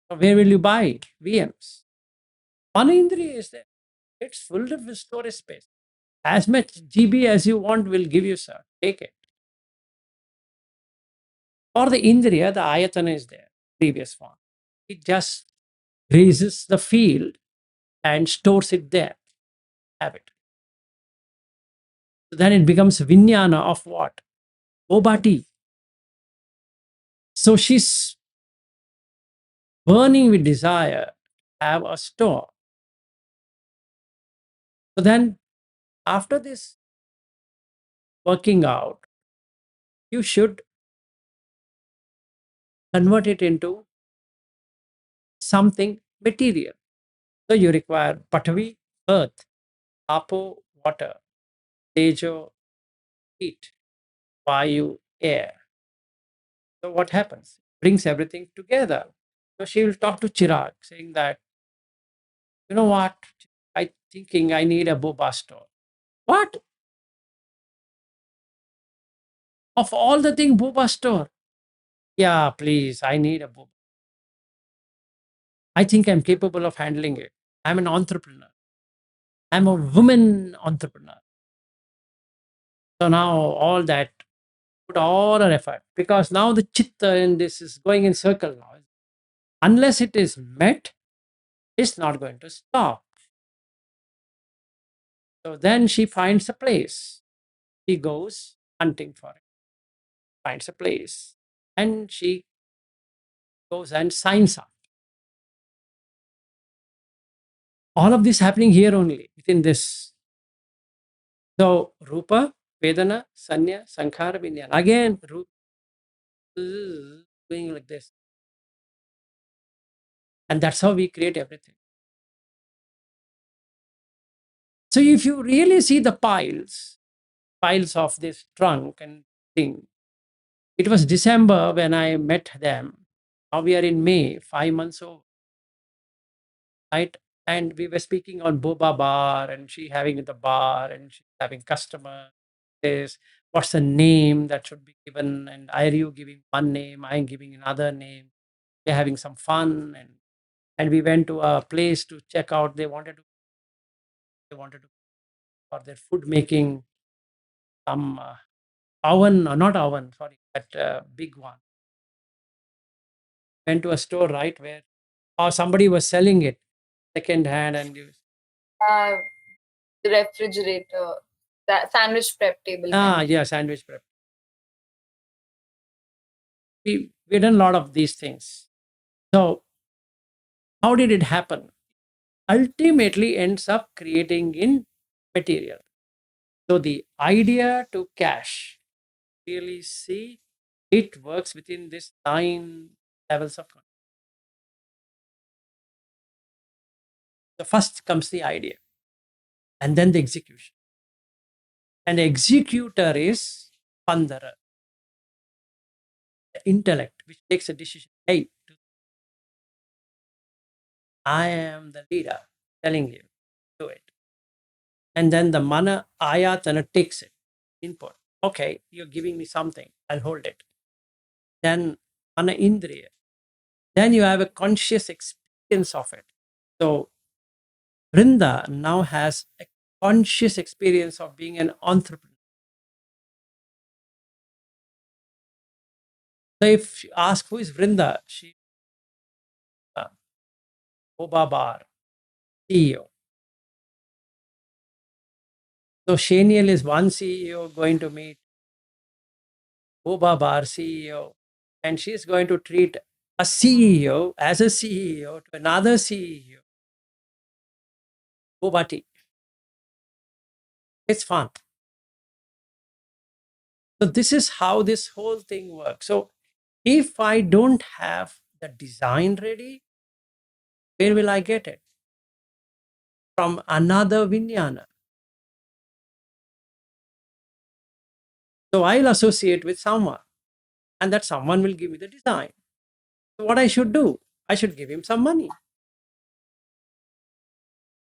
So where will you buy VMs? Manindriya is there. It's full of storage space. As much GB as you want, will give you, sir. Take it. For the Indriya, the Ayatana is there, previous one. It just raises the field and stores it there. Have it. So then it becomes Vinyana of what? Obati. So she's burning with desire, have a store. So then after this working out, you should convert it into something material. So you require Patavi, earth, Apo, water, Tejo, heat, Vayu, air. So what happens? Brings everything together. So she will talk to Chirag, saying that, you know what? I thinking I need a boba store. What? Of all the thing, boba store? Yeah, please, I need a boba. I think I'm capable of handling it. I'm an entrepreneur. I'm a woman entrepreneur. So now all that, put all our effort, because now the chitta in this is going in circle now. Unless it is met, it's not going to stop. So then she finds a place. She goes hunting for it, finds a place, and she goes and signs up. All of this happening here only within this. So Rupa, Vedana, Sanya, Sankhara, Vinyana. Again, Rupa doing like this. And that's how we create everything. So if you really see the piles of this trunk and thing, it was December when I met them. Now we are in May, 5 months old, right? And we were speaking on boba bar, and she having the bar, and she having customer. This, what's the name that should be given? And are you giving one name? I'm giving another name. We're having some fun, and we went to a place to check out. They wanted to for their food making some oven, not oven, sorry, that big one. Went to a store, right, where or somebody was selling it second hand, and you, The refrigerator, that sandwich prep table. yeah, sandwich prep. We done a lot of these things. So how did it happen? Ultimately ends up creating in material. So the idea to cash, really see, it works within this 9 levels of consciousness. The first comes the idea, and then the execution. And the executor is Pandara, the intellect, which takes a decision. Hey, I am the leader, telling you, do it. And then the mana ayatana takes it, input. Okay, you're giving me something, I'll hold it. Then mana indriya. Then you have a conscious experience of it. So Vrinda now has a conscious experience of being an entrepreneur. So if you ask who is Vrinda, she Boba Bar, CEO. So Shaniel is one CEO going to meet Boba Bar CEO, and she's going to treat a CEO as a CEO to another CEO. Boba tea. It's fun. So this is how this whole thing works. So if I don't have the design ready, where will I get it? From another Vinyana. So I'll associate with someone, and that someone will give me the design. So what I should do? I should give him some money.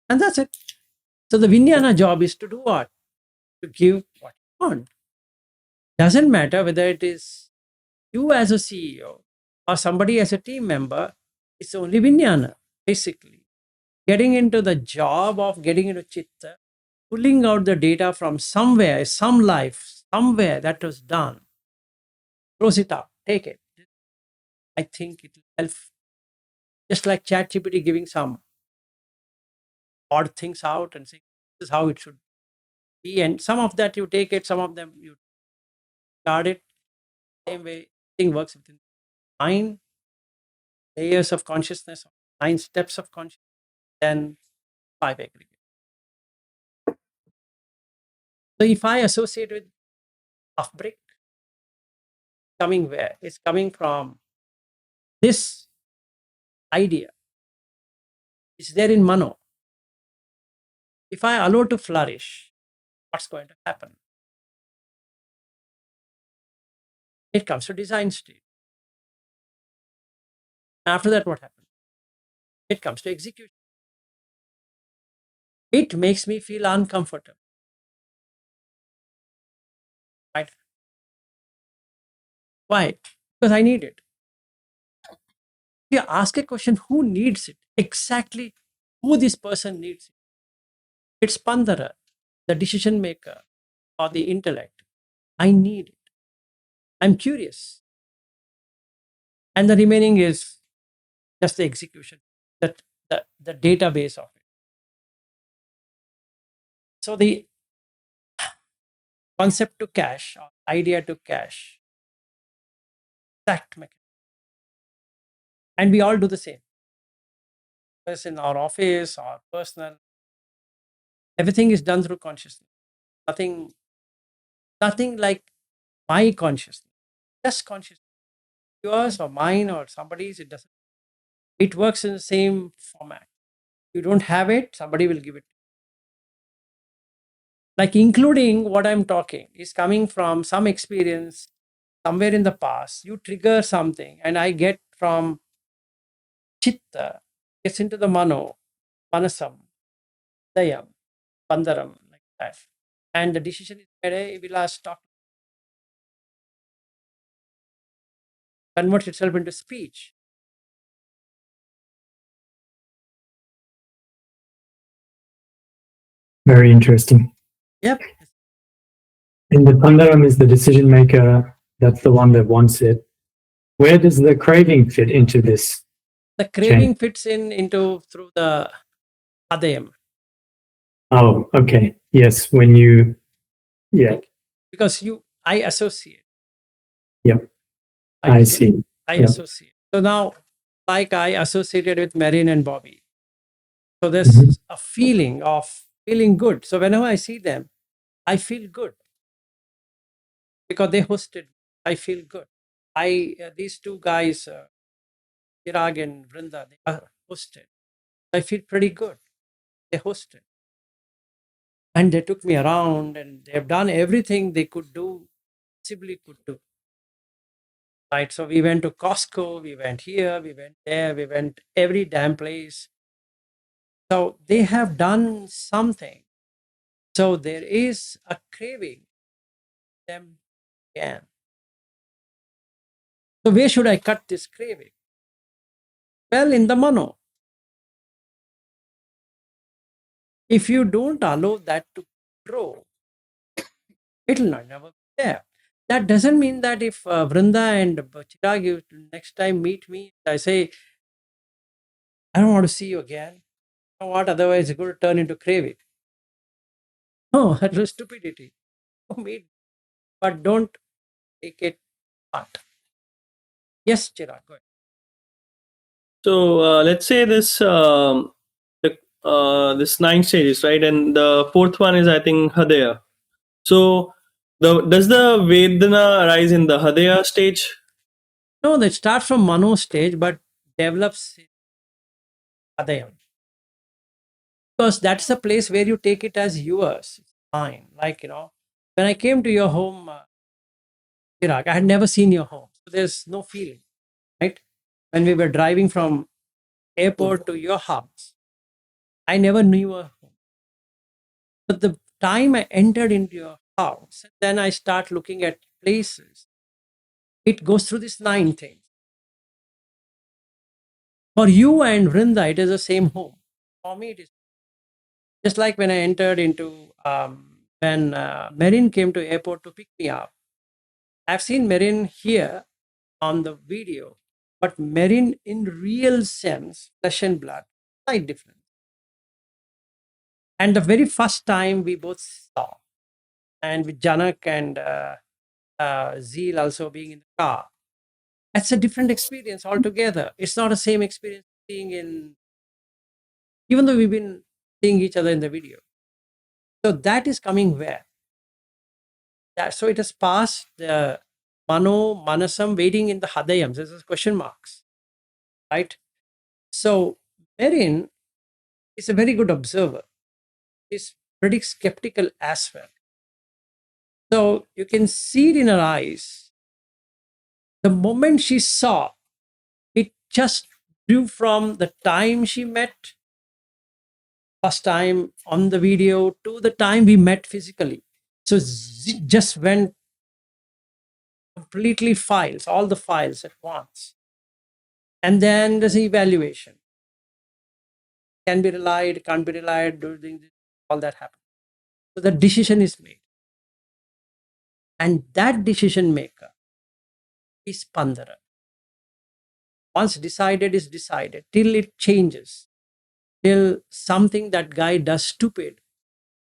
And that's it. So the Vinyana job is to do what? To give what you want. Doesn't matter whether it is You as a CEO or somebody as a team member, it's only Vijnana, basically. Getting into the job of getting into Chitta, pulling out the data from somewhere, some life, somewhere that was done. Close it up, take it. I think it will help. Just like ChatGPT giving some odd things out and saying, this is how it should be. And some of that you take it, some of them you start it. Same way, thing works within 9 layers of consciousness, 9 steps of consciousness, then 5 aggregates. So if I associate with half brick, coming where? It's coming from this idea. It's there in Mano. If I allow to flourish, what's going to happen? It comes to design state. After that, what happens? It comes to execution. It makes me feel uncomfortable. Right? Why? Because I need it. You ask a question, who needs it? Exactly who this person needs it. It's Pandara, the decision maker or the intellect. I need it. I'm curious. And the remaining is just the execution, that the database of it. So the concept to cache or idea to cache, exact mechanism. And we all do the same. Whether in our office or personal, everything is done through consciousness. Nothing like my consciousness, just consciousness. Yours or mine or somebody's, it doesn't. It works in the same format. You don't have it, somebody will give it. Like including what I'm talking is coming from some experience somewhere in the past. You trigger something, and I get from chitta, gets into the mano, manasam, dayam, pandaram, like that. And the decision is made, hey, Vilas, talk, converts itself into speech. Very interesting. Yep. And the pandaram is the decision maker. That's the one that wants it. Where does the craving fit into this? The craving fits into through the adayam. Oh, okay. Yes. When you, yeah. Because I associate. Yep. Right? I see. I Yep. associate. So now, like I associated with Marin and Bobby. So there's Mhm. a feeling of feeling good. So whenever I see them, I feel good because they hosted. I feel good. These two guys, Chirag and Vrinda, they are hosted. I feel pretty good. They hosted. And they took me around and they have done everything they could do, possibly could do. Right. So we went to Costco, we went here, we went there, we went every damn place. So they have done something. So there is a craving them again. So where should I cut this craving? Well, in the mano. If you don't allow that to grow, it'll not never be there. That doesn't mean that if Vrinda and Chirag, you next time meet me, I say, I don't want to see you again. You know what? Otherwise, it's going to turn into craving. No, that was stupidity. Meet, but don't take it part. Yes, Chirag, go ahead. So let's say this 9 stages, right? And the fourth one is, I think, Hadaya. So does the Vedana arise in the Hadaya stage? No, that starts from Mano stage, but develops in Adayam. Because that's the place where you take it as yours. It's mine. Like, when I came to your home, Chirag, I had never seen your home. So there's no feeling, right? When we were driving from airport to your house, I never knew your home. But the time I entered into your house, then I start looking at places. it goes through these 9 things. For you and Vrinda, it is the same home. For me, it is just like when I entered into, when Merin came to airport to pick me up. I've seen Merin here on the video, but Merin in real sense, flesh and blood, quite different. And the very first time we both saw, and with Janak and Zeel also being in the car, that's a different experience altogether. It's not the same experience being in, even though we've been seeing each other in the video. So that is coming where? So it has passed the Mano, Manasam, waiting in the Hadayams. This is question marks, right? So Merin is a very good observer. He's pretty skeptical as well. So you can see it in her eyes. The moment she saw, it just grew from the time she met, first time on the video, to the time we met physically. So just went completely files, all the files at once. And then there's evaluation. Can be relied, can't be relied, doing this, all that happens. So the decision is made. And that decision maker is Pandara. Once decided is decided, till it changes, till something that guy does stupid,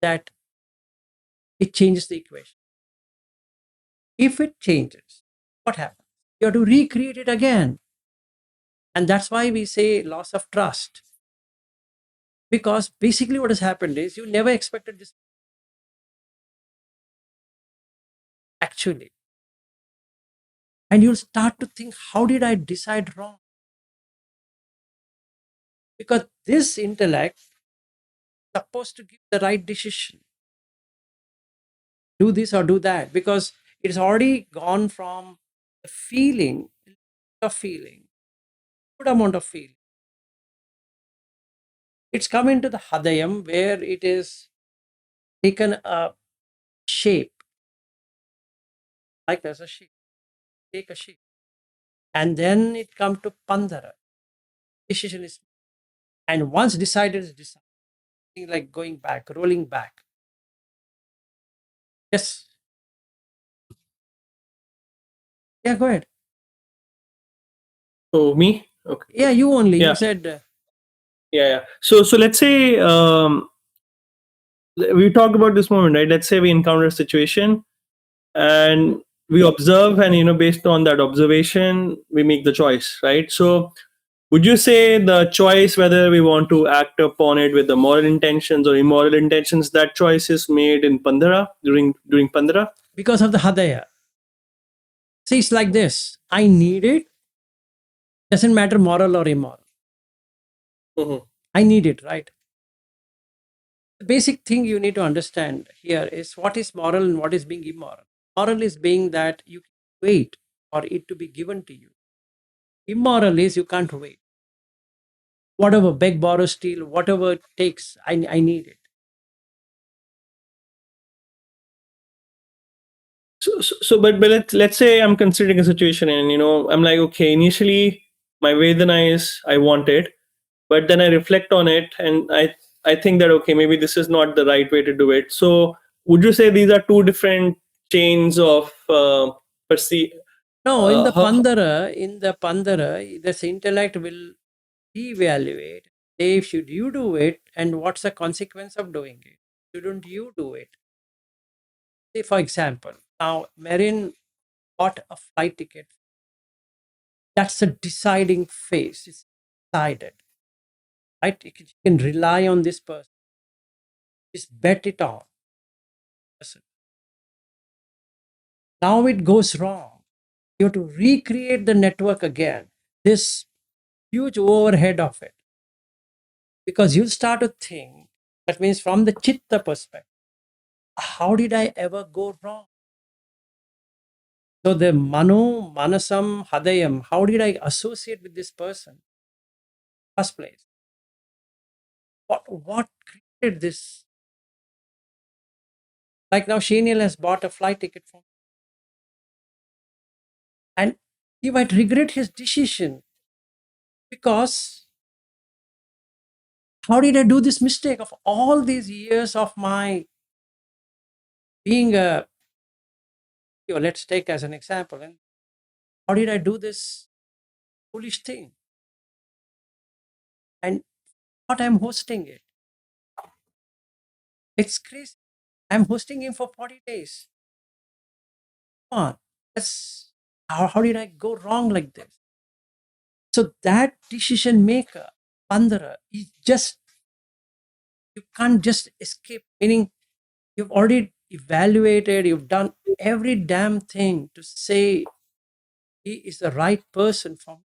that it changes the equation. If it changes, what happens? You have to recreate it again. And that's why we say loss of trust. Because basically what has happened is you never expected this. Actually. And you'll start to think, how did I decide wrong? Because this intellect is supposed to give the right decision. Do this or do that. Because it's already gone from the feeling, good amount of feeling. It's come into the Hadayam where it is taken a shape. Like there's a shape. Take a shape. And then it comes to Pandara. Decision is, and once decided is decided. Like going back, rolling back. Yes. Yeah, go ahead. Oh, me? Okay. Yeah, you only. Yeah. You said. Yeah. So let's say we talked about this moment, right? Let's say we encounter a situation and we observe, and based on that observation, we make the choice, right? So would you say the choice whether we want to act upon it with the moral intentions or immoral intentions, that choice is made in Pandara during Pandara? Because of the Hadaya. See, it's like this. I need it. Doesn't matter moral or immoral. Mm-hmm. I need it, right? The basic thing you need to understand here is what is moral and what is being immoral. Moral is being that you wait for it to be given to you. Immoral is you can't wait. Whatever, beg, borrow, steal, whatever it takes, I need it. But let's say I'm considering a situation, and I'm like, okay, initially my Vedana is I want it, but then I reflect on it, and I think that, okay, maybe this is not the right way to do it. So would you say these are two different chains of perceive? No, in the How, Pandara, this intellect will evaluate. Say, should you do it, and what's the consequence of doing it? Shouldn't you do it? Say, for example, now Marin bought a flight ticket. That's a deciding phase. It's decided, right? You can rely on this person. Just bet it on. Now it goes wrong. You have to recreate the network again. This huge overhead of it. Because you'll start to think, that means from the chitta perspective, how did I ever go wrong? So the Mano, Manasam, Hadayam, how did I associate with this person? First place. What created this? Like now Sheniel has bought a flight ticket for me. And he might regret his decision because how did I do this mistake of all these years of my being a, let's take as an example, and how did I do this foolish thing? And what I'm hosting it. It's crazy. I'm hosting him for 40 days. Come on. That's how did I go wrong like this? So that decision maker, Pandara, is just, you can't just escape, meaning you've already evaluated, you've done every damn thing to say he is the right person for me.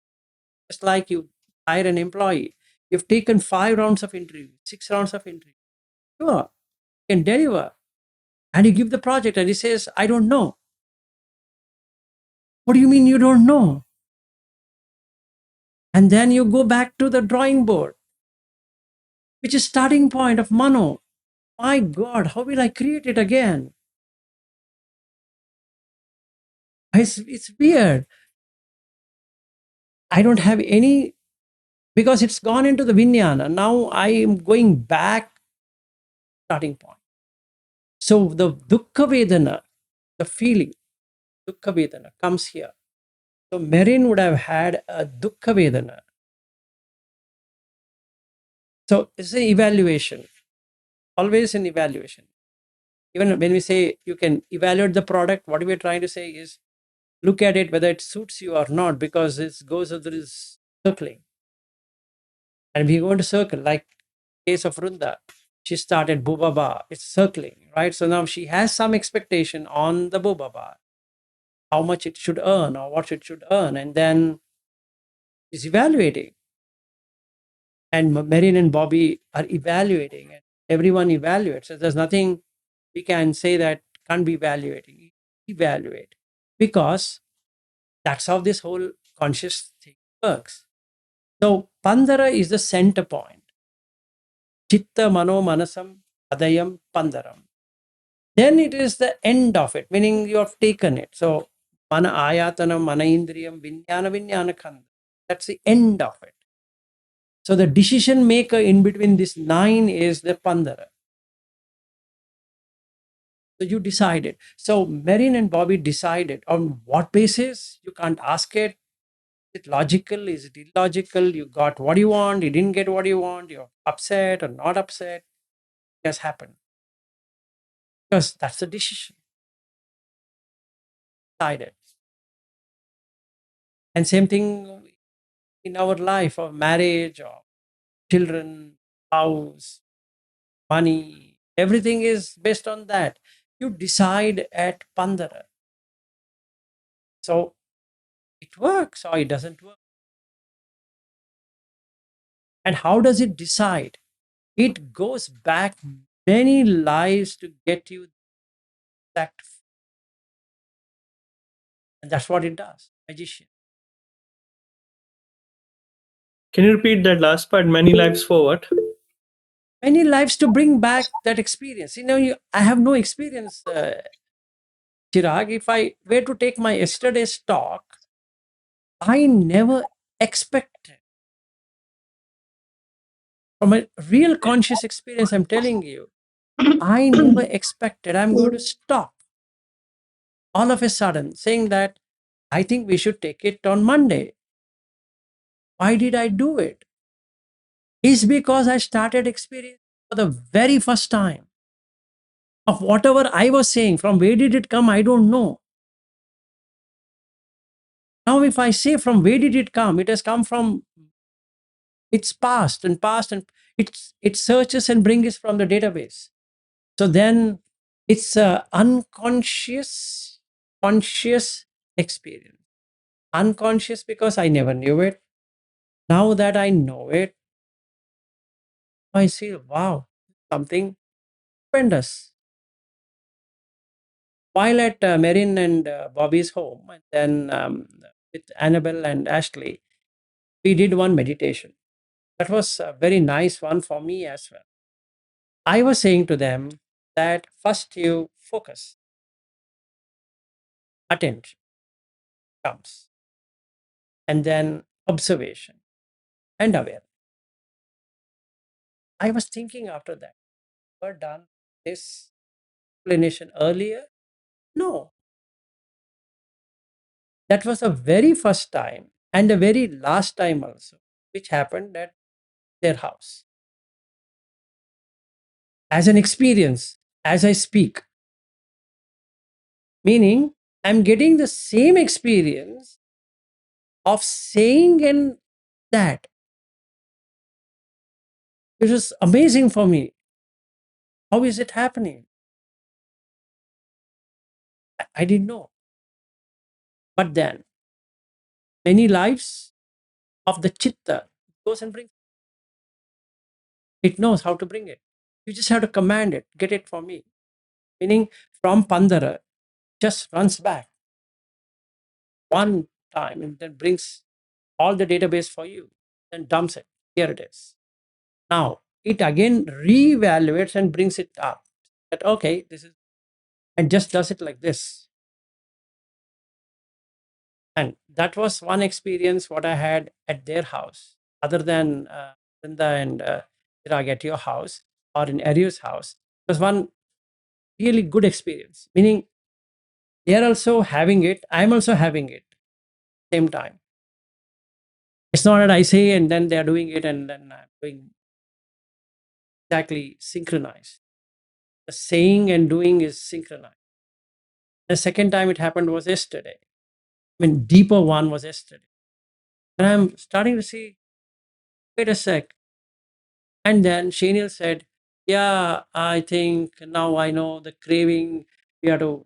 Just like you hire an employee. You've taken 5 rounds of interview, 6 rounds of interview. Sure, you can deliver. And you give the project and he says, I don't know. What do you mean you don't know? And then you go back to the drawing board, which is starting point of Mano. My God, how will I create it again? It's weird. I don't have any, because it's gone into the Vinyana. Now I am going back starting point. So the Dukkha Vedana, the feeling, Dukkha Vedana comes here. So Merin would have had a Dukkha Vedana. So it's an evaluation, always an evaluation. Even when we say you can evaluate the product, what we're trying to say is look at it whether it suits you or not, because it goes through this circling. And we're going to circle, like case of Runda. She started Bubaba, it's circling, right? So now she has some expectation on the Bubaba, how much it should earn or what it should earn, and then she's evaluating. And Marin and Bobby are evaluating, and everyone evaluates. So there's nothing we can say that can't be evaluating. Evaluate, because that's how this whole conscious thing works. So Pandara is the center point. Chitta Mano Manasam Adayam Pandaram. Then it is the end of it, meaning you have taken it. So Mana Ayatanam, Mana Indriyam, Vinyana Vinyana Khanda. That's the end of it. So the decision maker in between this 9 is the Pandara. So you decided. So Marin and Bobby decided on what basis? You can't ask it. Is it logical? Is it illogical? You got what you want, you didn't get what you want, you're upset or not upset. It has happened. Because that's the decision. Decided. And same thing in our life, or marriage, or children, house, money, everything is based on that. You decide at Pandara. So it works or it doesn't work. And how does it decide? It goes back many lives to get you that. And that's what it does. Magician. Can you repeat that last part? Many lives for what? Many lives to bring back that experience. I have no experience, Chirag. If I were to take my yesterday's talk, I never expected, from a real conscious experience, I'm telling you, I never expected I'm going to stop all of a sudden saying that I think we should take it on Monday. Why did I do it? It's because I started experiencing for the very first time of whatever I was saying. From where did it come? I don't know. Now, if I say from where did it come, it has come from its past, and it searches and brings from the database. So then it's a unconscious, conscious experience. Unconscious because I never knew it. Now that I know it, I see, wow, something tremendous. While at Marin and Bobby's home, and then with Annabelle and Ashley, we did one meditation. That was a very nice one for me as well. I was saying to them that first you focus, attention. comes. And then observation and awareness. I was thinking after that, ever done this explanation earlier? No. That was the very first time and the very last time also, which happened at their house. As an experience, as I speak, meaning I'm getting the same experience of saying and that. It was amazing for me. How is it happening? I didn't know. But then, many lives of the citta goes and brings. It knows how to bring it. You just have to command it, get it for me. Meaning, from Pandara, just runs back one time and then brings all the database for you, then dumps it. Here it is. Now, it again reevaluates and brings it up. That, okay, this is, and just does it like this. And that was one experience what I had at their house, other than Linda and Chirag at your house or in Ariu's house. It was one really good experience, meaning they are also having it, I'm also having it same time. It's not that I say and then they're doing it and then I'm doing exactly synchronized. The saying and doing is synchronized. The second time it happened was yesterday. I mean, deeper one was yesterday. And I'm starting to see, wait a sec. And then Shaniel said, yeah, I think now I know the craving. We have to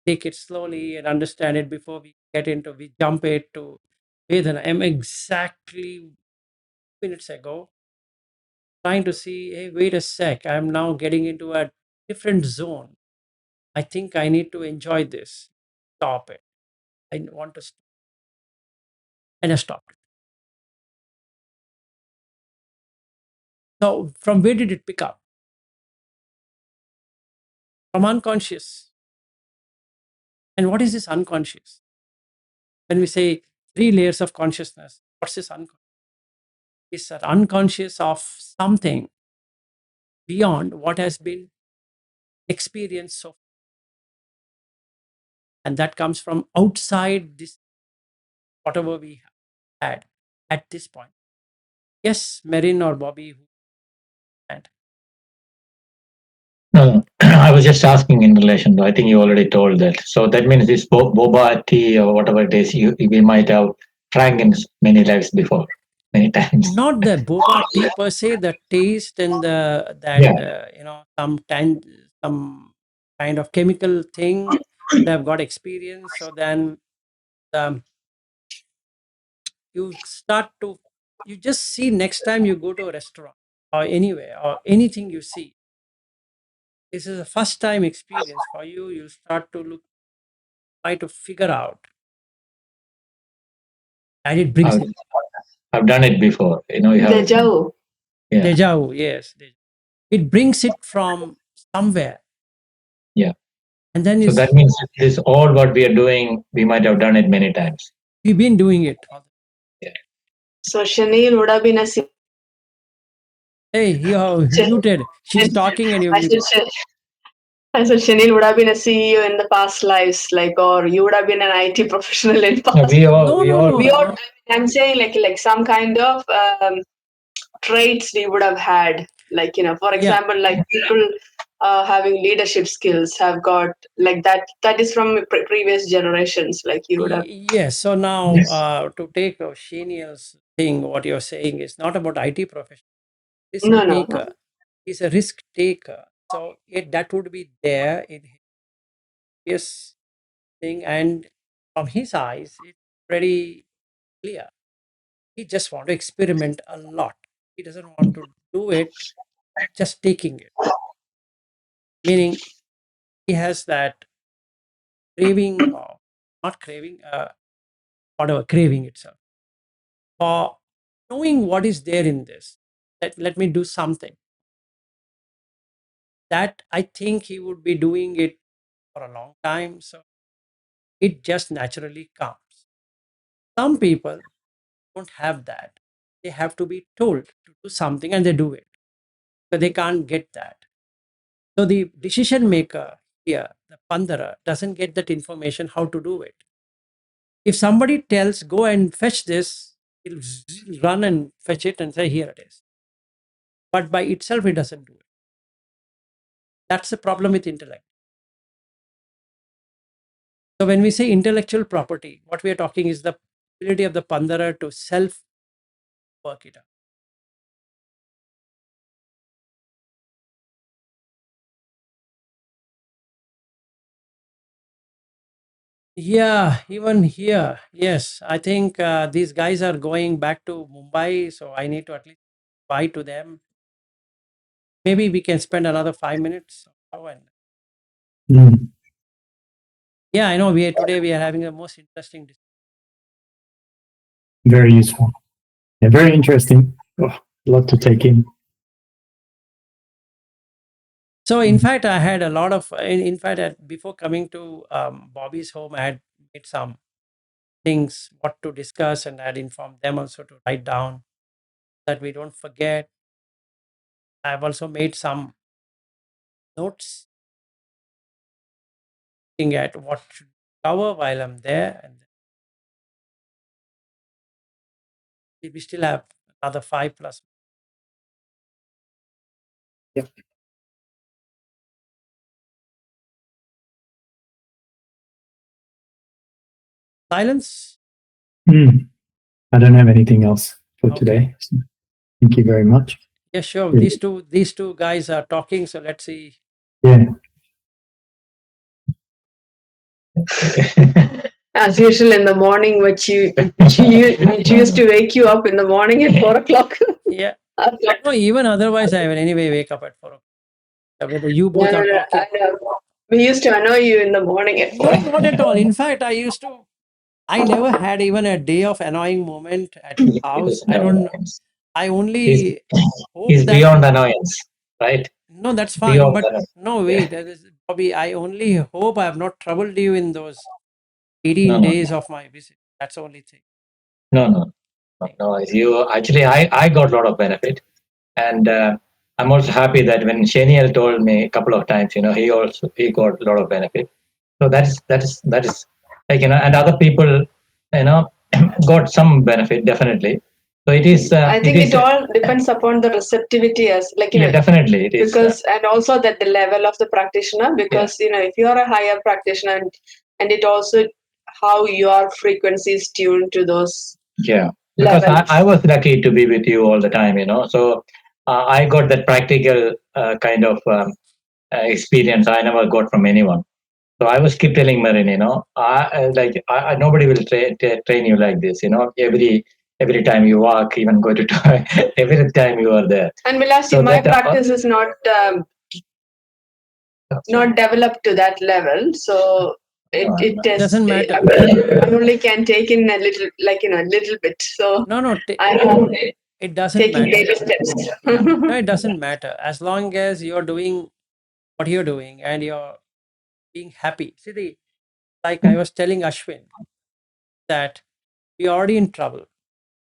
take it slowly and understand it before we get into, we jump it to Vedana. I'm exactly minutes ago trying to see, hey, wait a sec, I'm now getting into a different zone. I think I need to enjoy this. Stop it. I want to stop. And I stopped it. So from where did it pick up? From unconscious. And what is this unconscious? When we say 3 layers of consciousness, what's this unconscious? It's an unconscious of something beyond what has been experienced so far. And that comes from outside this, whatever we had at this point. Yes, Marin or Bobby, and No, I was just asking in relation to, I think you already told that. So that means this boba tea or whatever it is, we might have drank in many lives before, many times. not the boba tea per se, the taste and the that Yeah. some kind of chemical thing that I've got experience. So then you start to, you just see next time you go to a restaurant or anywhere or anything you see, this is a first time experience for you. You start to look, try to figure out, and it brings it. I've done it before. You know, you have Deja vu. yeah, Deja vu, yes. It brings it from somewhere. yeah. And then So that means this all what we are doing, we might have done it many times. we've been doing it. Yeah. So Shanil would have been a Hey, you're muted. She's talking and you're I said, muted. I said Shanil would have been a CEO in the past lives, like, or you would have been an IT professional in No, past. we all, No, we no, all, no. We all, I'm saying like some kind of traits we would have had, like, you know, for Yeah. example, like people having leadership skills have got like that. That is from previous generations. Like you would have. Yes. So now Yes. to take Shaniel's thing, what you're saying is not about IT professional. It's a No, no, no. taker. He's a risk taker. So that would be there in his thing. And from his eyes, it's pretty clear. He just want to experiment a lot. He doesn't want to do it just taking it. Meaning he has that craving or not craving, whatever, craving itself. For knowing what is there in this. Let me do something. That I think he would be doing it for a long time. So it just naturally comes. Some people don't have that. They have to be told to do something and they do it. But they can't get that. So the decision maker here, the Pandara, doesn't get that information how to do it. If somebody tells, go and fetch this, he'll run and fetch it and say, here it is. But by itself, it doesn't do it. That's the problem with intellect. So when we say intellectual property, what we are talking is the ability of the Pandara to self work it out. Yeah, even here, yes. I think these guys are going back to Mumbai, so I need to at least bye to them. Maybe we can spend another 5 minutes. Oh, and Mm, yeah, I know. Today we are having the most interesting. very useful. Yeah, very interesting. Oh, a lot to take in. So in fact, I had a lot of. In fact, before coming to Bobby's home, I had made some things what to discuss, and I had informed them also to write down that we don't forget. I've also made some notes looking at what should cover while I'm there, and we still have another 5+. Yep. Silence. I don't have anything else for Okay. today. So thank you very much. Yeah, sure. Yeah. These two guys are talking, so let's see. Yeah. As usual in the morning, which used to wake you up in the morning at 4 o'clock. Yeah. No, even otherwise, I will anyway wake up at 4 o'clock. Whether you No, both no, are no, talking. I know. We used to annoy you in the morning at 4 No, not at all. In fact, I never had even a day of annoying moment at house. I don't. I He's, only hope he's that. beyond annoyance, right? No, that's fine. Beyond But annoyance. no, wait, Bobby. I only hope I have not troubled you in those 18 No, no, days of my visit. That's the only thing. no. You actually, I got a lot of benefit, and I'm also happy that when Shaniel told me a couple of times, he got a lot of benefit. So that is like and other people, got some benefit definitely. So it is. I think it all depends upon the receptivity as Definitely it is. Because and also that the level of the practitioner, because if you are a higher practitioner and it also how your frequency is tuned to those Because levels. I was lucky to be with you all the time, so I got that practical kind of experience I never got from anyone. So I was keep telling Marin, nobody will train you like this, every time you walk, even go to toy, every time you are there. And Vilas, So my that, practice is not developed to that level, so it doesn't matter. I only can take in a little, a little bit. So No, I'm it doesn't taking matter. baby steps. No, it doesn't matter as long as you're doing what you're doing and you're being happy. See, like I was telling Ashwin that we're already in trouble.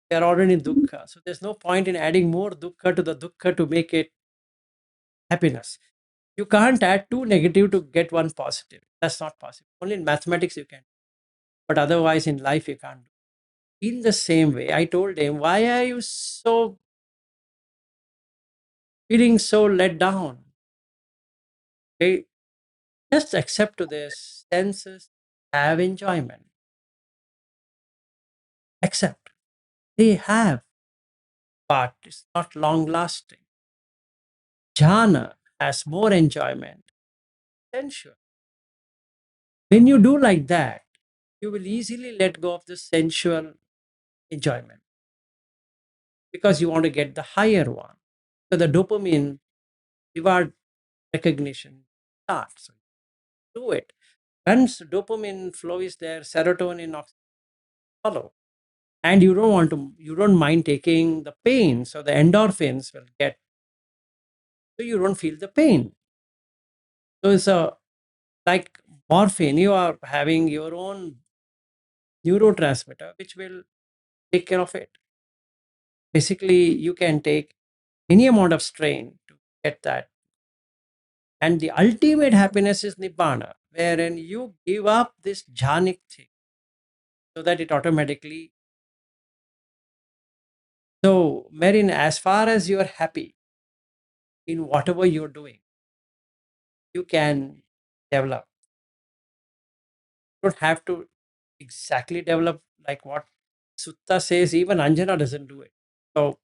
We're already in dukkha. So there's no point in adding more dukkha to the dukkha to make it happiness. You can't add two negative to get one positive. That's not possible. Only in mathematics you can. But otherwise in life you can't do. In the same way, I told him, why are you feeling so let down? Okay? Just accept to this. Senses have enjoyment. Accept. They have, but it's not long lasting. Jhana has more enjoyment. Sensual. When you do like that, you will easily let go of the sensual enjoyment because you want to get the higher one. So the dopamine reward recognition starts. So do it. Once dopamine flow is there, serotonin follow. And you don't mind taking the pain. So the endorphins will get, so you don't feel the pain. So it's like Morphine, you are having your own neurotransmitter which will take care of it. Basically, you can take any amount of strain to get that. And the ultimate happiness is nibbana, wherein you give up this jhanic thing so that it automatically. So, Marin, as far as you are happy in whatever you're doing, you can develop. You don't have to exactly develop like what Sutta says, even Anjana doesn't do it. So,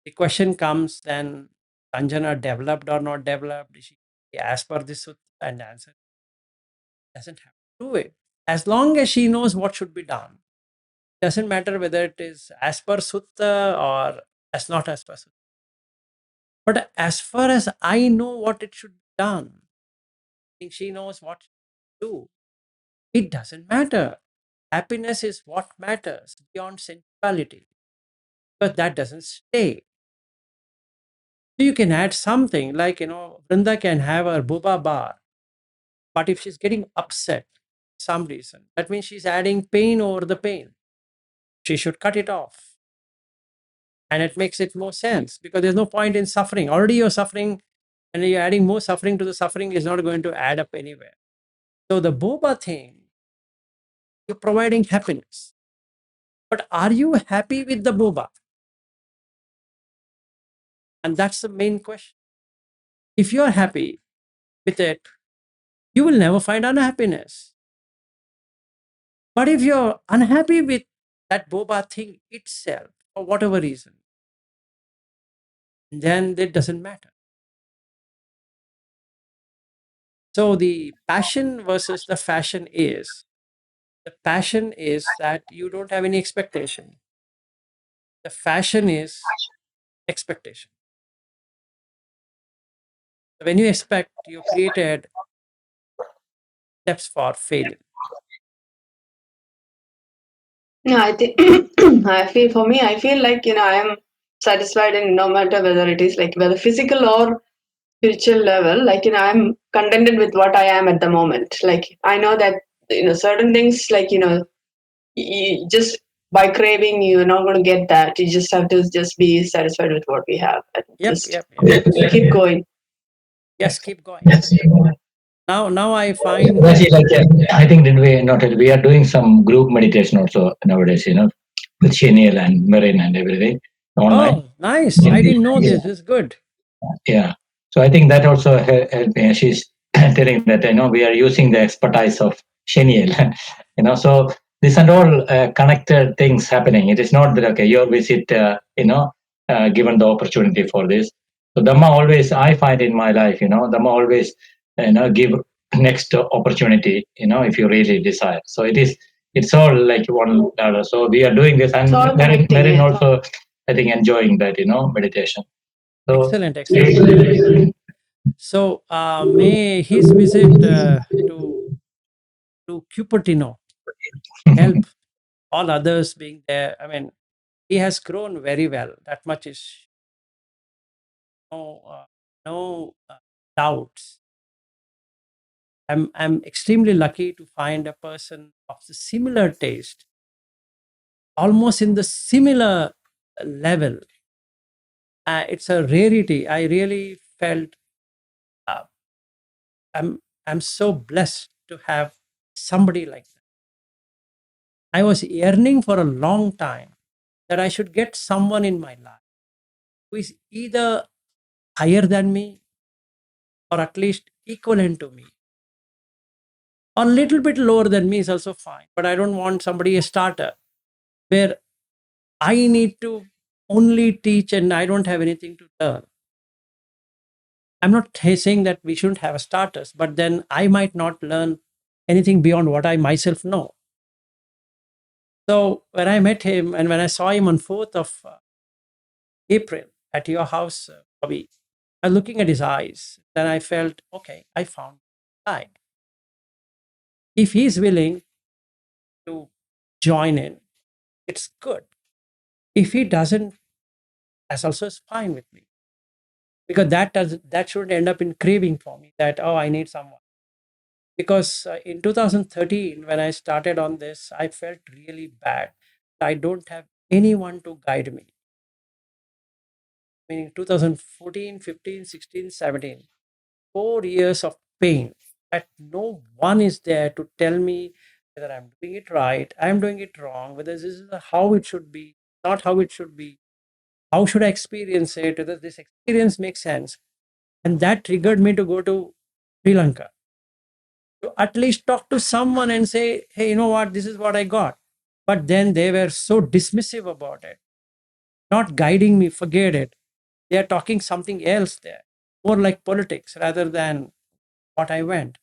the question comes then, Anjana developed or not developed? Is she as per the Sutta? And the answer doesn't have to do it. As long as she knows what should be done, doesn't matter whether it is as per Sutta or as not as per Sutta. But as far as I know what it should be done, I think she knows what to do. It doesn't matter. Happiness is what matters beyond sensuality, but that doesn't stay. So you can add something like, Vrinda can have her boba bar, but if she's getting upset for some reason, that means she's adding pain over the pain. She should cut it off. And it makes it more sense because there's no point in suffering. Already you're suffering, and you're adding more suffering to the suffering is not going to add up anywhere. So the boba thing, you're providing happiness. But are you happy with the boba? And that's the main question. If you're happy with it, you will never find unhappiness. But if you're unhappy with that boba thing itself, for whatever reason, then it doesn't matter. So the passion versus the fashion is the passion is that you don't have any expectation. The fashion is expectation. When you expect, you created steps for failure. No, I think I feel like I am satisfied in no matter whether it is like whether physical or spiritual level. Like I'm contented with what I am at the moment. Like I know that certain things like just by craving you're not going to get that. You just have to just be satisfied with what we have and Yep, just yep, yep. keep going. Yes, keep going. Now I find That's that. it, like, I think that we noted we are doing some group meditation also nowadays, with Sheniel and Marin and everything online. Oh, nice. I didn't know this. It's good. Yeah. So I think that also helped me. She's telling that we are using the expertise of Sheniel. So these are all connected things happening. It is not that okay, your visit, given the opportunity for this. So Dhamma always, I find in my life, Dhamma always, give next opportunity. If you really desire. So it's all like one ladder. So we are doing this, and It's all Marin connecting. Yeah. also, I think, enjoying that, meditation. So, Excellent, excellent. So may his visit to Cupertino help all others being there. I mean, he has grown very well. That much is no doubts. I'm extremely lucky to find a person of the similar taste, almost in the similar level. It's a rarity. I really felt uh, I'm so blessed to have somebody like that. I was yearning for a long time that I should get someone in my life who is either higher than me or at least equivalent to me. Or a little bit lower than me is also fine. But I don't want somebody a starter where I need to only teach and I don't have anything to learn. I'm not saying that we shouldn't have starters, but then I might not learn anything beyond what I myself know. So when I met him and when I saw him on 4th of April at your house, Bobby, I was looking at his eyes. Then I felt, okay, I found the guy. If he's willing to join in, it's good. If he doesn't, that's also fine with me. Because that shouldn't end up in craving for me that, oh, I need someone. because in 2013, when I started on this, I felt really bad. I don't have anyone to guide me. Meaning 2014, 15, 16, 17, 4 years of pain that no one is there to tell me whether I'm doing it right, I'm doing it wrong, whether this is how it should be, not how it should be, how should I experience it, whether this experience makes sense. And that triggered me to go to Sri Lanka to at least talk to someone and say, hey, you know what, this is what I got. But then they were so dismissive about it, not guiding me, forget it. They are talking something else there, more like politics rather than what I went.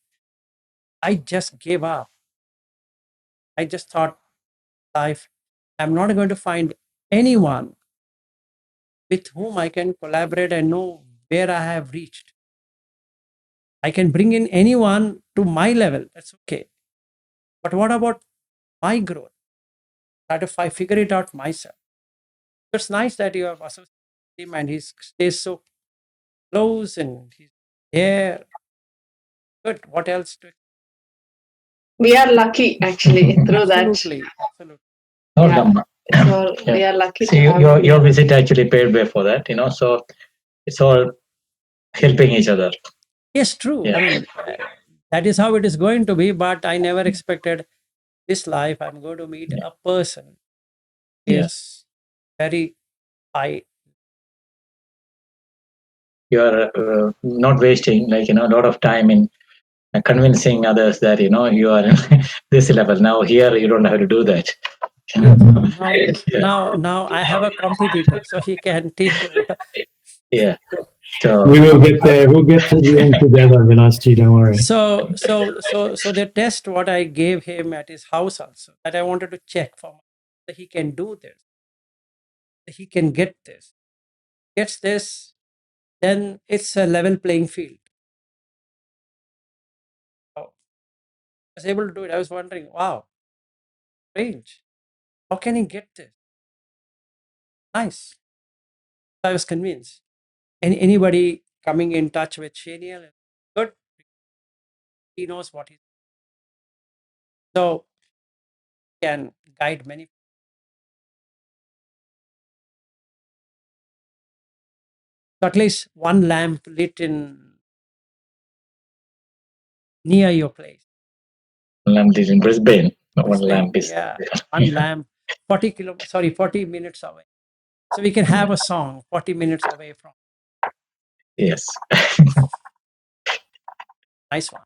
I just gave up. I just thought, life, I'm not going to find anyone with whom I can collaborate and know where I have reached. I can bring in anyone to my level, that's okay. But what about my growth? Try to figure it out myself. It's nice that you have associated him and he stays so close and he's there. Good. What else? We are lucky actually through that. Absolutely. Absolutely. No, Yeah. Dhamma. So we are lucky See, to have your visit actually paved way for that, so it's all helping each other. Yes, true. Yeah. I mean, that is how it is going to be, but I never expected this life I'm going to meet a person Yeah. is very high. You are not wasting a lot of time in convincing others that you are this level. Now here you don't have to do that. Now, Yeah. now I have a competitor, so he can take over. Yeah. So We will get there. We'll get to the end together, Vinasji. Don't worry. So the test what I gave him at his house also, that I wanted to check for him, that he can do this, that he can get this, gets this, then it's a level playing field. So I was able to do it. I was wondering, wow, strange. How can he get this? Nice. I was convinced. Anybody coming in touch with Shaniel, good. He knows what he's so can guide many. So at least one lamp lit in near your place. lamp is in Brisbane. One Brisbane, lamp is yeah, one lamp, 40 minutes away. So we can have a song 40 minutes away from. yes. Nice one.